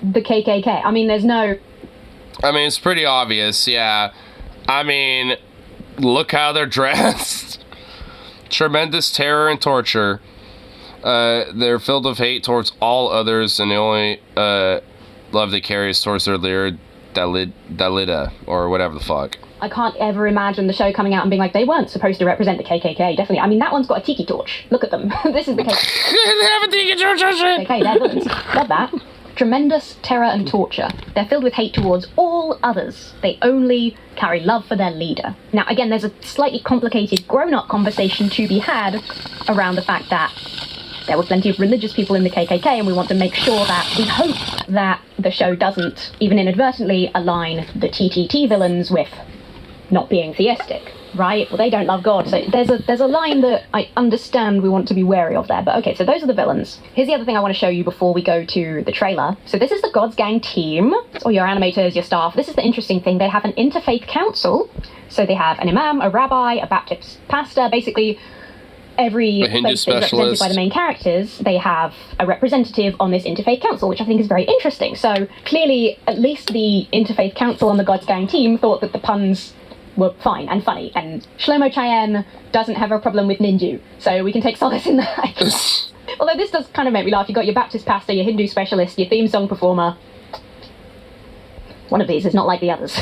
the KKK. I mean, there's no... I mean, it's pretty obvious, yeah. I mean, look how they're dressed. Tremendous terror and torture. They're filled with hate towards all others, and the only love they carry is towards their leader, Dalida, or whatever the fuck. I can't ever imagine the show coming out and being like, they weren't supposed to represent the KKK, definitely. I mean, that one's got a tiki torch. Look at them. This is the KKK. They have a tiki torch, okay, they're villains. Love that. Tremendous terror and torture. They're filled with hate towards all others. They only carry love for their leader. Now, again, there's a slightly complicated grown-up conversation to be had around the fact that there were plenty of religious people in the KKK, and we want to make sure that we hope that the show doesn't, even inadvertently, align the TTT villains with not being theistic, right? Well, they don't love God, so there's a line that I understand we want to be wary of there. But okay, so those are the villains. Here's the other thing I want to show you before we go to the trailer. So this is the God's Gang team, or your animators, your staff. This is the interesting thing. They have an interfaith council. So they have an imam, a rabbi, a Baptist pastor, basically every faith is represented by the main characters. They have a representative on this interfaith council, which I think is very interesting. So clearly, at least the interfaith council on the God's Gang team thought that the puns were fine and funny, and Shlomo Cheyenne doesn't have a problem with Ninju, so we can take solace in that. Although this does kind of make me laugh. You've got your Baptist pastor, your Hindu specialist, your theme song performer. One of these is not like the others.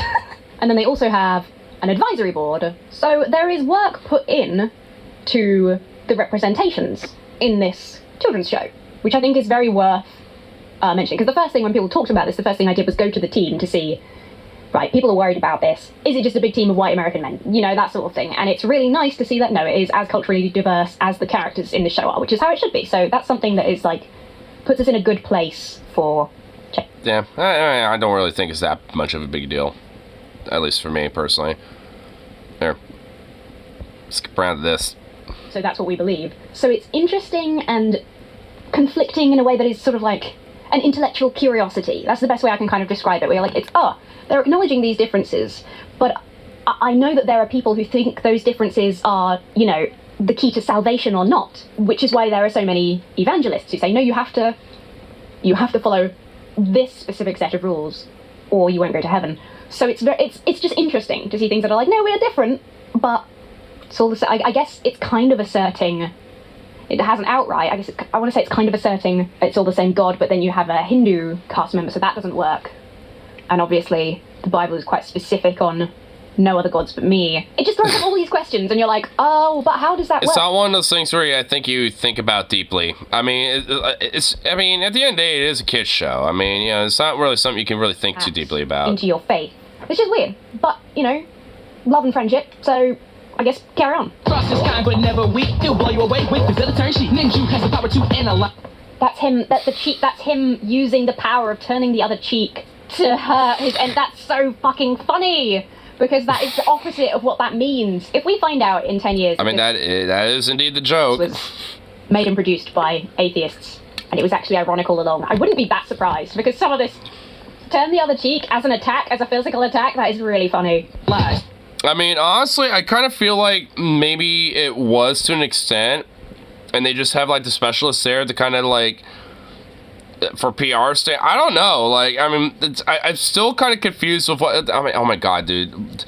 And then they also have an advisory board. So there is work put in to the representations in this children's show, which I think is very worth mentioning. Because the first thing when people talked about this, the first thing I did was go to the team to see right, people are worried about this. Is it just a big team of white American men? You know, that sort of thing. And it's really nice to see that, no, it is as culturally diverse as the characters in the show are, which is how it should be. So that's something that is, like, puts us in a good place for... Yeah, I don't really think it's that much of a big deal. At least for me, personally. There. Skip around to this. So that's what we believe. So it's interesting and conflicting in a way that is sort of like an intellectual curiosity. That's the best way I can kind of describe it. Where you're like, they're acknowledging these differences, but I know that there are people who think those differences are, you know, the key to salvation or not, which is why there are so many evangelists who say, no, you have to follow this specific set of rules or you won't go to heaven. So it's just interesting to see things that are like, no, we're different, but it's all the same. I guess it's kind of asserting, it hasn't outright, I guess I want to say it's kind of asserting it's all the same God, but then you have a Hindu cast member, so that doesn't work. And obviously the Bible is quite specific on no other gods but me. It just throws up all these questions and you're like, oh, but how does that work? It's not one of those things where I think you think about deeply. I mean, I mean, at the end of the day, it is a kid's show. I mean, you know, it's not really something you can really think too deeply about. Into your faith. It's just weird. But, you know, love and friendship, so I guess carry on. Cross is kind but never weak. He'll blow you away with his other turn sheet. Ninja has the power to analyze. That's him, that's him using the power of turning the other cheek to hurt his, and that's so fucking funny. Because that is the opposite of what that means. If we find out in 10 years... I mean, that is indeed the joke. It was made and produced by atheists, and it was actually ironic all along. I wouldn't be that surprised, because some of this... Turn the other cheek as an attack, as a physical attack, that is really funny. I mean, honestly, I kind of feel like maybe it was to an extent, and they just have, like, the specialists there to kind of, like... For PR stand, I don't know. Like, I mean, I'm still kind of confused with what. I mean, oh my god, dude.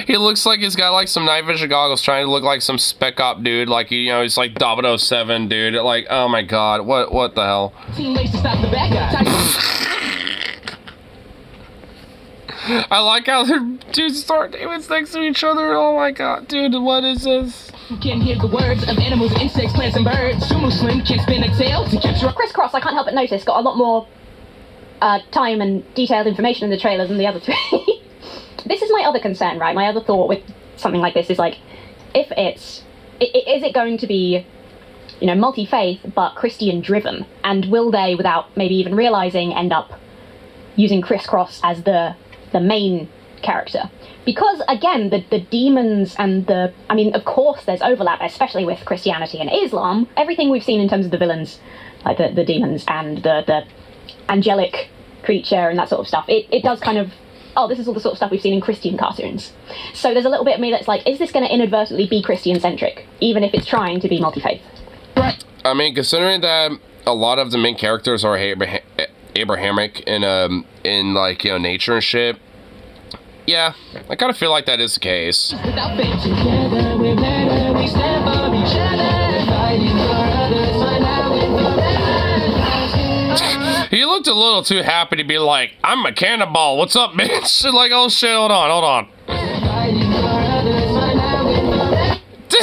He looks like he's got like some night vision goggles, trying to look like some spec op dude. Like, you know, he's like 007 dude. Like, oh my god, what the hell? I like how their dudes start names next to each other. Oh my god, dude, what is this? You can hear the words of animals, insects, plants, and birds. Sumo Slim can spin a tail to capture. Crisscross, I can't help but notice, got a lot more time and detailed information in the trailer than the other three. This is my other concern, right? My other thought with something like this is like, if is it going to be, you know, multi-faith but Christian-driven, and will they, without maybe even realizing, end up using Crisscross as the main character? Because, again, the demons and the... I mean, of course there's overlap, especially with Christianity and Islam. Everything we've seen in terms of the villains, like the demons and the angelic creature and that sort of stuff, it does kind of... Oh, this is all the sort of stuff we've seen in Christian cartoons. So there's a little bit of me that's like, is this going to inadvertently be Christian-centric, even if it's trying to be multi-faith? I mean, considering that a lot of the main characters are Abrahamic in like, you know, nature and shit, yeah, I kind of feel like that is the case. He looked a little too happy to be like, I'm a cannonball, what's up, bitch? Like, oh shit, hold on. Dude,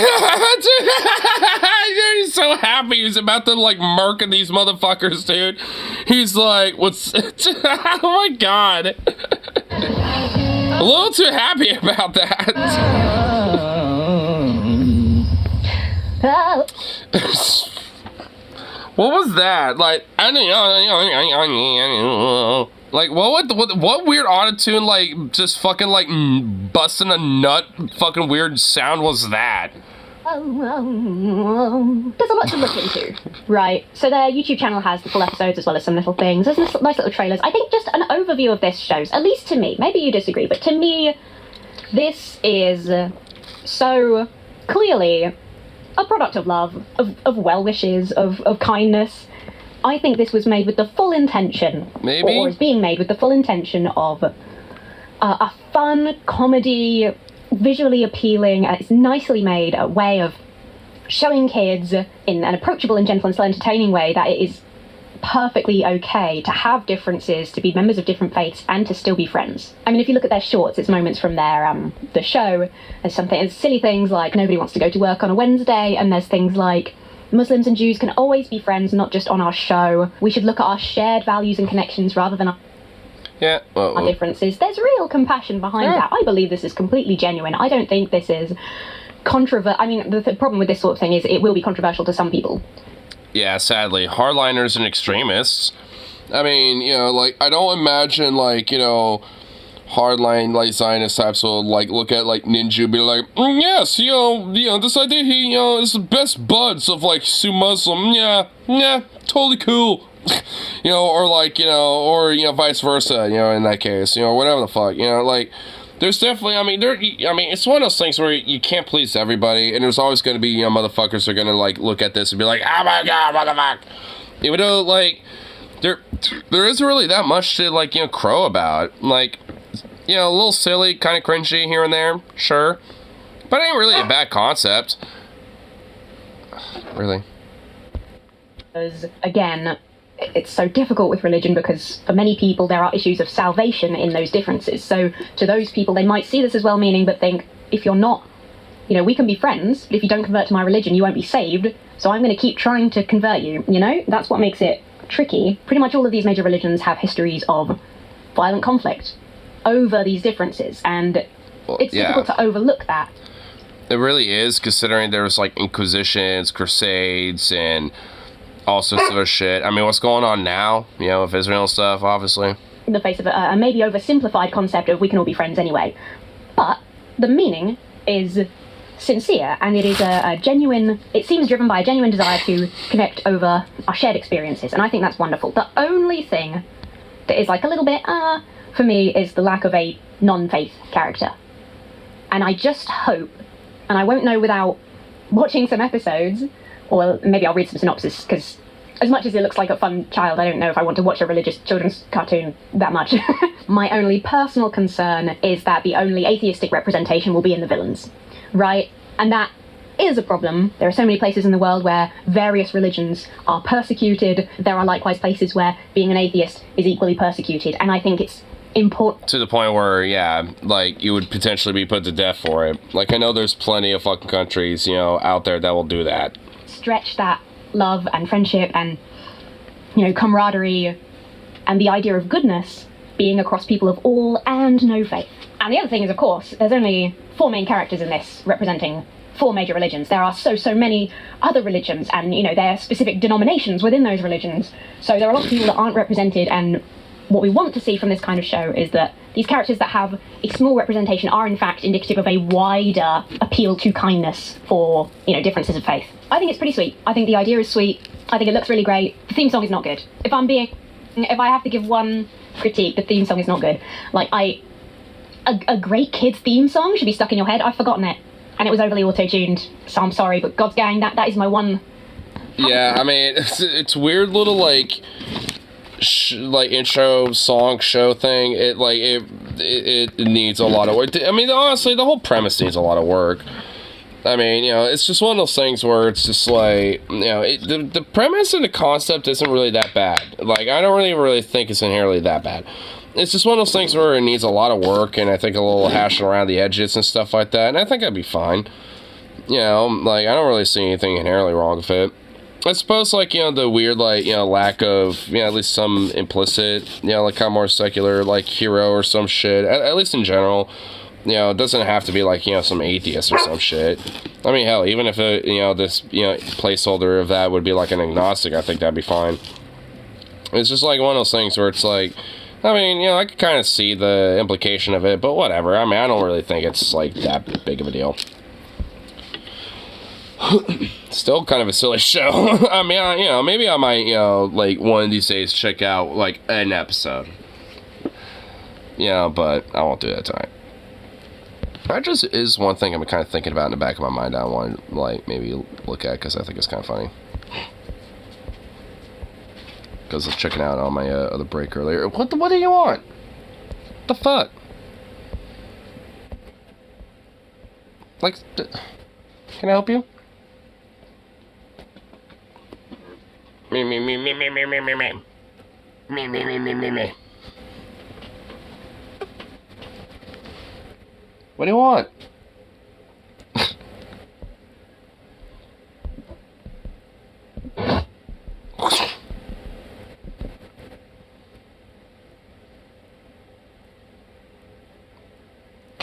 he's so happy. He's about to, like, murk these motherfuckers, dude. He's like, what's... Oh my god. A little too happy about that. What was that? Like, what weird autotune, like, just fucking, like, busting a nut fucking weird sound was that? There's a lot to look into. Right, so their YouTube channel has the full episodes as well as some little things. There's nice little trailers. I think just an overview of this shows, at least to me, maybe you disagree, but to me, this is so clearly a product of love, of well wishes, of kindness. I think this was made with the full intention, or is being made with the full intention of a fun comedy, visually appealing, it's nicely made way of showing kids in an approachable and gentle and still entertaining way that it is perfectly okay to have differences, to be members of different faiths, and to still be friends. I mean, if you look at their shorts, it's moments from their the show. There's silly things like nobody wants to go to work on a Wednesday, and there's things like Muslims and Jews can always be friends, not just on our show. We should look at our shared values and connections rather than our... Yeah. Our differences. There's real compassion behind that. I believe this is completely genuine. I don't think this is controversial. I mean, the problem with this sort of thing is it will be controversial to some people. Yeah, sadly. Hardliners and extremists. I mean, you know, like, I don't imagine, like, you know, hardline, like, Zionist types will, like, look at, like, Ninja and be like, yes, you know, this idea, he, you know, is the best buds of, like, Sue Muslim. Yeah, totally cool. You know, or, like, you know, or, you know, vice versa, you know, in that case, you know, whatever the fuck, you know, like, there's definitely, I mean, it's one of those things where you can't please everybody, and there's always going to be, you know, motherfuckers who are going to, like, look at this and be like, oh my god, what the fuck? Even though, like, there isn't really that much to, like, you know, crow about. Like, you know, a little silly, kind of cringy here and there, sure. But it ain't really a bad concept. Really. Because, again, it's so difficult with religion because for many people there are issues of salvation in those differences. So to those people, they might see this as well-meaning, but think, if you're not, you know, we can be friends, but if you don't convert to my religion, you won't be saved, so I'm going to keep trying to convert you, you know? That's what makes it tricky. Pretty much all of these major religions have histories of violent conflict over these differences, and it's difficult to overlook that. It really is, considering there's, like, Inquisitions, Crusades, and all sorts of other shit. I mean, what's going on now, you know, with Israel and stuff, obviously. In the face of a maybe oversimplified concept of we can all be friends anyway. But the meaning is sincere, and it is a genuine, it seems driven by a genuine desire to connect over our shared experiences, and I think that's wonderful. The only thing that is, like, a little bit, for me, is the lack of a non-faith character. And I just hope, and I won't know without watching some episodes, or maybe I'll read some synopsis, because as much as it looks like a fun child, I don't know if I want to watch a religious children's cartoon that much. My only personal concern is that the only atheistic representation will be in the villains, right? And that is a problem. There are so many places in the world where various religions are persecuted. There are likewise places where being an atheist is equally persecuted, and I think it's important. To the point where, yeah, like, you would potentially be put to death for it. Like, I know there's plenty of fucking countries, you know, out there that will do that. Stretch that love and friendship and, you know, camaraderie and the idea of goodness being across people of all and no faith. And the other thing is, of course, there's only 4 main characters in this representing 4 major religions. There are so many other religions, and, you know, there are specific denominations within those religions. So there are a lot of people that aren't represented, and what we want to see from this kind of show is that these characters that have a small representation are in fact indicative of a wider appeal to kindness for, you know, differences of faith. I think it's pretty sweet. I think the idea is sweet. I think it looks really great. The theme song is not good. If I have to give one critique, the theme song is not good. Like, a great kids theme song should be stuck in your head. I've forgotten it, and it was overly auto-tuned, so I'm sorry, but God's Gang, that is my one. Yeah, I mean, it's weird little, like, like intro song show thing. It needs a lot of work. I mean, honestly, the whole premise needs a lot of work. I mean, you know, it's just one of those things where it's just like, you know, the premise and the concept isn't really that bad. Like, I don't really think it's inherently that bad. It's just one of those things where it needs a lot of work, and I think a little hashing around the edges and stuff like that, and I think I'd be fine. You know, like, I don't really see anything inherently wrong with it. I suppose, like, you know, the weird, like, you know, lack of, you know, at least some implicit, you know, like, kind of more secular, like, hero or some shit, at least in general. You know, it doesn't have to be, like, you know, some atheist or some shit. I mean, hell, even if, you know, this, you know, placeholder of that would be, like, an agnostic, I think that'd be fine. It's just, like, one of those things where it's, like, I mean, you know, I could kind of see the implication of it, but whatever. I mean, I don't really think it's, like, that big of a deal. Still kind of a silly show. I mean, you know, maybe I might, you know, like, one of these days check out, like, an episode. You know, but I won't do that tonight. That just is one thing I'm kind of thinking about in the back of my mind I want to, like, maybe look at, because I think it's kind of funny. Because I was checking out on my other break earlier. What do you want? What the fuck? Like, can I help you? Me. What do you want?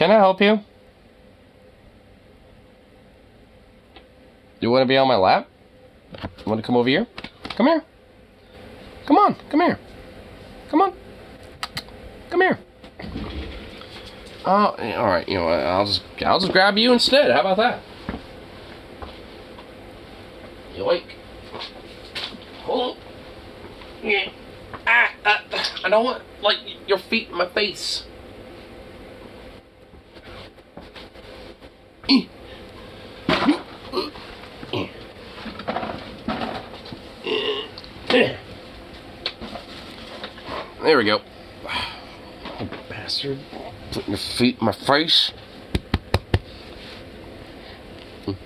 Can I help you? You want to be on my lap? You want to come over here? Come here. Come on. Come here. Come on. Come here. Oh, all right. You know what? I'll just grab you instead. How about that? Yoink. Hold on. Yeah. I don't want like your feet in my face. There we go. Oh, bastard. Putting your feet in my face.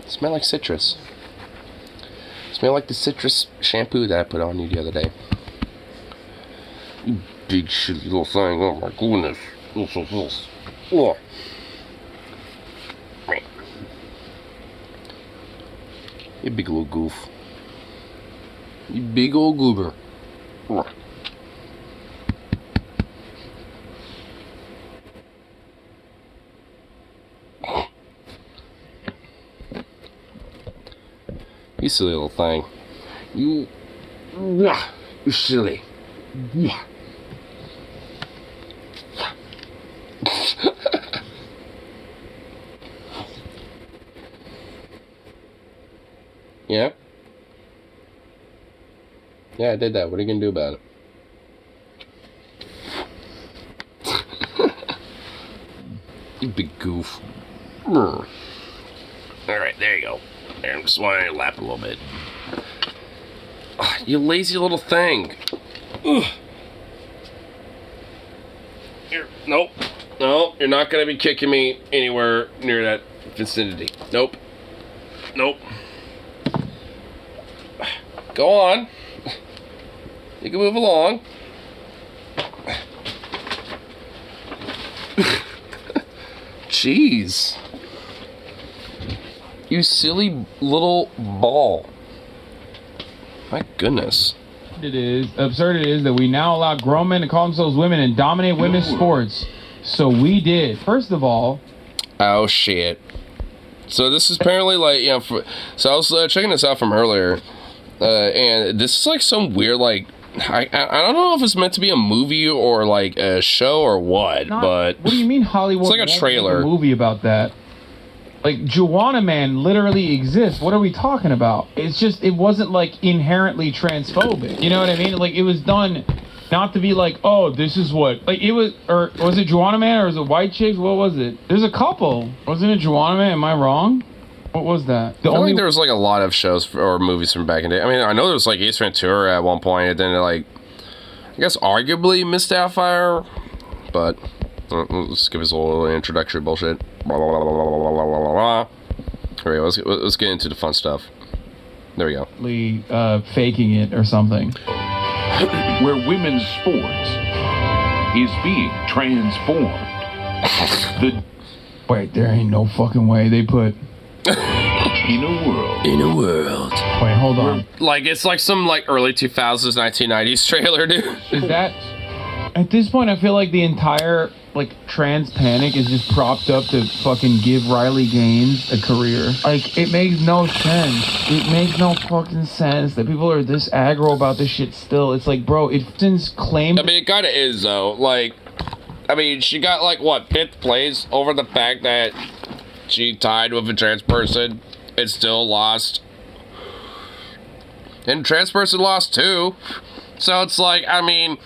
Smell like citrus. Smell like the citrus shampoo that I put on you the other day. You big shitty little thing. Oh my goodness. Oh. You big little goof. You big old goober. Oh. You silly little thing. You silly. Yeah? Yeah, I did that. What are you gonna do about it? You big goof. Alright, there you go. There, I'm just wanting to lap a little bit. Oh, you lazy little thing. Ugh. Nope. No, you're not gonna be kicking me anywhere near that vicinity. Nope. Nope. Go on. You can move along. Jeez. You silly little ball. My goodness. Absurd it is that we now allow grown men to call themselves women and dominate women's sports. So we did. First of all. Oh, shit. So this is apparently like, you know, so I was checking this out from earlier. And this is like some weird, like, I don't know if it's meant to be a movie or like a show or what, but what do you mean Hollywood? It's like a trailer. A movie about that. Like, Juana Man literally exists. What are we talking about? It's just, it wasn't like inherently transphobic. You know what I mean? Like, it was done not to be like, oh, this is what, like, it was, or was it Juana Man or was it White Chicks? What was it? There's a couple. Wasn't it Juana Man? Am I wrong? What was that? I don't think there was like a lot of shows or movies from back in the day. I mean, I know there was like Ace Ventura at one point, and then like, I guess arguably Miss Doubtfire, but let's give us a little introductory bullshit. Blah, blah, blah, blah, blah, blah, blah, blah, blah. All right, let's get into the fun stuff. There we go. Faking it or something. Where women's sports is being transformed. Wait, there ain't no fucking way they put... In a world. Wait, hold on. Like, it's like some like early 2000s, 1990s trailer, dude. Is that... At this point, I feel like the entire, like, trans panic is just propped up to fucking give Riley Gaines a career. Like, it makes no sense. It makes no fucking sense that people are this aggro about this shit still. It's like, bro, it's since claimed... I mean, it kind of is, though. Like, I mean, she got, like, what, 5th place over the fact that she tied with a trans person and still lost. And a trans person lost, too. So it's like, I mean...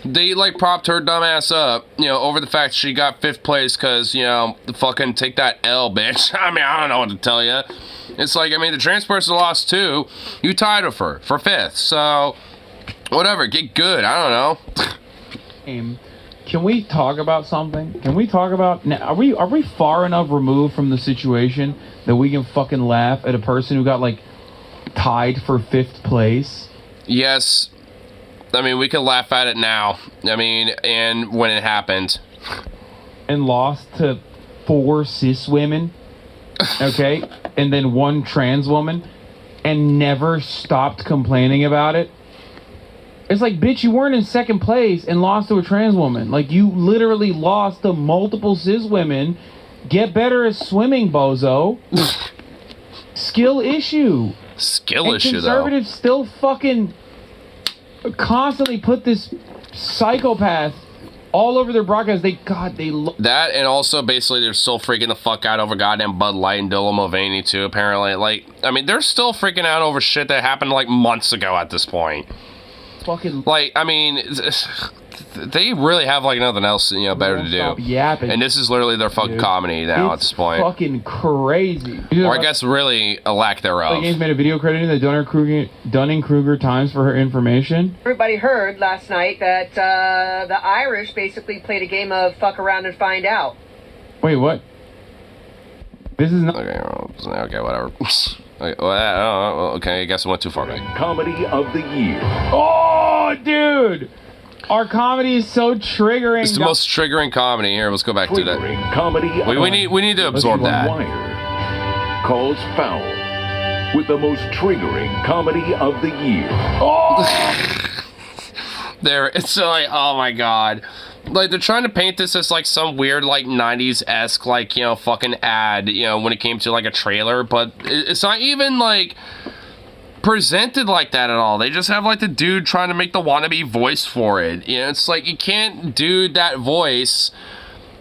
They, like, propped her dumb ass up, you know, over the fact she got 5th place because, you know, fucking take that L, bitch. I mean, I don't know what to tell you. It's like, I mean, the trans person lost too. You tied with her for 5th. So, whatever, get good. I don't know. Can we talk about something? Can we talk about... Are we far enough removed from the situation that we can fucking laugh at a person who got, like, tied for 5th place? Yes. I mean, we can laugh at it now. I mean, and when it happened. And lost to 4 cis women, okay? And then 1 trans woman, and never stopped complaining about it. It's like, bitch, you weren't in second place and lost to a trans woman. Like, you literally lost to multiple cis women. Get better at swimming, bozo. Skill issue. Skill issue, though. Conservatives still fucking constantly put this psychopath all over their broadcast. That, and also basically they're still freaking the fuck out over goddamn Bud Light and Dylan Mulvaney too, apparently. Like, I mean, they're still freaking out over shit that happened like months ago at this point. Fucking, like, I mean, they really have like nothing else, you know, better to do. Yapping. And this is literally their fucking comedy now at this point. Fucking crazy. Or I guess really a lack thereof. The Games made a video crediting the Dunning-Kruger Times for her information. Everybody heard last night that the Irish basically played a game of fuck around and find out. Wait, what? This is not... Okay, whatever. Okay, I guess I went too far back. Comedy of the year. Oh, dude! Our comedy is so triggering. It's the most triggering comedy. Here, let's go back to that. Comedy. We need to absorb that. Wire calls foul with the most triggering comedy of the year. Oh! There, it's like, oh my god. Like, they're trying to paint this as, like, some weird, like, 90s-esque, like, you know, fucking ad, you know, when it came to, like, a trailer, but it's not even, like, presented like that at all. They just have, like, the dude trying to make the wannabe voice for it. You know, it's like, you can't do that voice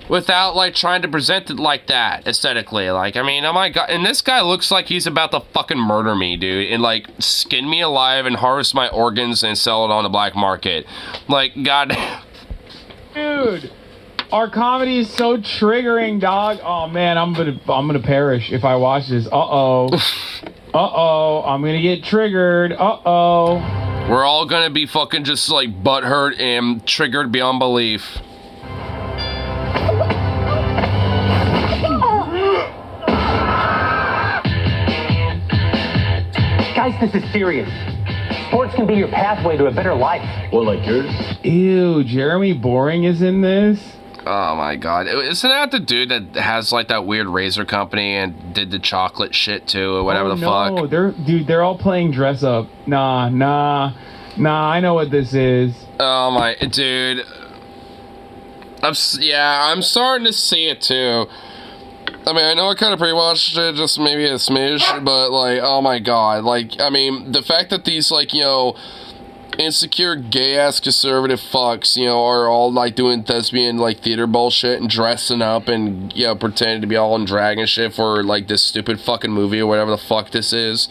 without, like, trying to present it like that, aesthetically. Like, I mean, oh my god, and this guy looks like he's about to fucking murder me, dude, and, like, skin me alive and harvest my organs and sell it on the black market. Like, god... Dude, our comedy is so triggering, dog. Oh man, I'm gonna perish if I watch this. Uh-oh. Uh-oh, I'm gonna get triggered. Uh-oh. We're all gonna be fucking just like butthurt and triggered beyond belief. Guys, this is serious. Sports can be your pathway to a better life. Well, like yours? Ew, Jeremy Boring is in this? Oh my god. Isn't that the dude that has like that weird razor company and did the chocolate shit too or whatever fuck? They're all playing dress up. Nah, I know what this is. Oh my, dude. I'm starting to see it too. I mean, I know I kind of pre-watched it, just maybe a smidge, but, like, oh my god. Like, I mean, the fact that these, like, you know, insecure, gay-ass conservative fucks, you know, are all, like, doing thespian, like, theater bullshit and dressing up and, you know, pretending to be all in drag and shit for, like, this stupid fucking movie or whatever the fuck this is.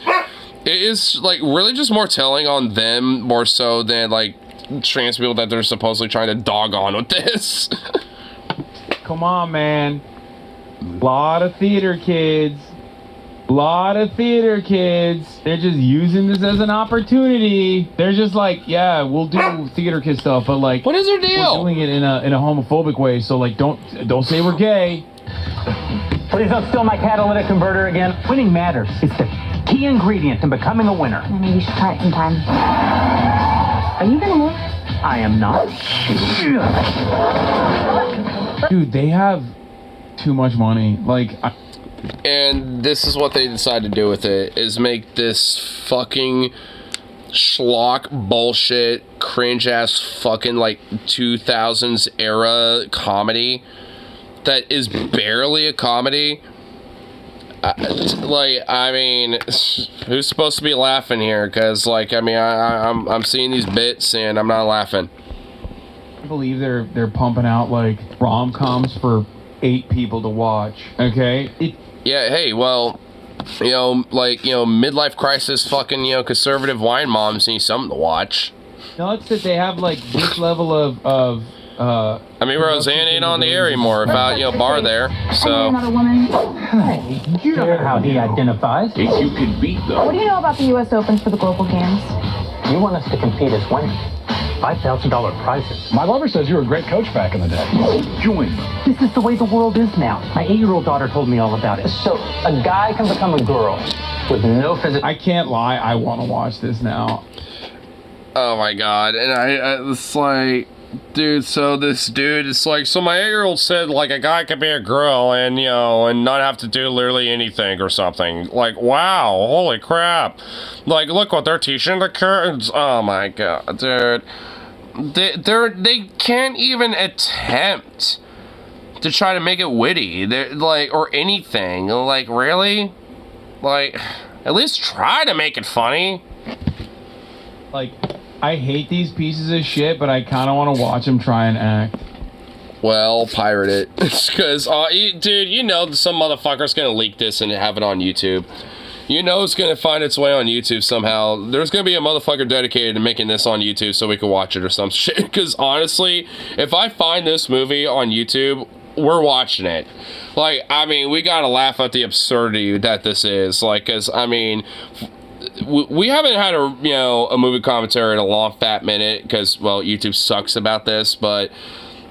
It is, like, really just more telling on them more so than, like, trans people that they're supposedly trying to dog on with this. Come on, man. Lot of theater kids. They're just using this as an opportunity. They're just like, yeah, we'll do theater kid stuff, but like, what is their deal? We're doing it in a homophobic way, so like, don't say we're gay. Please don't steal my catalytic converter again. Winning matters. It's the key ingredient in becoming a winner. Maybe you should try it sometime. Are you gonna move? I am not. Dude, they have too much money. Like, and this is what they decide to do with it, is make this fucking schlock bullshit, cringe-ass fucking, like, 2000s era comedy that is barely a comedy. Like, I mean, who's supposed to be laughing here? Because, like, I mean, I'm seeing these bits and I'm not laughing. I believe they're pumping out, like, rom-coms for 8 people to watch, okay? Yeah, hey, well, you know, like, you know, midlife crisis fucking, you know, conservative wine moms need something to watch. Nuts that they have, like, this level of I mean, Roseanne ain't on the air anymore without, you know, Bar there, so... Another woman. Hey, you know how he identifies. If you can beat them. What do you know about the U.S. Opens for the Global Games? You want us to compete as winners. $5,000 prizes. My lover says you were a great coach back in the day. Join. This is the way the world is now. My 8-year-old daughter told me all about it. So, a guy can become a girl with no physical... I can't lie, I want to watch this now. Oh my god, and I it's like... Dude, so this dude, it's like, so my 8-year-old said, like, a guy could be a girl and, you know, and not have to do literally anything or something. Like, wow, holy crap. Like, look what they're teaching the kids. Oh my god, dude. They can't even attempt to try to make it witty. They're, like, or anything. Like, really? Like, at least try to make it funny. Like, I hate these pieces of shit, but I kind of want to watch them try and act. Well, pirate it. Because, dude, you know some motherfucker's gonna leak this and have it on YouTube. You know it's gonna find its way on YouTube somehow. There's gonna be a motherfucker dedicated to making this on YouTube so we can watch it or some shit. Because, honestly, if I find this movie on YouTube, we're watching it. Like, I mean, we gotta laugh at the absurdity that this is. Like, because, I mean... We haven't had a movie commentary in a long fat minute because, well, YouTube sucks about this, but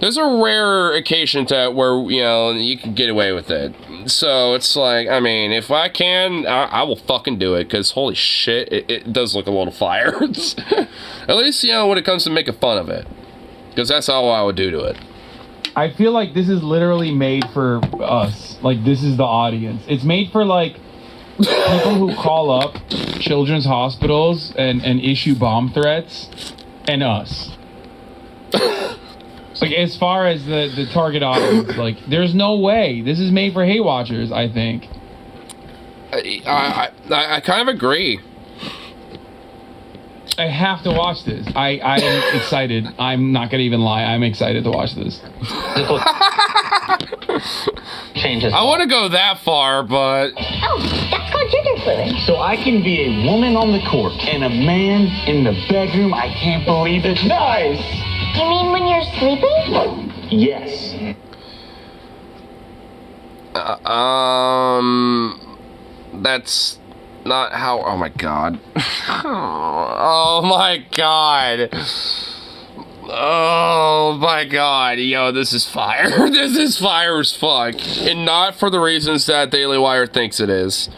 there's a rare occasion where, you know, you can get away with it. So it's like, I mean, if I can, I will fucking do it because, holy shit, it does look a little fire. At least, you know, when it comes to making fun of it, because that's all I would do to it. I feel like this is literally made for us. Like, this is the audience. It's made for, like, people who call up children's hospitals and issue bomb threats, and us. Like, as far as the target audience, like, there's no way. This is made for hate watchers, I think. I kind of agree. I have to watch this. I am excited. I'm not gonna even lie. I'm excited to watch this. Changes. I want to go that far, but... Oh, that's called gender fluid. So I can be a woman on the court and a man in the bedroom. I can't believe it. Nice! You mean when you're sleeping? Yes. That's not how... Oh my god. Oh my god. Oh my god. Yo, this is fire. This is fire as fuck. And not for the reasons that Daily Wire thinks it is.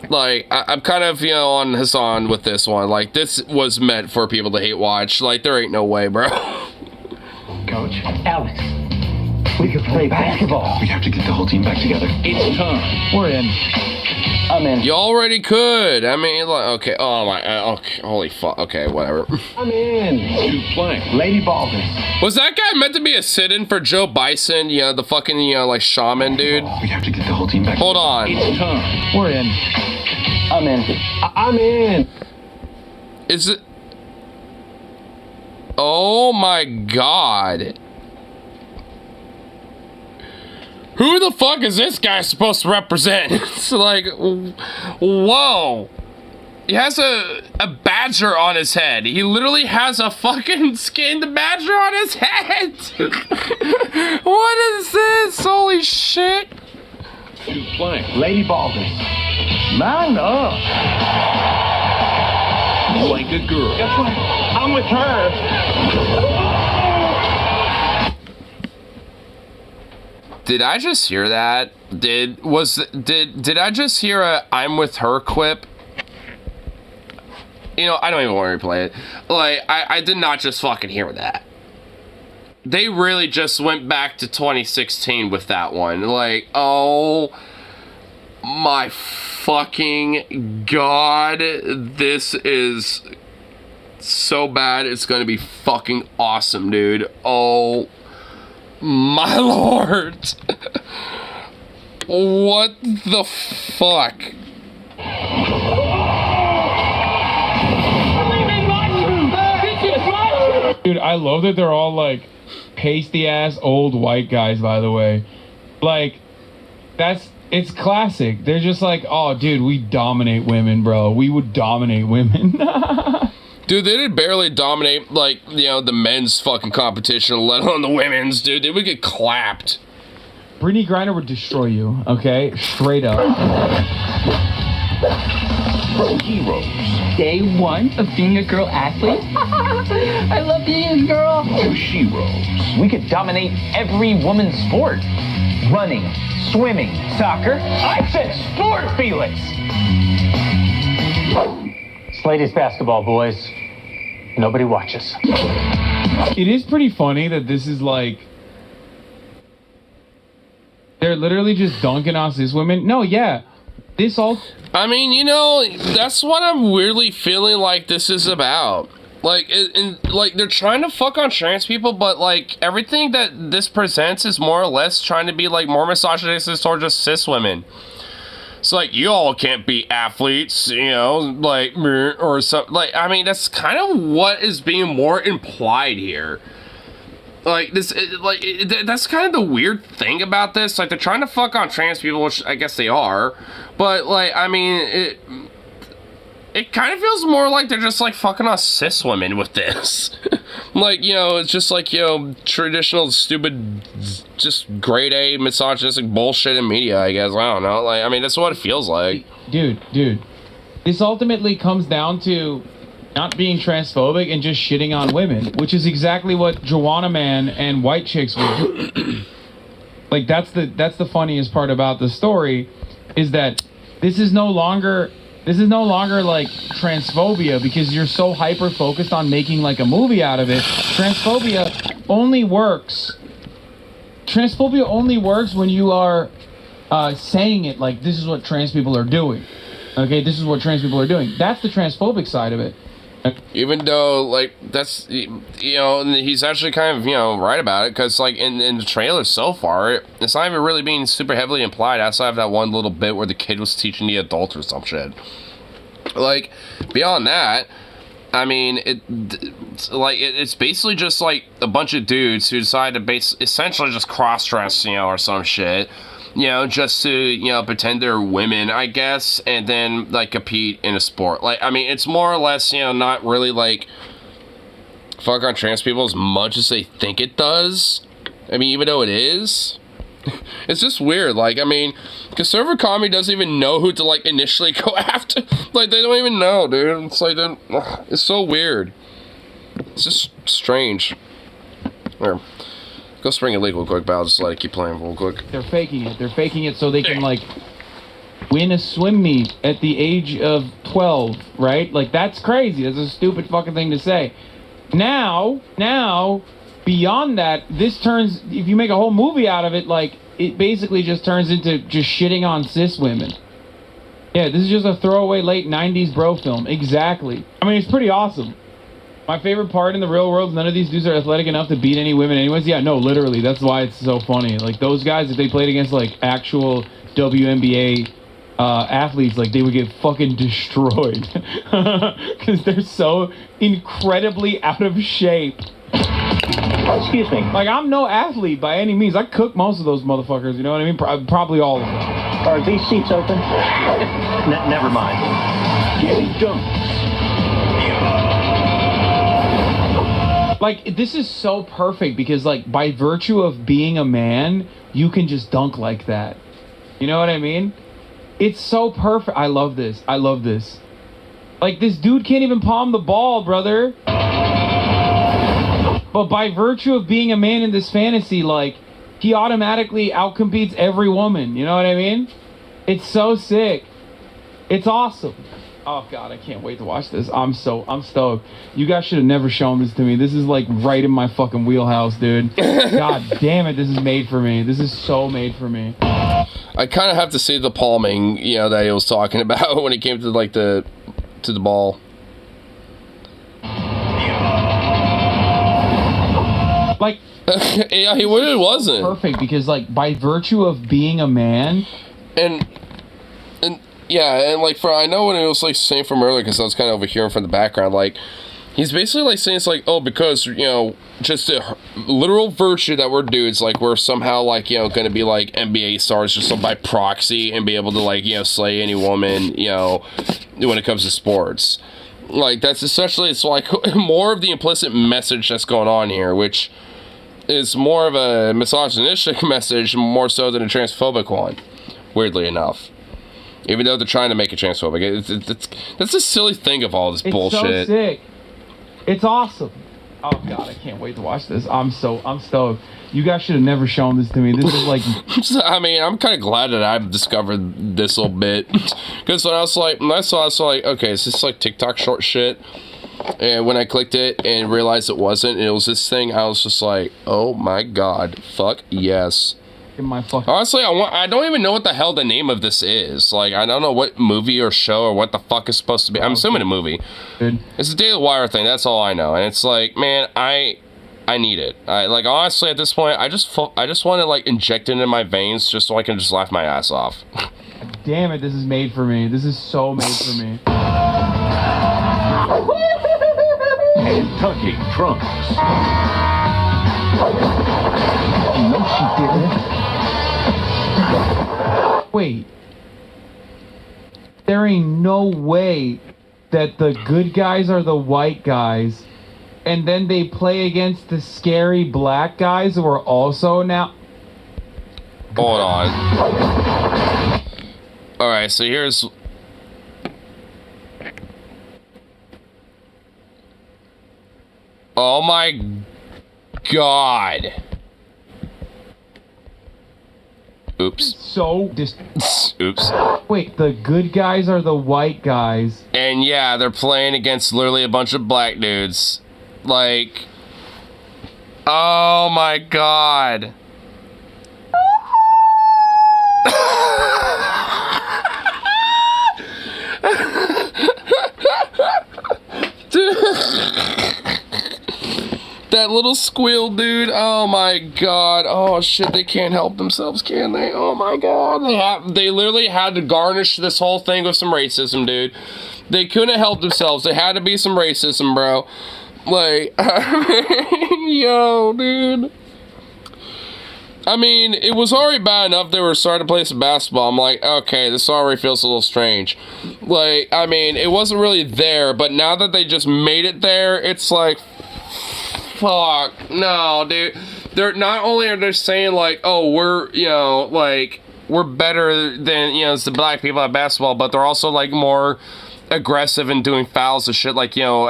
Like, I'm kind of, you know, on Hassan with this one. Like, this was meant for people to hate watch. Like, there ain't no way, bro. Coach, Alex, we could play basketball. We'd have to get the whole team back together. It's time. We're in. I'm in. You already could. I mean, like, okay. Oh my. Okay. Holy fuck. Okay, whatever. I'm in. To play. Lady Baldwin. Was that guy meant to be a sit-in for Joe Bison? You know, the fucking, you know, like, shaman dude? We'd have to get the whole team back. Hold on. It's time. We're in. I'm in. I'm in. Is it... Oh my god. Who the fuck is this guy supposed to represent? It's like, whoa. He has a badger on his head. He literally has a fucking skinned badger on his head. What is this? Holy shit. To play. Lady Baldwin. Man up. Like a girl. That's right. I'm with her. Did I just hear that? Did I just hear a "I'm with her" quip? You know, I don't even want to replay it. Like, I did not just fucking hear that. They really just went back to 2016 with that one. Like, oh my fucking god, this is so bad. It's gonna be fucking awesome, dude. Oh my lord. What the fuck? Dude, I love that they're all like pasty ass old white guys, by the way. Like, it's classic. They're just like, oh dude, we dominate women, bro. We would dominate women. Dude, they did barely dominate, like, you know, the men's fucking competition, let alone the women's, dude. They would get clapped. Brittany Griner would destroy you, okay? Straight up. Pro heroes. Day one of being a girl athlete? I love being a girl. To sheroes. We could dominate every woman's sport. Running, swimming, soccer. I said sport, Felix! It's ladies basketball, boys. Nobody watches. It is pretty funny that this is like, they're literally just dunking on cis women. No, yeah. This all... I mean, you know, that's what I'm weirdly feeling like this is about. Like, like, they're trying to fuck on trans people, but, like, everything that this presents is more or less trying to be, like, more misogynistic towards just cis women. It's like, you all can't be athletes, you know, like, or something. Like, I mean, that's kind of what is being more implied here. Like, that's kind of the weird thing about this. Like, they're trying to fuck on trans people, which I guess they are. But, like, I mean, it kind of feels more like they're just, like, fucking on cis women with this. Like, you know, it's just like, you know, traditional, stupid, just grade A misogynistic bullshit in media, I guess. I don't know. Like, I mean, that's what it feels like. Dude. This ultimately comes down to not being transphobic and just shitting on women, which is exactly what Joanna Man and white chicks would do. Like, that's the funniest part about the story, is that this is no longer like transphobia because you're so hyper focused on making like a movie out of it. Transphobia only works when you are saying it like, this is what trans people are doing. Okay, this is what trans people are doing. That's the transphobic side of it. Even though, like, that's, you know, and he's actually kind of, you know, right about it, because, like, in the trailer so far, it's not even really being super heavily implied outside of that one little bit where the kid was teaching the adult or some shit. Like, beyond that, I mean, it's basically just, like, a bunch of dudes who decide to essentially just cross-dress, you know, or some shit. You know, just to, you know, pretend they're women, I guess, and then, like, compete in a sport. Like, I mean, it's more or less, you know, not really, like, fuck on trans people as much as they think it does. I mean, even though it is. It's just weird. Like, I mean, conservative comedy doesn't even know who to, like, initially go after. Like, they don't even know, dude. It's like, it's so weird. It's just strange. Here. Go spring it legal real quick, but I'll just let it keep playing real quick. They're faking it. They're faking it so they can, like, win a swim meet at the age of 12, right? Like, that's crazy. That's a stupid fucking thing to say. Now, beyond that, this turns, if you make a whole movie out of it, like, it basically just turns into just shitting on cis women. Yeah, this is just a throwaway late 90s bro film. Exactly. I mean, it's pretty awesome. My favorite part in the real world, none of these dudes are athletic enough to beat any women anyways. Yeah, no, literally. That's why it's so funny. Like, those guys, if they played against, like, actual WNBA athletes, like, they would get fucking destroyed. Because they're so incredibly out of shape. Excuse me. Like, I'm no athlete by any means. I cook most of those motherfuckers, you know what I mean? Probably all of them. Are these seats open? Never mind. Gay dunks. Like, this is so perfect because, like, by virtue of being a man, you can just dunk like that. You know what I mean? It's so perfect. I love this. I love this. Like, this dude can't even palm the ball, brother. But by virtue of being a man in this fantasy, like, he automatically outcompetes every woman. You know what I mean? It's so sick. It's awesome. Oh god, I can't wait to watch this. I'm stoked. You guys should have never shown this to me. This is like right in my fucking wheelhouse, dude. God damn it, this is made for me. This is so made for me. I kind of have to see the palming, you know, that he was talking about when it came to like to the ball. Like, yeah, he really wasn't perfect because, like, by virtue of being a man, and yeah, and like, I know what it was like saying from earlier, because I was kind of overhearing from the background, like, he's basically like saying it's like, oh, because, you know, just the literal virtue that we're dudes, like, we're somehow, like, you know, gonna be like NBA stars just by proxy and be able to, like, you know, slay any woman, you know, when it comes to sports. Like, that's essentially, it's like more of the implicit message that's going on here, which is more of a misogynistic message more so than a transphobic one, weirdly enough. Even though they're trying to make it transphobic. That's a silly thing of all this bullshit. It's so sick. It's awesome. Oh god, I can't wait to watch this. I'm stoked. You guys should have never shown this to me. This is like... I mean, I'm kind of glad that I've discovered this little bit. Because when I saw it, I was like, okay, is this like TikTok short shit? And when I clicked it and realized it wasn't, and it was this thing, I was just like, oh my god, fuck yes. In my fucking honestly, I don't even know what the hell the name of this is. Like, I don't know what movie or show or what the fuck is supposed to be. I'm assuming a movie. Good. It's a Daily Wire thing. That's all I know. And it's like, man, I need it. Like, honestly, at this point, I just want to like inject it in my veins just so I can just laugh my ass off. Damn it! This is made for me. This is so made for me. Kentucky Trunks. No, she didn't. Wait. There ain't no way that the good guys are the white guys, and then they play against the scary black guys who are also now. Hold on. Alright, so here's. Oh my god. Oops. So oops. Wait, the good guys are the white guys. And yeah, they're playing against literally a bunch of black dudes. Like, oh my god. That little squeal dude, oh my god. Oh shit, they can't help themselves, can they? Oh my god. They literally had to garnish this whole thing with some racism, dude. They couldn't help themselves. There had to be some racism, bro. Like, yo, dude. I mean, it was already bad enough they were starting to play some basketball. I'm like, okay, this already feels a little strange. Like, I mean, it wasn't really there, but now that they just made it there, it's like, fuck, no, dude. They're not only are they saying like, oh, we're, you know, like, we're better than, you know, it's the black people at basketball, but they're also like more aggressive and doing fouls and shit, like, you know,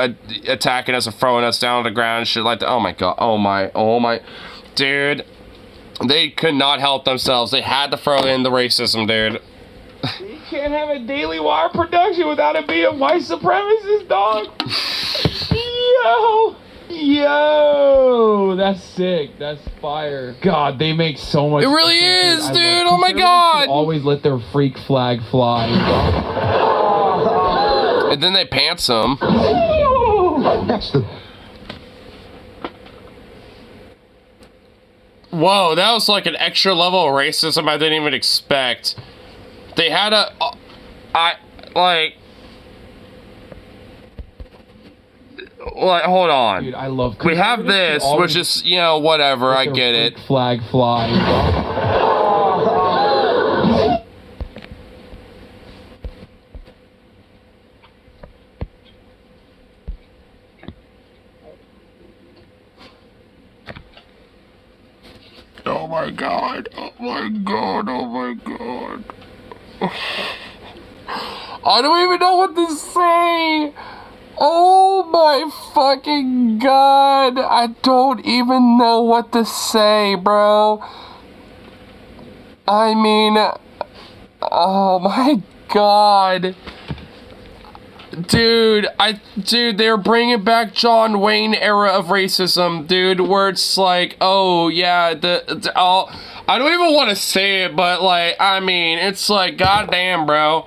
attacking us and throwing us down on the ground and shit like that. Oh my god, oh my, dude. They could not help themselves. They had to throw in the racism, dude. You can't have a Daily Wire production without it being white supremacist, dog. Yo, that's sick. That's fire. God, they make so much. It really is, dude. Oh my god. Always let their freak flag fly. And then they pants them. That's the. Whoa, that was like an extra level of racism I didn't even expect. They had a... Like, hold on. Dude, I love... We have this, which is, you know, whatever, I get it. Flag fly. Oh my god, oh my god, oh my god. I don't even know what to say. Oh my fucking god. I don't even know what to say, bro. I mean, oh my god. Dude, they're bringing back John Wayne era of racism, dude, where it's like, oh, yeah, I don't even want to say it, but, like, I mean, it's like, goddamn, bro.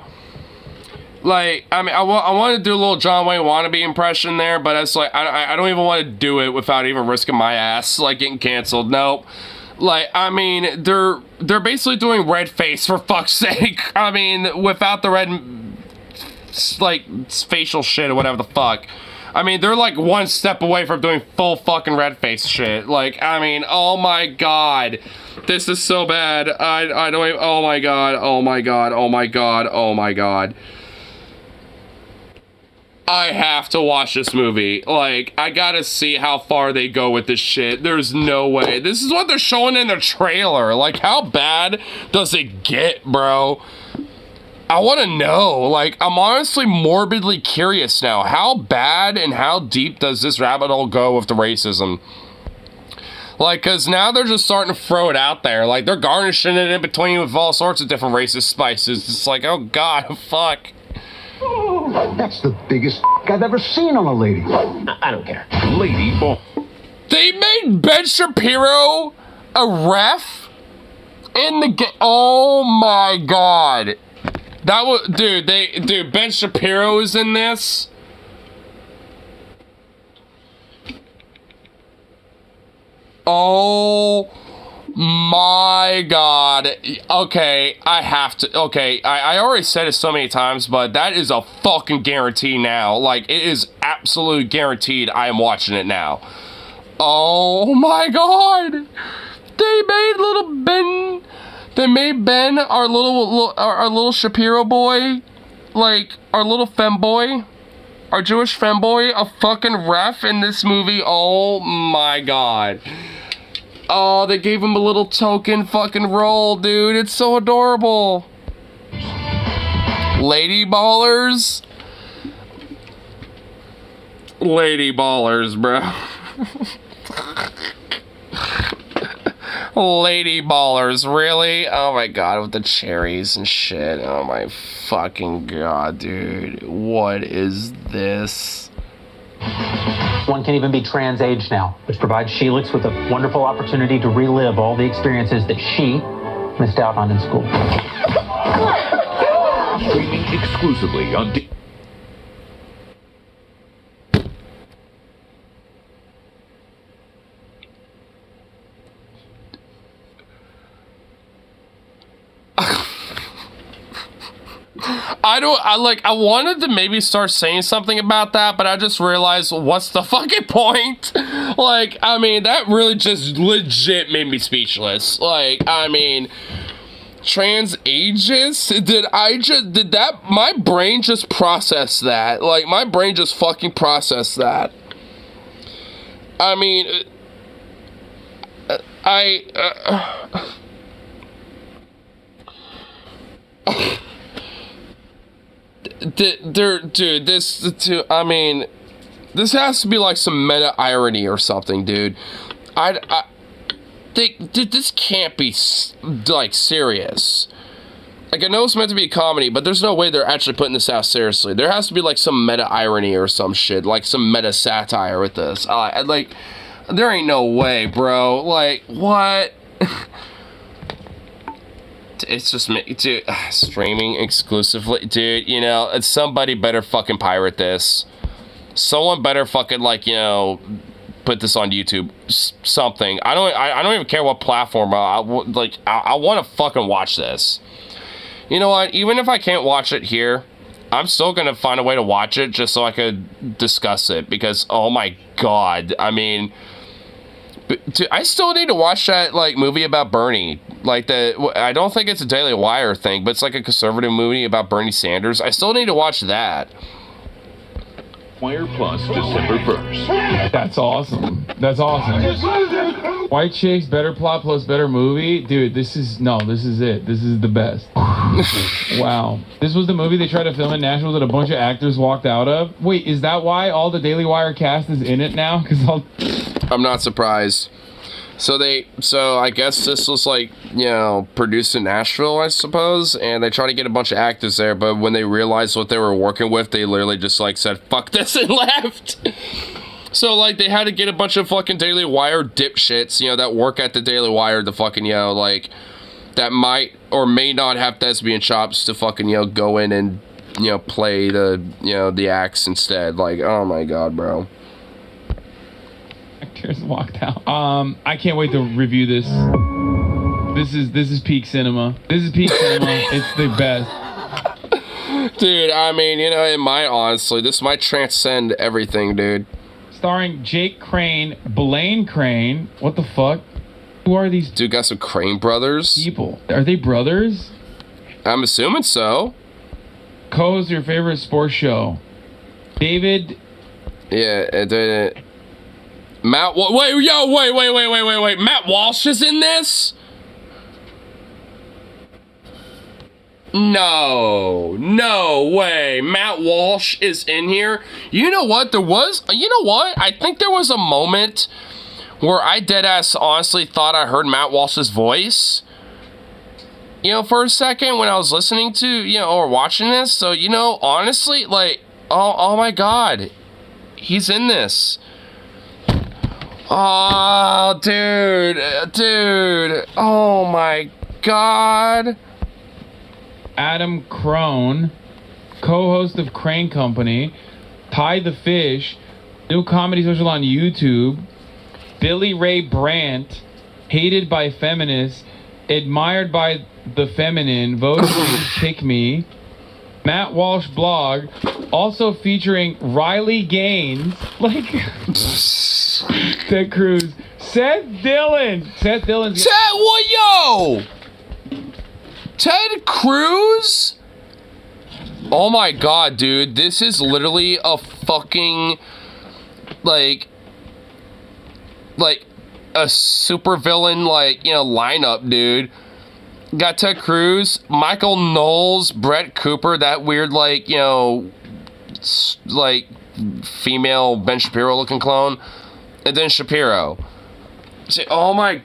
Like, I mean, I want to do a little John Wayne wannabe impression there, but it's like, I don't even want to do it without even risking my ass, like, getting canceled. Nope. Like, I mean, they're basically doing red face, for fuck's sake. I mean, without the red... like facial shit or whatever the fuck. I mean, they're like one step away from doing full fucking red face shit. Like, I mean, oh my god, this is so bad. I don't even, oh my god, oh my god, oh my god, oh my god. I have to watch this movie. Like, I gotta see how far they go with this shit. There's no way. This is what they're showing in the trailer. Like, how bad does it get, bro? I want to know. Like, I'm honestly morbidly curious now. How bad and how deep does this rabbit hole go with the racism? Like, because now they're just starting to throw it out there. Like, they're garnishing it in between with all sorts of different racist spices. It's like, oh god, fuck. That's the biggest I've ever seen on a lady. I don't care. Lady Ball. They made Ben Shapiro a ref in the game. Oh my god. That was, dude, Ben Shapiro is in this. Oh my god. Okay, I have to. Okay, I already said it so many times, but that is a fucking guarantee now. Like, it is absolutely guaranteed I am watching it now. Oh my god. They made little Ben. They made Ben, our little Shapiro boy, like, our little femboy, our Jewish femboy, a fucking ref in this movie. Oh my god. Oh, they gave him a little token fucking role, dude. It's so adorable. Lady Ballers. Lady Ballers, bro. Lady Ballers, really? Oh my god, with the cherries and shit. Oh my fucking god, dude. What is this? One can even be trans age now, which provides Sheelix with a wonderful opportunity to relive all the experiences that she missed out on in school. Streaming exclusively on I wanted to maybe start saying something about that, but I just realized, what's the fucking point? Like, I mean, that really just legit made me speechless. Like, I mean, trans ages? My brain just processed that. Like, my brain just fucking processed that. I mean, dude, this has to be like some meta irony or something, dude. Dude, this can't be like serious. Like, I know it's meant to be a comedy, but there's no way they're actually putting this out seriously. There has to be like some meta irony or some shit, like some meta satire with this. Like, there ain't no way, bro. Like, what? It's just me, dude. Streaming exclusively, dude. You know, somebody better fucking pirate this. Someone better fucking, like, you know, put this on YouTube. Something. I don't even care what platform. I want to fucking watch this. You know what? Even if I can't watch it here, I'm still gonna find a way to watch it just so I could discuss it, because oh my god, I mean. Dude, I still need to watch that, like, movie about Bernie. Like, I don't think it's a Daily Wire thing, but it's like a conservative movie about Bernie Sanders. I still need to watch that. Wire Plus, December 1st. That's awesome. That's awesome. White Chicks, better plot plus better movie. Dude, this is it. This is the best. Wow. This was the movie they tried to film in Nashville that a bunch of actors walked out of? Wait, is that why all the Daily Wire cast is in it now? I'm not surprised. So I guess this was, like, you know, produced in Nashville, I suppose, and they tried to get a bunch of actors there, but when they realized what they were working with, they literally just, like, said, fuck this, and left. So, like, they had to get a bunch of fucking Daily Wire dipshits, you know, that work at the Daily Wire to fucking, you know, like, that might or may not have thespian chops to fucking, you know, go in and, you know, play the, you know, the acts instead. Like, oh my god, bro. Actors walked out. I can't wait to review this. This is peak cinema. This is peak cinema. It's the best. Dude, I mean, you know, it might, honestly, this might transcend everything, dude. Starring Jake Crane, Blaine Crane. What the fuck? Who are these? Dude, got some Crane brothers. People. Are they brothers? I'm assuming so. Co's your favorite sports show. David. Yeah, Matt. Wait. Matt Walsh is in this? No way. Matt Walsh is in here. You know what? I think there was a moment where I deadass honestly thought I heard Matt Walsh's voice. you know, for a second when I was listening to, you know, or watching this. So, you know, honestly, like, oh my God, he's in this. Oh, dude, oh my God. Adam Crone, co-host of Crane Company, Ty the Fish, new comedy special on YouTube, Billy Ray Brandt, hated by feminists, admired by the feminine, voted to pick me, Matt Walsh blog, also featuring Riley Gaines, like Ted Cruz, Seth Dillon's Ted Cruz? Oh my God, dude, this is literally a fucking like a supervillain, like, you know, lineup, dude. Got Ted Cruz, Michael Knowles, Brett Cooper, that weird, like, you know, like female Ben Shapiro looking clone, and then Shapiro. Oh my,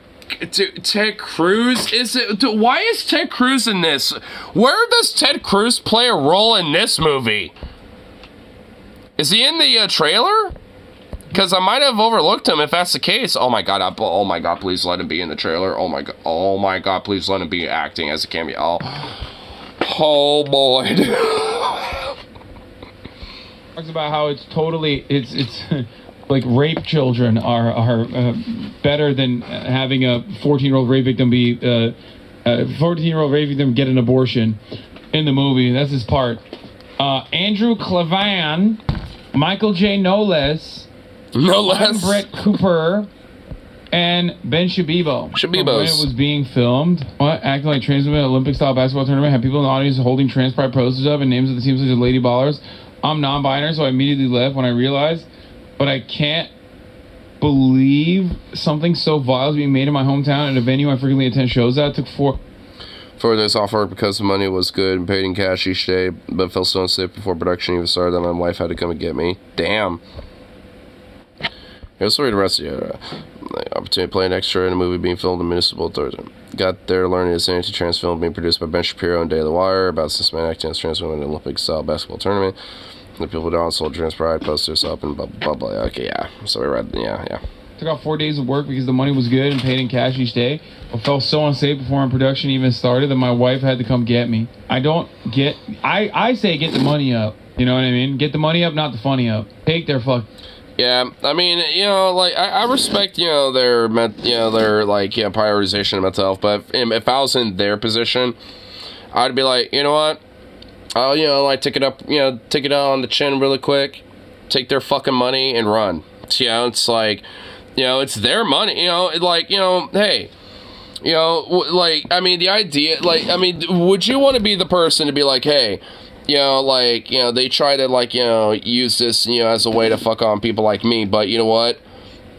dude, Ted Cruz is it? Dude, why is Ted Cruz in this? Where does Ted Cruz play a role in this movie? Is he in the trailer? Because I might have overlooked him if that's the case. Oh my God, please let him be in the trailer. Oh my God, please let him be acting as a cameo. Oh boy. Talks about how it's totally, it's like rape children are better than having a 14-year-old rape victim be, 14-year-old rape victim get an abortion in the movie. That's his part. Andrew Clevan, Michael J. Knowles, Brett Cooper, and Ben Shabibos. When it was being filmed, acting like trans women at Olympic-style basketball tournament, had people in the audience holding trans pride posters up and names of the teams such as Lady Ballers. I'm non-binary, so I immediately left when I realized, but I can't believe something so vile is being made in my hometown at a venue I frequently attend shows at. It took for this offer because the money was good and paid in cash each day, but felt so unsafe before production even started that my wife had to come and get me. Damn. Here's the rest of the opportunity to play an extra in a movie being filmed in Municipal Authority. Got there learning this anti-trans film being produced by Ben Shapiro and Daily Wire about cis men acting as trans women in an Olympic-style basketball tournament. The people down sold trans pride, posters up, and blah, blah, blah. Okay, yeah. So we read, yeah. Took out 4 days of work because the money was good and paid in cash each day, but felt so unsafe before production even started that my wife had to come get me. I say get the money up. You know what I mean? Get the money up, not the funny up. Take their fuck. Yeah, I mean, you know, like, I respect, you know, their like, yeah, prioritization of mental health, but if I was in their position, I'd be like, you know what? I'll, you know, like, take it out on the chin really quick, take their fucking money and run. You know, it's like, you know, it's their money, you know, like, you know, hey, you know, like, I mean, the idea, like, I mean, would you want to be the person to be like, hey, you know, like, you know, they try to, like, you know, use this, you know, as a way to fuck on people like me, but you know what?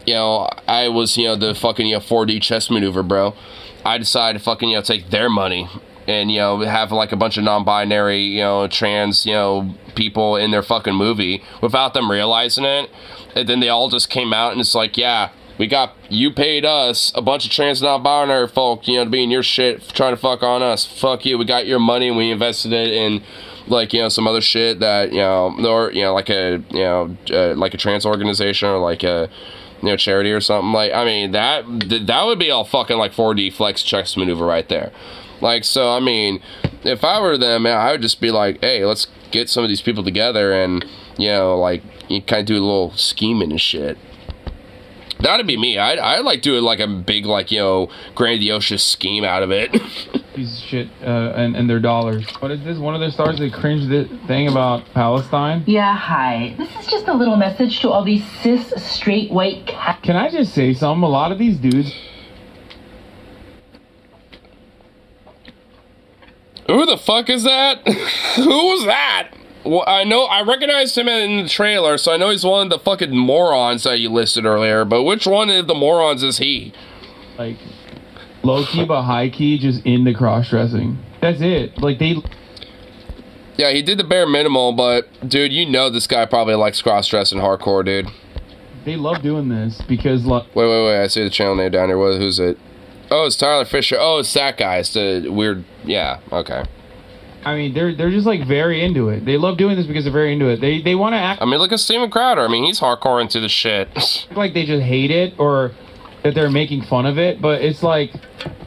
You know, I was, you know, the fucking, you know, 4D chess maneuver, bro. I decided to fucking, you know, take their money and, you know, have, like, a bunch of non-binary, you know, trans, you know, people in their fucking movie without them realizing it. And then they all just came out and it's like, yeah, you paid us, a bunch of trans non-binary folk, you know, to be in your shit, trying to fuck on us. Fuck you, we got your money and we invested it in, like, you know, some other shit that, you know, or, you know, like a, you know, like a trans organization or like a, you know, charity or something. Like, I mean, that would be all fucking like 4D flex chess maneuver right there. Like, so, I mean, if I were them, man, I would just be like, hey, let's get some of these people together and, you know, like, you kind of do a little scheming and shit. That'd be me. I'd like do like a big, like, you know, grandiose scheme out of it. Piece of shit, and their dollars. What is this? One of their stars that cringed the thing about Palestine? Yeah, hi. This is just a little message to all these cis, straight, white Can I just say something? A lot of these dudes... Who the fuck is that? Who was that? Well, I recognized him in the trailer, so I know he's one of the fucking morons that you listed earlier, but which one of the morons is he? Like, low-key but high-key, just into cross-dressing. That's it. Like, they... Yeah, he did the bare minimal, but, dude, you know this guy probably likes cross-dressing hardcore, dude. They love doing this, because... Wait, I see the channel name down here. Who's it? Oh, it's Tyler Fisher. Oh, it's that guy. It's the weird... Yeah, okay. I mean, they're just, like, very into it. They love doing this because they're very into it. They want to act... I mean, look at Steven Crowder. I mean, he's hardcore into the shit. like they just hate it or that they're making fun of it, but it's like...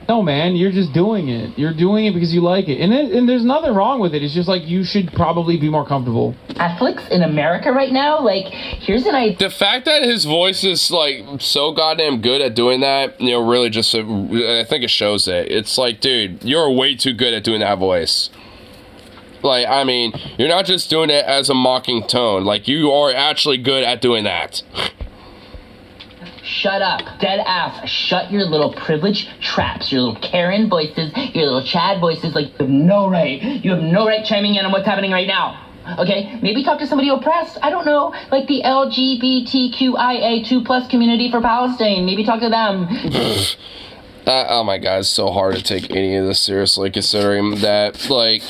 No, man, you're just doing it. You're doing it because you like it. And there's nothing wrong with it. It's just like you should probably be more comfortable. Netflix in America right now, like, here's an idea. The fact that his voice is, like, so goddamn good at doing that, you know, really just, I think it shows it. It's like, dude, you're way too good at doing that voice. Like, I mean, you're not just doing it as a mocking tone. Like, you are actually good at doing that. Shut up. Dead ass. Shut your little privilege traps. Your little Karen voices, your little Chad voices. Like, you have no right. You have no right chiming in on what's happening right now. Okay? Maybe talk to somebody oppressed. I don't know. Like the LGBTQIA2+ community for Palestine. Maybe talk to them. Oh my god, it's so hard to take any of this seriously, considering that, like,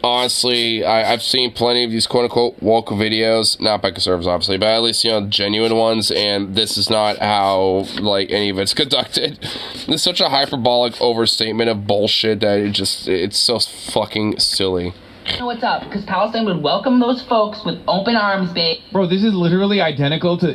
honestly, I've seen plenty of these quote-unquote woke videos, not by conservatives, obviously, but at least, you know, genuine ones, and this is not how, like, any of it's conducted. It's such a hyperbolic overstatement of bullshit that it's so fucking silly. You know what's up? Because Palestine would welcome those folks with open arms, babe. Bro, this is literally identical to...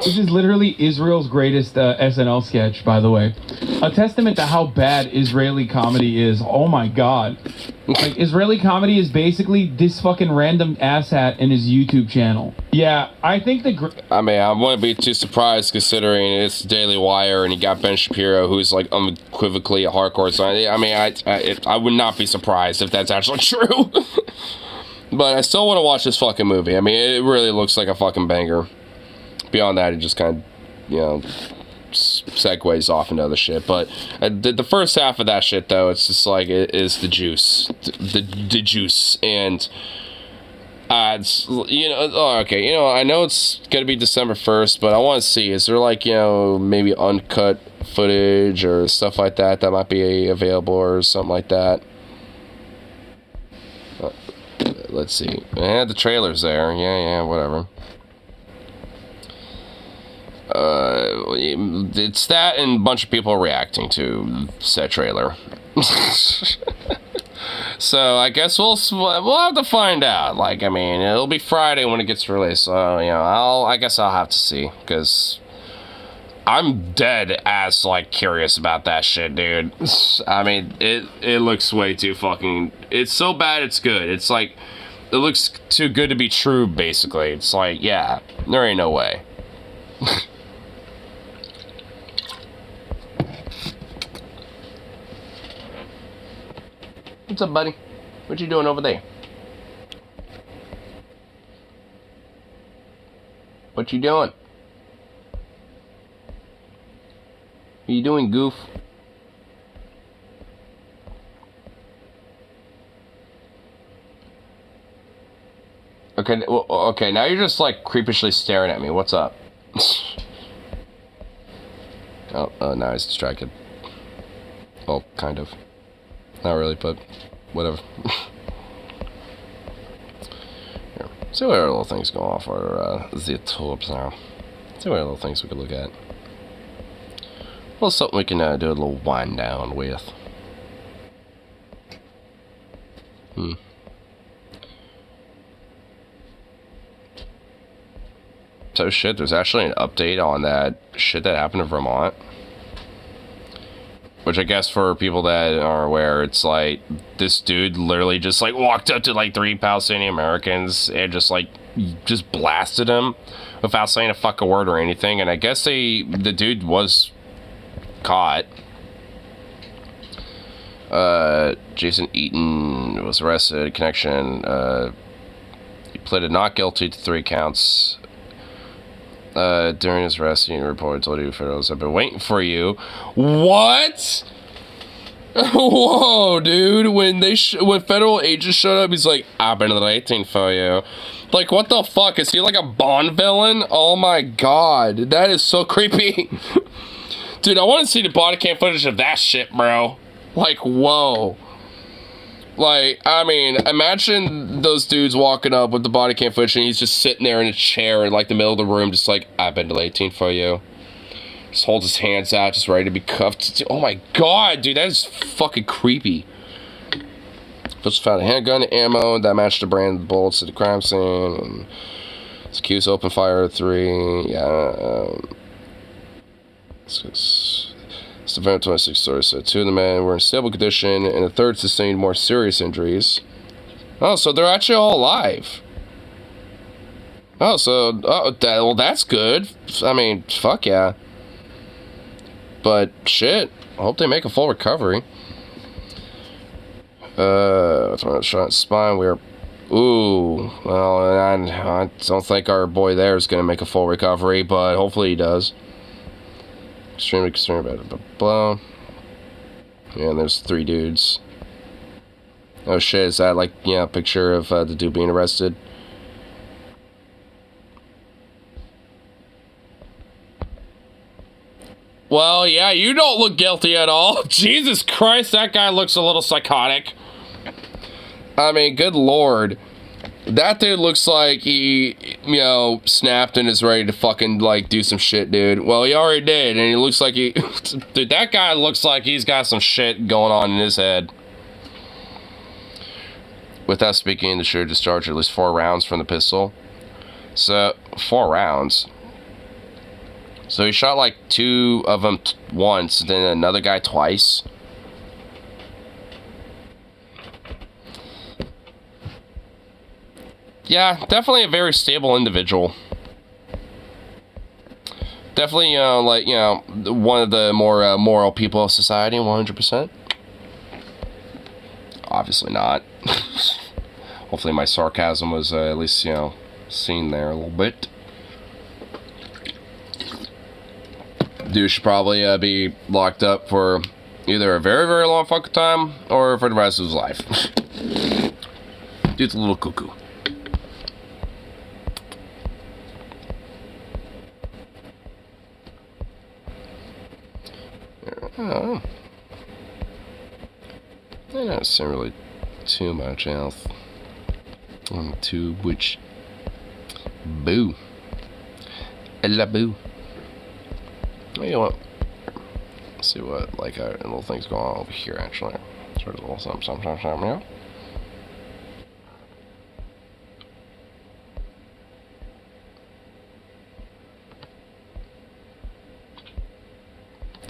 This is literally Israel's greatest SNL sketch, by the way. A testament to how bad Israeli comedy is. Oh my god. Like, Israeli comedy is basically this fucking random asshat in his YouTube channel. Yeah, I think I mean, I wouldn't be too surprised considering it's Daily Wire and you got Ben Shapiro, who's, like, unequivocally a hardcore scientist. I mean, I would not be surprised if that's actually true. But I still want to watch this fucking movie. I mean, it really looks like a fucking banger. Beyond that, it just kind of, you know, segues off into other shit. But the first half of that shit, though, it's just like, it is the juice. The juice. And, it's, you know, oh, okay, you know, I know it's gonna be December 1st, but I want to see, is there, like, you know, maybe uncut footage or stuff like that that might be available or something like that? Let's see. Yeah, the trailer's there. Yeah, whatever. It's that and a bunch of people reacting to said trailer. So I guess we'll have to find out. Like, I mean, it'll be Friday when it gets released. So, you know, I guess I'll have to see, because I'm dead ass, like, curious about that shit, dude. I mean, it looks way too fucking... It's so bad it's good. It's like, it looks too good to be true, basically. It's like, yeah, there ain't no way. What's up, buddy? What you doing over there? What you doing? What you doing, goof? Okay, well, okay, now you're just, like, creepishly staring at me. What's up? Oh, now he's distracted. Well, kind of. Not really, but whatever. Here. See what other little things go off our the tubes now. See what other little things we can look at. Well, something we can do a little wind down with. So shit, there's actually an update on that shit that happened in Vermont. Which I guess for people that are aware, it's like, this dude literally just, like, walked up to, like, 3 Palestinian Americans and just, like, just blasted them without saying a fucking word or anything. And I guess the dude was caught. Jason Eaton was arrested, connection. He pleaded not guilty to 3 counts. During his arrest, he reported told you federals have been waiting for you. What? Whoa, dude! When federal agents showed up, he's like, "I've been waiting for you." Like, what the fuck? Is he like a Bond villain? Oh my god, that is so creepy. Dude, I want to see the body cam footage of that shit, bro. Like, whoa. Like, I mean, imagine those dudes walking up with the body cam footage and he's just sitting there in a chair in, like, the middle of the room, just like, I've been waiting for you. Just holds his hands out, just ready to be cuffed. Oh my god, dude, that is fucking creepy. Just found a handgun and ammo that matched the brand of bullets at the crime scene. And it's accused open fire 3. Yeah. It's November 26th story. So 2 of the men were in stable condition, and the third sustained more serious injuries. Oh, so they're actually all alive. Oh, so well, that's good. I mean, fuck yeah. But shit, I hope they make a full recovery. Throwing a shot in the spine. Ooh, well, I don't think our boy there is gonna make a full recovery, but hopefully he does. Extremely concerned about it. Blah. Yeah, and there's 3 dudes. Oh shit, is that like, a picture of the dude being arrested? Well, yeah, you don't look guilty at all. Jesus Christ, that guy looks a little psychotic. I mean, good lord. That dude looks like he, snapped and is ready to fucking, do some shit, dude. Well, he already did, and he looks like he... Dude, that guy looks like he's got some shit going on in his head. Without speaking, the shooter discharged at least 4 rounds from the pistol. So, 4 rounds. So he shot, 2 of them once, then another guy twice. Yeah, definitely a very stable individual. Definitely, one of the more moral people of society, 100%. Obviously not. Hopefully my sarcasm was at least, seen there a little bit. Dude should probably be locked up for either a very, very long fucking time or for the rest of his life. Dude's a little cuckoo. Oh. I don't see really too much else on the tube, which... Boo. Ella boo. You know what? Let's see what, little things going on over here, actually. Sort of a little something, yeah?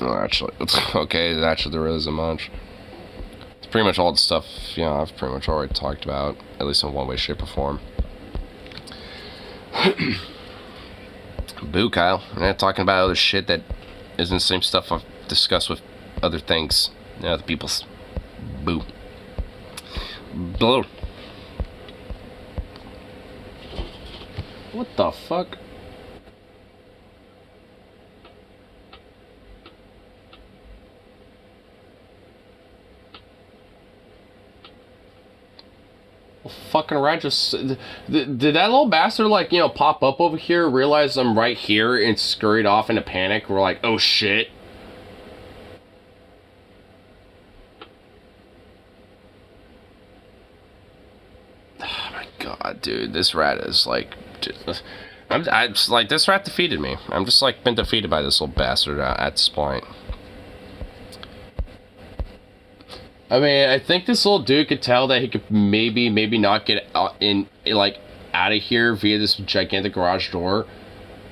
Oh, actually, okay, actually there isn't much. It's pretty much all the stuff, I've pretty much already talked about, at least in one way, shape, or form. Boo, Kyle. We're not talking about other shit that isn't the same stuff I've discussed with other things. Other people's. Boo. Blue. What the fuck? Fucking right, just did that little bastard pop up over here, realize I'm right here, and scurried off in a panic? We're like, oh shit. Oh my god, dude, this rat is this rat defeated me. I'm just been defeated by this little bastard at this point. I mean, I think this little dude could tell that he could maybe not get out of here via this gigantic garage door,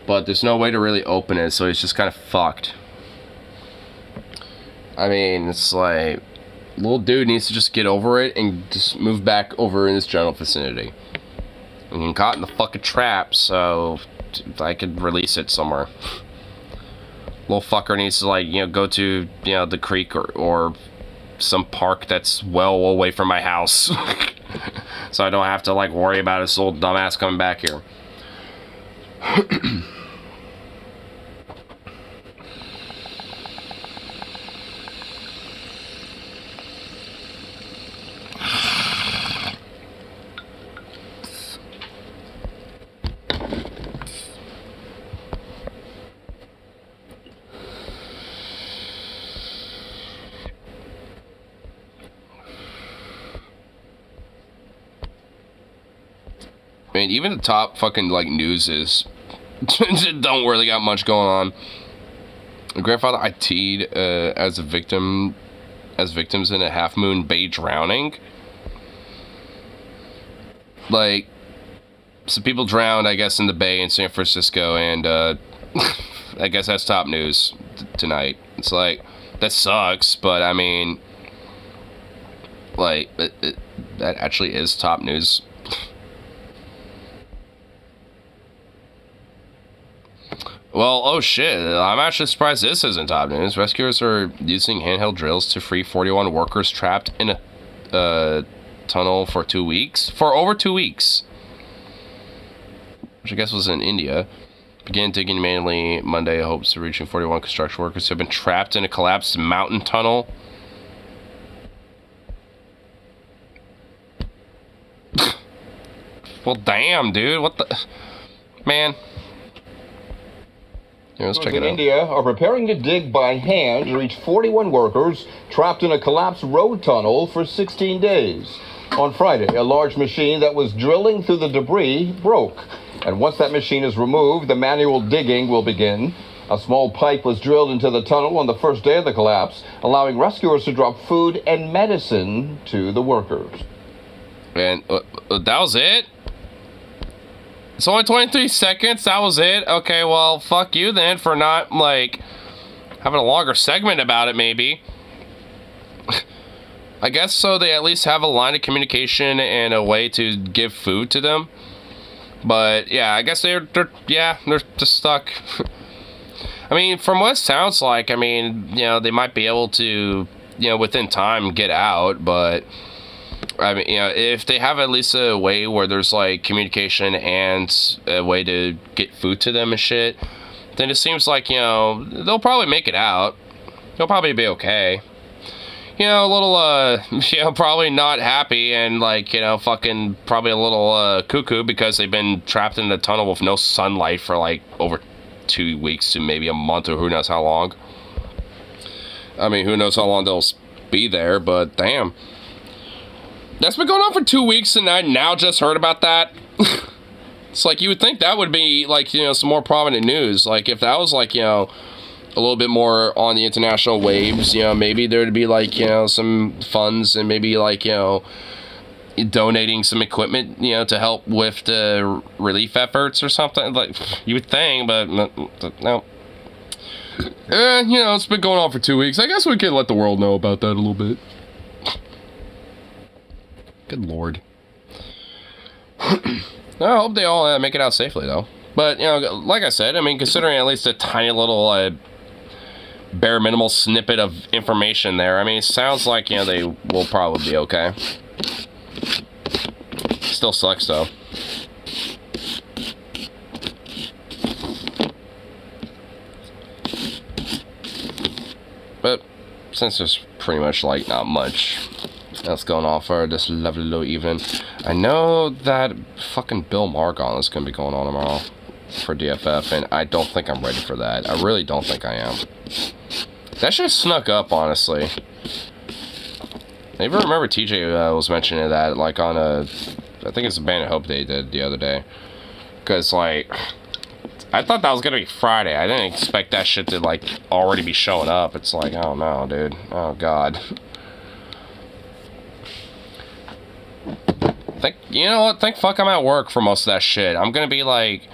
but there's no way to really open it, so he's just kind of fucked. I mean, it's little dude needs to just get over it and just move back over in this general vicinity. And I'm caught in the fucking trap, so I could release it somewhere. Little fucker needs to go to the creek or some park that's well away from my house. So I don't have to worry about this little dumbass coming back here. I mean, even the top fucking news is don't really got much going on. grandfather IT'd as victims in a Half Moon Bay drowning. Like, some people drowned, I guess, in the bay in San Francisco, and I guess that's top news tonight. It's like, that sucks, but I mean, like, that actually is top news. Well, oh shit, I'm actually surprised this isn't top news. Rescuers are using handheld drills to free 41 workers trapped in a tunnel for 2 weeks. For over 2 weeks. Which I guess was in India. Began digging manually Monday, hopes of reaching 41 construction workers who have been trapped in a collapsed mountain tunnel. Well, damn, dude. What the... Man. Yeah, let's check it out. India are preparing to dig by hand to reach 41 workers trapped in a collapsed road tunnel for 16 days. On Friday, a large machine that was drilling through the debris broke. And once that machine is removed, the manual digging will begin. A small pipe was drilled into the tunnel on the first day of the collapse, allowing rescuers to drop food and medicine to the workers. And that was it? It's only 23 seconds? That was it? Okay, well, fuck you then for not, like, having a longer segment about it, maybe. I guess so they at least have a line of communication and a way to give food to them. But yeah, I guess they're just stuck. I mean, from what it sounds like, I mean, you know, they might be able to, you know, within time get out, but I mean, you know, if they have at least a way where there's like communication and a way to get food to them and shit, then it seems like, you know, they'll probably make it out. They'll probably be okay. You know, a little, you know, probably not happy and, like, you know, fucking probably a little cuckoo because they've been trapped in the tunnel with no sunlight for, like, over 2 weeks to maybe a month or who knows how long. I mean, who knows how long they'll be there, but damn. That's been going on for 2 weeks and I now just heard about that. It's like, you would think that would be, like, you know, some more prominent news. Like, if that was, like, you know, a little bit more on the international waves, you know, maybe there'd be, like, you know, some funds and maybe, like, you know, donating some equipment, you know, to help with the relief efforts or something. Like, you would think, but no. You know, it's been going on for 2 weeks. I guess we can let the world know about that a little bit. Good lord. I hope they all make it out safely, though. But, you know, like I said, I mean, considering at least a tiny little bare minimal snippet of information there, I mean, it sounds like, you know, they will probably be okay. Still sucks, though. But since there's pretty much, like, not much else going on for this lovely little evening, I know that fucking Bill Margon is going to be going on tomorrow for DFF, and I don't think I'm ready for that. I really don't think I am. That shit snuck up, honestly. I even remember TJ was mentioning that, like, on a, I think it's a Band of Hope they did the other day. Because, like, I thought that was going to be Friday. I didn't expect that shit to, like, already be showing up. It's like, oh no, dude. Oh god. You know what? Thank fuck I'm at work for most of that shit. I'm gonna be like,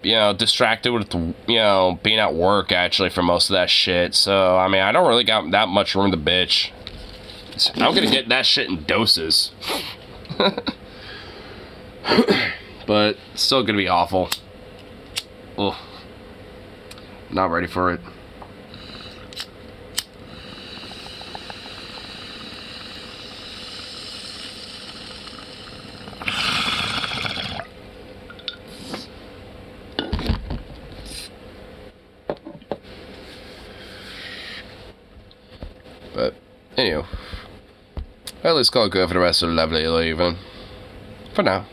you know, distracted with, you know, being at work actually for most of that shit. So, I mean, I don't really got that much room to bitch. I'm gonna get that shit in doses. But it's still gonna be awful. Ugh. Not ready for it. But, anyway, well, let's call it good for the rest of the lovely evening. For now.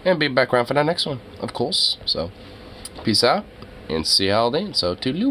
And be back around for the next one, of course. So, peace out, and see y'all then. So, toodaloo.